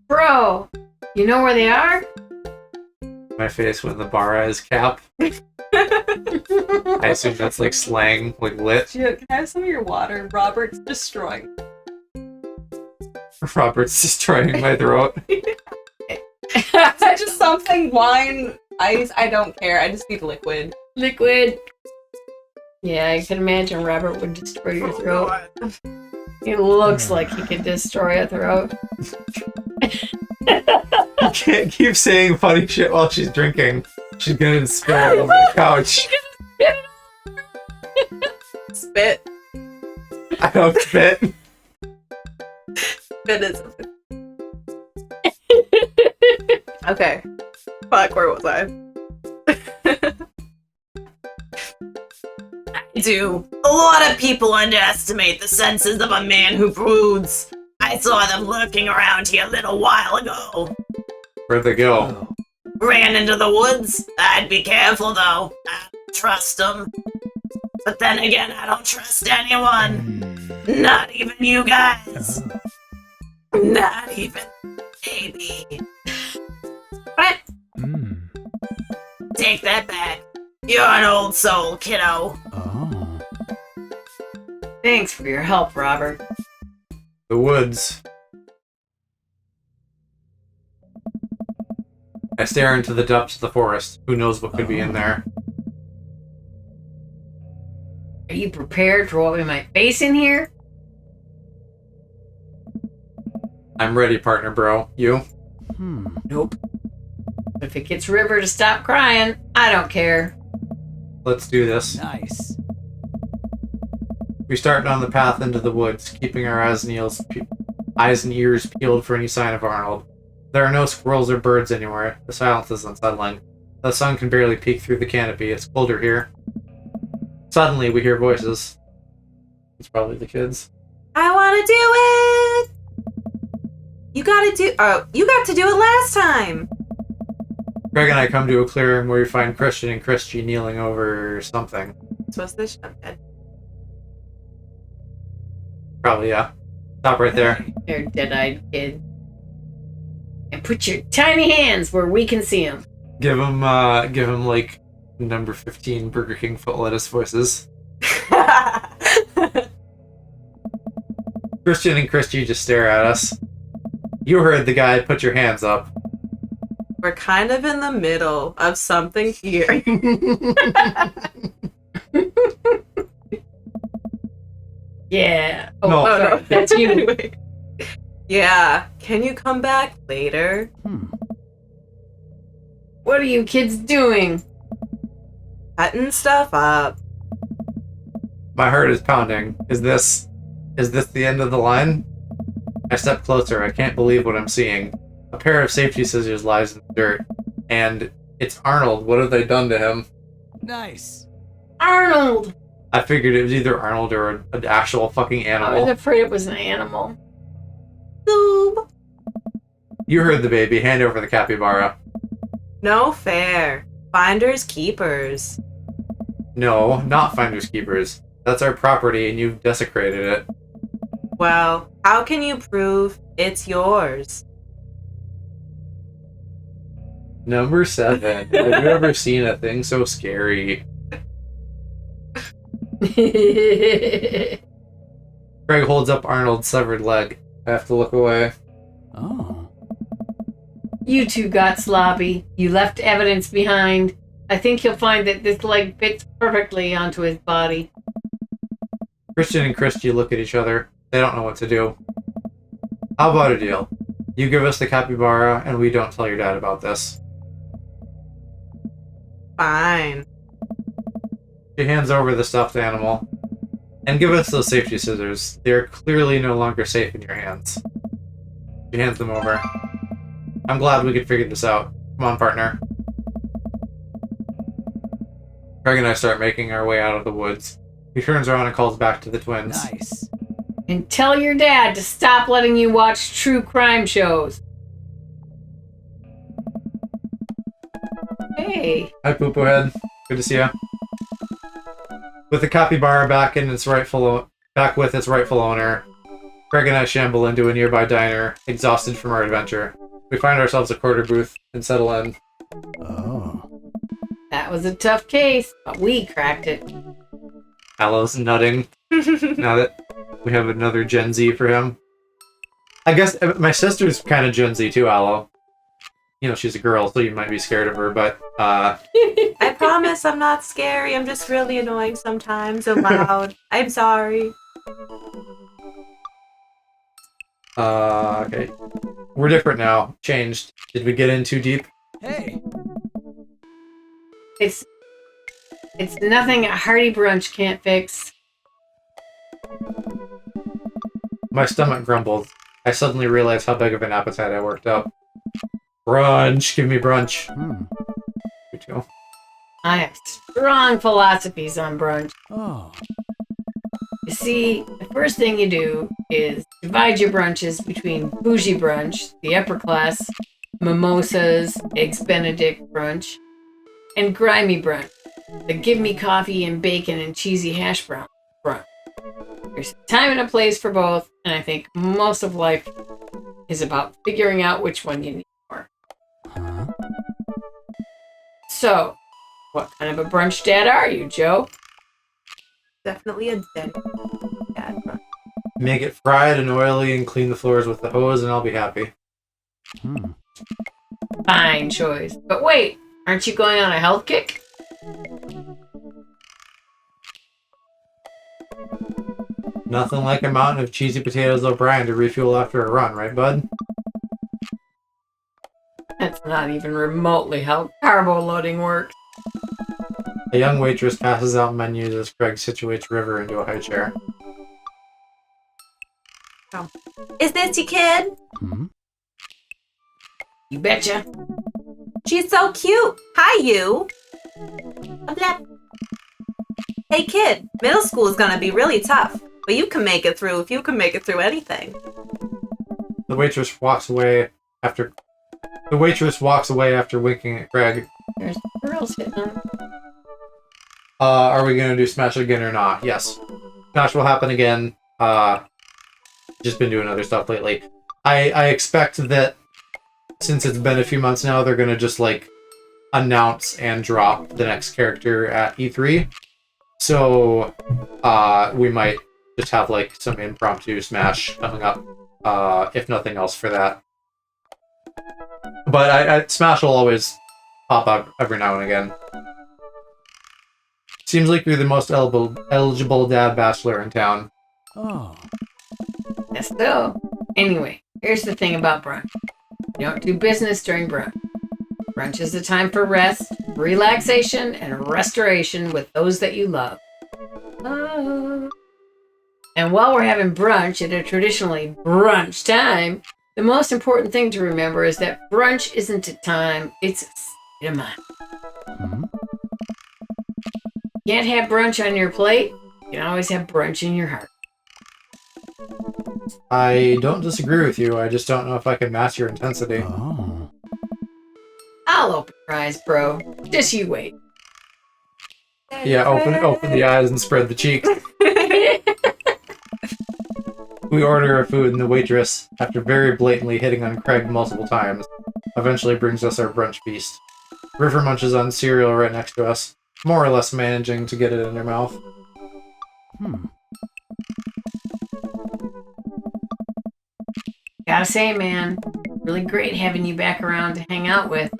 Bro, you know where they are? My face when the bara is cap. I assume that's like slang, like lit. Gio, can I have some of your water? Robert's destroying. Robert's destroying my throat. Just something, wine, ice, I don't care. I just need liquid. Liquid. Yeah, I can imagine Robert would destroy your throat. He looks like he could destroy a throat. You can't keep saying funny shit while she's drinking. She's gonna spill all over the couch. Spit. I don't spit. Spit is. Okay. Fuck, where was I? I do. A lot of people underestimate the senses of a man who broods. I saw them lurking around here a little while ago. Where'd they go? Oh. Ran into the woods. I'd be careful though. I don't trust them. But then again, I don't trust anyone. Not even you guys. Not even maybe. What? Take that back. You're an old soul, kiddo. Oh. Thanks for your help, Robert. The woods. I stare into the depths of the forest. Who knows what could be in there? Are you prepared for what we might face in here? I'm ready, partner bro. You? Nope. If it gets River to stop crying, I don't care. Let's do this. Nice. We start down the path into the woods, keeping our eyes and ears peeled for any sign of Arnold. There are no squirrels or birds anywhere. The silence is unsettling. The sun can barely peek through the canopy. It's colder here. Suddenly, we hear voices. It's probably the kids. I want to do it. You got to do it last time. Greg and I come to a clearing where we find Christian and Christy kneeling over something. So what's this? I'm dead. Probably, yeah. Stop right there. There, dead-eyed kid. And put your tiny hands where we can see them. Give him like number 15 Burger King foot lettuce voices. Christian and Christy just stare at us. You heard the guy, put your hands up. We're kind of in the middle of something here. Yeah. No. Sorry, that's you. Anyway. Yeah. Can you come back later? What are you kids doing? Cutting stuff up. My heart is pounding. Is this the end of the line? I step closer. I can't believe what I'm seeing. A pair of safety scissors lies in the dirt. And it's Arnold. What have they done to him? Nice. Arnold! I figured it was either Arnold or an actual fucking I was animal. afraid it was an animal. Boob. You heard the baby. Hand over the capybara. No fair. Finders keepers. No, not finders keepers. That's our property and you've desecrated it. Well, how can you prove it's yours? Number 7. Have you ever seen a thing so scary? Greg holds up Arnold's severed leg. I have to look away. Oh. You two got sloppy. You left evidence behind. I think you'll find that this leg fits perfectly onto his body. Christian and Christy look at each other. They don't know what to do. How about a deal? You give us the capybara, and we don't tell your dad about this. Fine. She hands over the stuffed animal. And give us those safety scissors. They are clearly no longer safe in your hands. She hands them over. I'm glad we could figure this out. Come on, partner. Craig and I start making our way out of the woods. He turns around and calls back to the twins. Nice. And tell your dad to stop letting you watch true crime shows. Hey. Hi, Poo-Poo Head. Good to see ya. With the capybara back with its rightful owner, Craig and I shamble into a nearby diner, exhausted from our adventure. We find ourselves a quarter booth and settle in. Oh. That was a tough case, but we cracked it. Aloe's nutting now that we have another Gen Z for him. I guess my sister's kind of Gen Z too, Aloe. You know, she's a girl, so you might be scared of her, but I promise I'm not scary. I'm just really annoying sometimes and loud. I'm sorry. Okay. We're different now. Changed. Did we get in too deep? Hey. It's nothing a hearty brunch can't fix. My stomach grumbled. I suddenly realized how big of an appetite I worked up. Brunch! Give me brunch. Me too. I have strong philosophies on brunch. Oh. You see, the first thing you do is divide your brunches between bougie brunch, the upper class, mimosas, eggs Benedict brunch, and grimy brunch, the give me coffee and bacon and cheesy hash brown brunch. There's a time and a place for both, and I think most of life is about figuring out which one you need more. Huh? So, what kind of a brunch dad are you, Joe? Definitely a dead dad. Make it fried and oily and clean the floors with the hose, and I'll be happy. Hmm. Fine choice. But wait, aren't you going on a health kick? Nothing like a mountain of cheesy potatoes O'Brien to refuel after a run, right, bud? That's not even remotely how carbo loading works. A young waitress passes out menus as Craig situates River into a high chair. Is this your kid? Hmm? You betcha. She's so cute. Hi, you. Blah. Hey, kid. Middle school is gonna be really tough, but you can make it through if you can make it through anything. The waitress walks away after winking at Craig. There's girls hitting on. Are we gonna do Smash again or not? Yes. Smash will happen again. Just been doing other stuff lately. I expect that since it's been a few months now, they're gonna just like announce and drop the next character at E3. So we might just have like some impromptu Smash coming up, if nothing else for that. But Smash will always pop up every now and again. Seems like you're the most eligible dad bachelor in town. Oh. Yes, so. Anyway, here's the thing about brunch. You don't do business during brunch. Brunch is a time for rest, relaxation, and restoration with those that you love. And while we're having brunch at a traditionally brunch time, the most important thing to remember is that brunch isn't a time, it's a state of mind. Hmm? You can't have brunch on your plate, you can always have brunch in your heart. I don't disagree with you. I just don't know if I can match your intensity. Oh. I'll open your eyes, bro. Just you wait. Yeah, open the eyes and spread the cheeks. We order our food, and the waitress, after very blatantly hitting on Craig multiple times, eventually brings us our brunch feast. River munches on cereal right next to us, more or less managing to get it in her mouth. Hmm. Gotta say, man, really great having you back around to hang out with.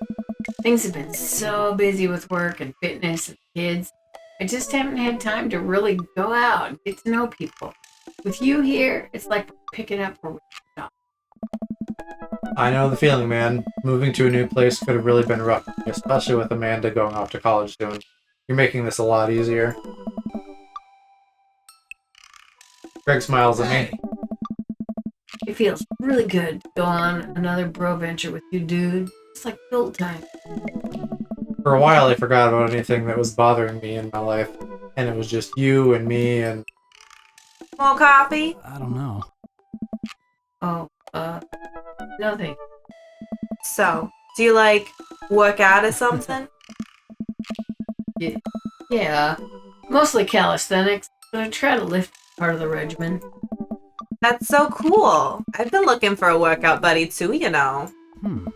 Things have been so busy with work and fitness and kids. I just haven't had time to really go out and get to know people. With you here, it's like picking up where we stopped. I know the feeling, man. Moving to a new place could have really been rough, especially with Amanda going off to college soon. You're making this a lot easier. Greg smiles at me. It feels really good to go on another bro venture with you, dude. It's like the old time. For a while, I forgot about anything that was bothering me in my life, and it was just you and me and... More coffee? I don't know. Oh, nothing. So, do you like work out or something? Yeah, mostly calisthenics, but I try to lift part of the regimen. That's so cool. I've been looking for a workout buddy too, you know. Hmm.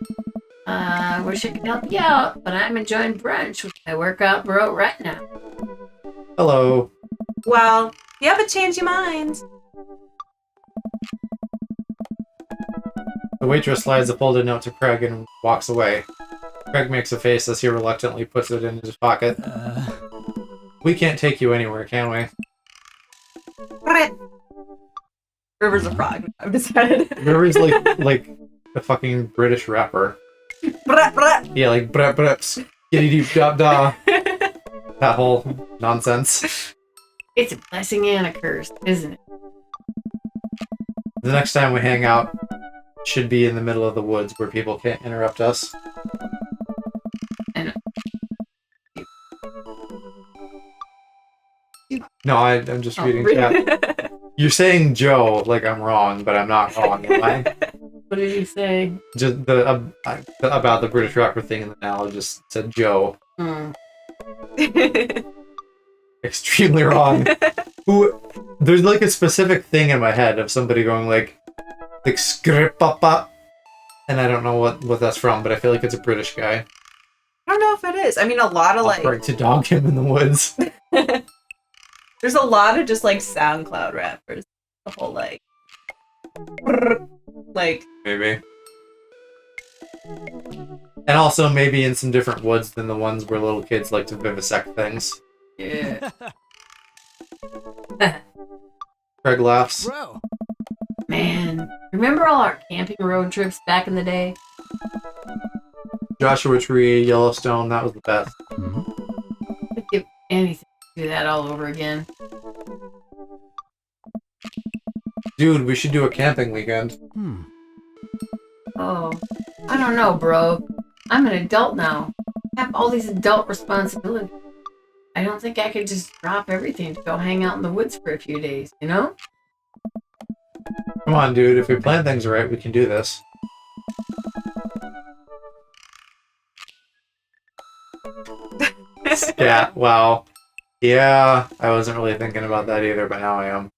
I wish I could help you out, but I'm enjoying brunch with my workout bro right now. Hello. Well, you ever change your mind? The waitress slides a folded note to Craig and walks away. Craig makes a face as he reluctantly puts it in his pocket. We can't take you anywhere, can we? River's a frog, I've decided. River's like a fucking British rapper. Yeah, like brep breps, giddy deep dop da. That whole nonsense. It's a blessing and a curse, isn't it? The next time we hang out should be in the middle of the woods where people can't interrupt us. No, I'm just reading chat. You're saying Joe like I'm wrong, but I'm not wrong, am I? What did you say? Just about the British rapper thing, and then Al just said Joe. Extremely wrong. Who? There's like a specific thing in my head of somebody going like skripapa, and I don't know what that's from, but I feel like it's a British guy. I don't know if it is. I mean, a lot of like. Right to dog him in the woods. There's a lot of just like SoundCloud rappers. The whole like Maybe. And also maybe in some different woods than the ones where little kids like to vivisect things. Yeah. Craig laughs. Bro. Man, remember all our camping road trips back in the day? Joshua Tree, Yellowstone, that was the best. Hmm. I'd give anything to do that all over again. Dude, we should do a camping weekend. Hmm. Oh, I don't know, bro. I'm an adult now. I have all these adult responsibilities. I don't think I could just drop everything to go hang out in the woods for a few days, you know? Come on, dude, if we plan things right, we can do this. Scat, wow. Yeah, I wasn't really thinking about that either, but now I am.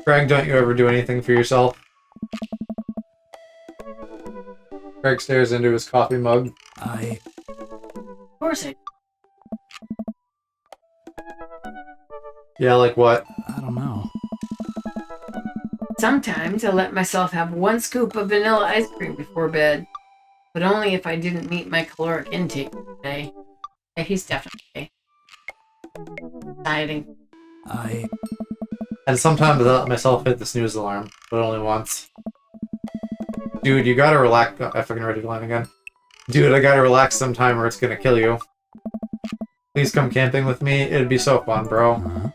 Craig, don't you ever do anything for yourself? Craig stares into his coffee mug. I. Of course I Yeah, like what? I don't know. Sometimes I let myself have one scoop of vanilla ice cream before bed, but only if I didn't meet my caloric intake today. Yeah, he's definitely dieting. I. And sometimes I let myself hit the snooze alarm, but only once. Dude, you gotta relax. Oh, I fucking read the line again. Dude, I gotta relax sometime or it's gonna kill you. Please come camping with me. It'd be so fun, bro. Huh?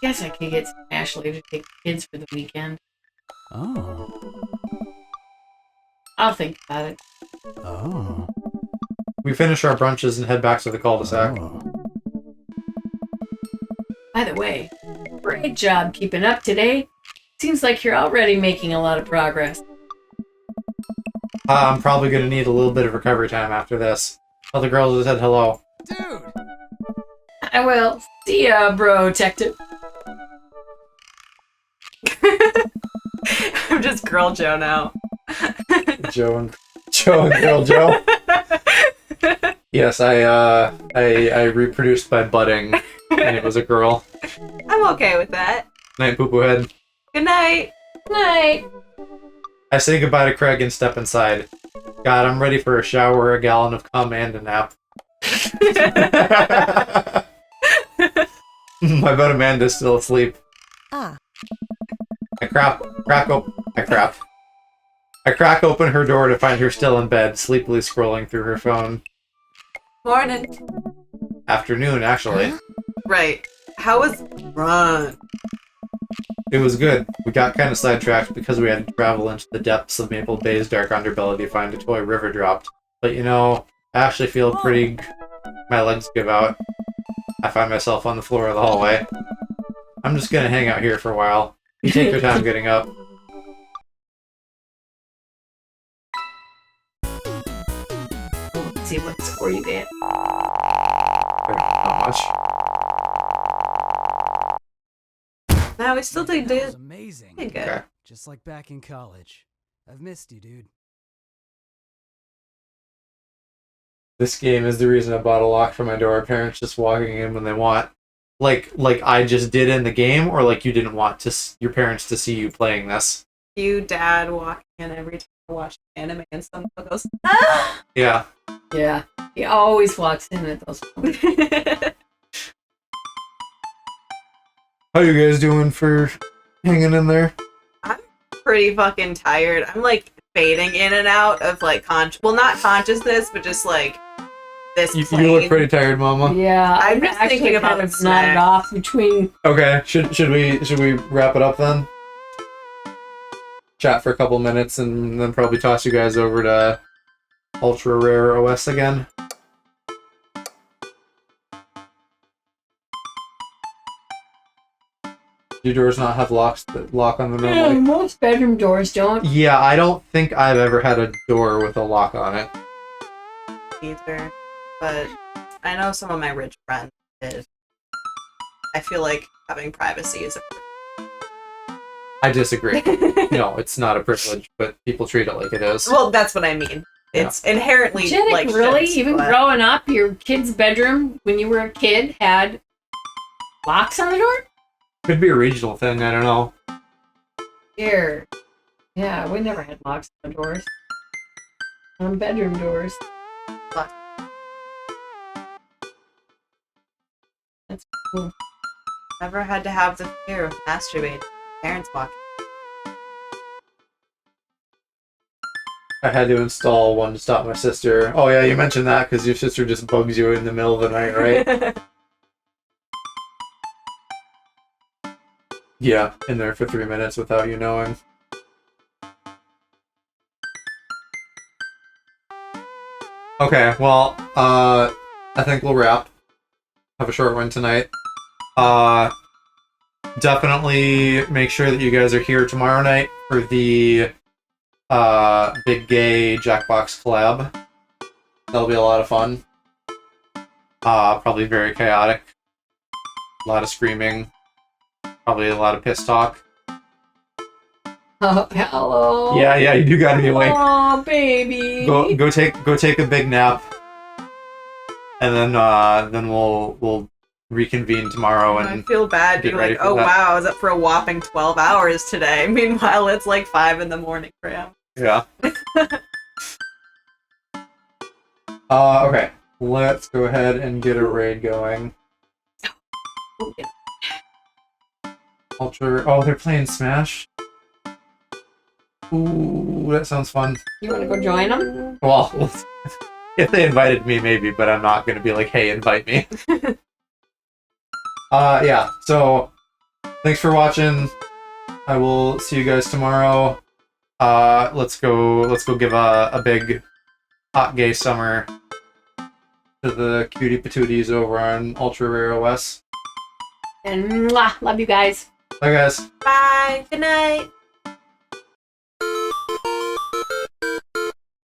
Guess I could get Ashley to take the kids for the weekend. Oh. I'll think about it. Oh. We finish our brunches and head back to the cul-de-sac. Oh. By the way, great job keeping up today. Seems like you're already making a lot of progress. I'm probably gonna need a little bit of recovery time after this. Tell the girls I said hello. Dude. I will. See ya, bro, detective. I'm just Girl Joe now. Joe and Girl Joe. Yes, I reproduced by budding, and it was a girl. I'm okay with that. Night, poo poo head. Good night. Night. I say goodbye to Craig and step inside. God, I'm ready for a shower, a gallon of cum, and a nap. I bet Amanda's still asleep. Ah. I crack open her door to find her still in bed, sleepily scrolling through her phone. Morning. Afternoon, actually. Right. How was run? It was good. We got kind of sidetracked because we had to travel into the depths of Maple Bay's dark underbelly to find a toy River dropped. But you know, I actually feel pretty... My legs give out. I find myself on the floor of the hallway. I'm just gonna hang out here for a while. You take your time getting up. Let's see what score you get. Not much. No, we still did That was it. amazing. Pretty good. Okay. Just like back in college. I've missed you, dude. This game is the reason I bought a lock for my door. Parents just walking in when they want. Like I just did in the game, or like you didn't want your parents to see you playing this. You dad walking in every time I watch anime and someone goes, ah! Yeah. Yeah, he always walks in at those points. How you guys doing for hanging in there? Pretty fucking tired. I'm like fading in and out of like well, not consciousness, but just like this You plane. look pretty tired, Mama. Yeah, I'm just actually thinking about kind of snacks. nodded off between. Okay. Should we wrap it up then? Chat for a couple minutes and then probably toss you guys over to Ultra Rare OS again. Do doors not have locks that lock on them Yeah, normally? most bedroom doors don't. Yeah, I don't think I've ever had a door with a lock on it. Either, but I know some of my rich friends did. I feel like having privacy is a I disagree. No, it's not a privilege, but people treat it like it is. well, that's what I mean. It's inherently Jennick, like really? shit, Even but- growing up, your kid's bedroom when you were a kid had locks on the door? Could be a regional thing, I don't know. Here. Yeah, we never had locks on the doors. On bedroom doors. That's cool. Never had to have the fear of masturbating. Parents walking. I had to install one to stop my sister. Oh yeah, you mentioned that because your sister just bugs you in the middle of the night, right? Yeah, in there for 3 minutes without you knowing. Okay, well, I think we'll wrap. Have a short one tonight. Definitely make sure that you guys are here tomorrow night for the big gay Jackbox collab. That'll be a lot of fun. Probably very chaotic. A lot of screaming. Probably a lot of piss talk. Oh, hello. Yeah, you do gotta be awake. Oh, baby. Go take a big nap, and then we'll reconvene tomorrow I and feel bad get being ready like, for oh that. wow, I was up for a whopping 12 hours today. Meanwhile, it's like 5 in the morning for him. yeah. Okay, let's go ahead and get a raid going. Ultra. Oh, they're playing Smash. Ooh, that sounds fun. You want to go join them? Well, if they invited me, maybe, but I'm not gonna be like, hey, invite me. Yeah. So, thanks for watching. I will see you guys tomorrow. Let's go give a big hot gay summer to the cutie patooties over on Ultra Rare OS. And mwah, love you guys. Bye, guys. Bye. Good night.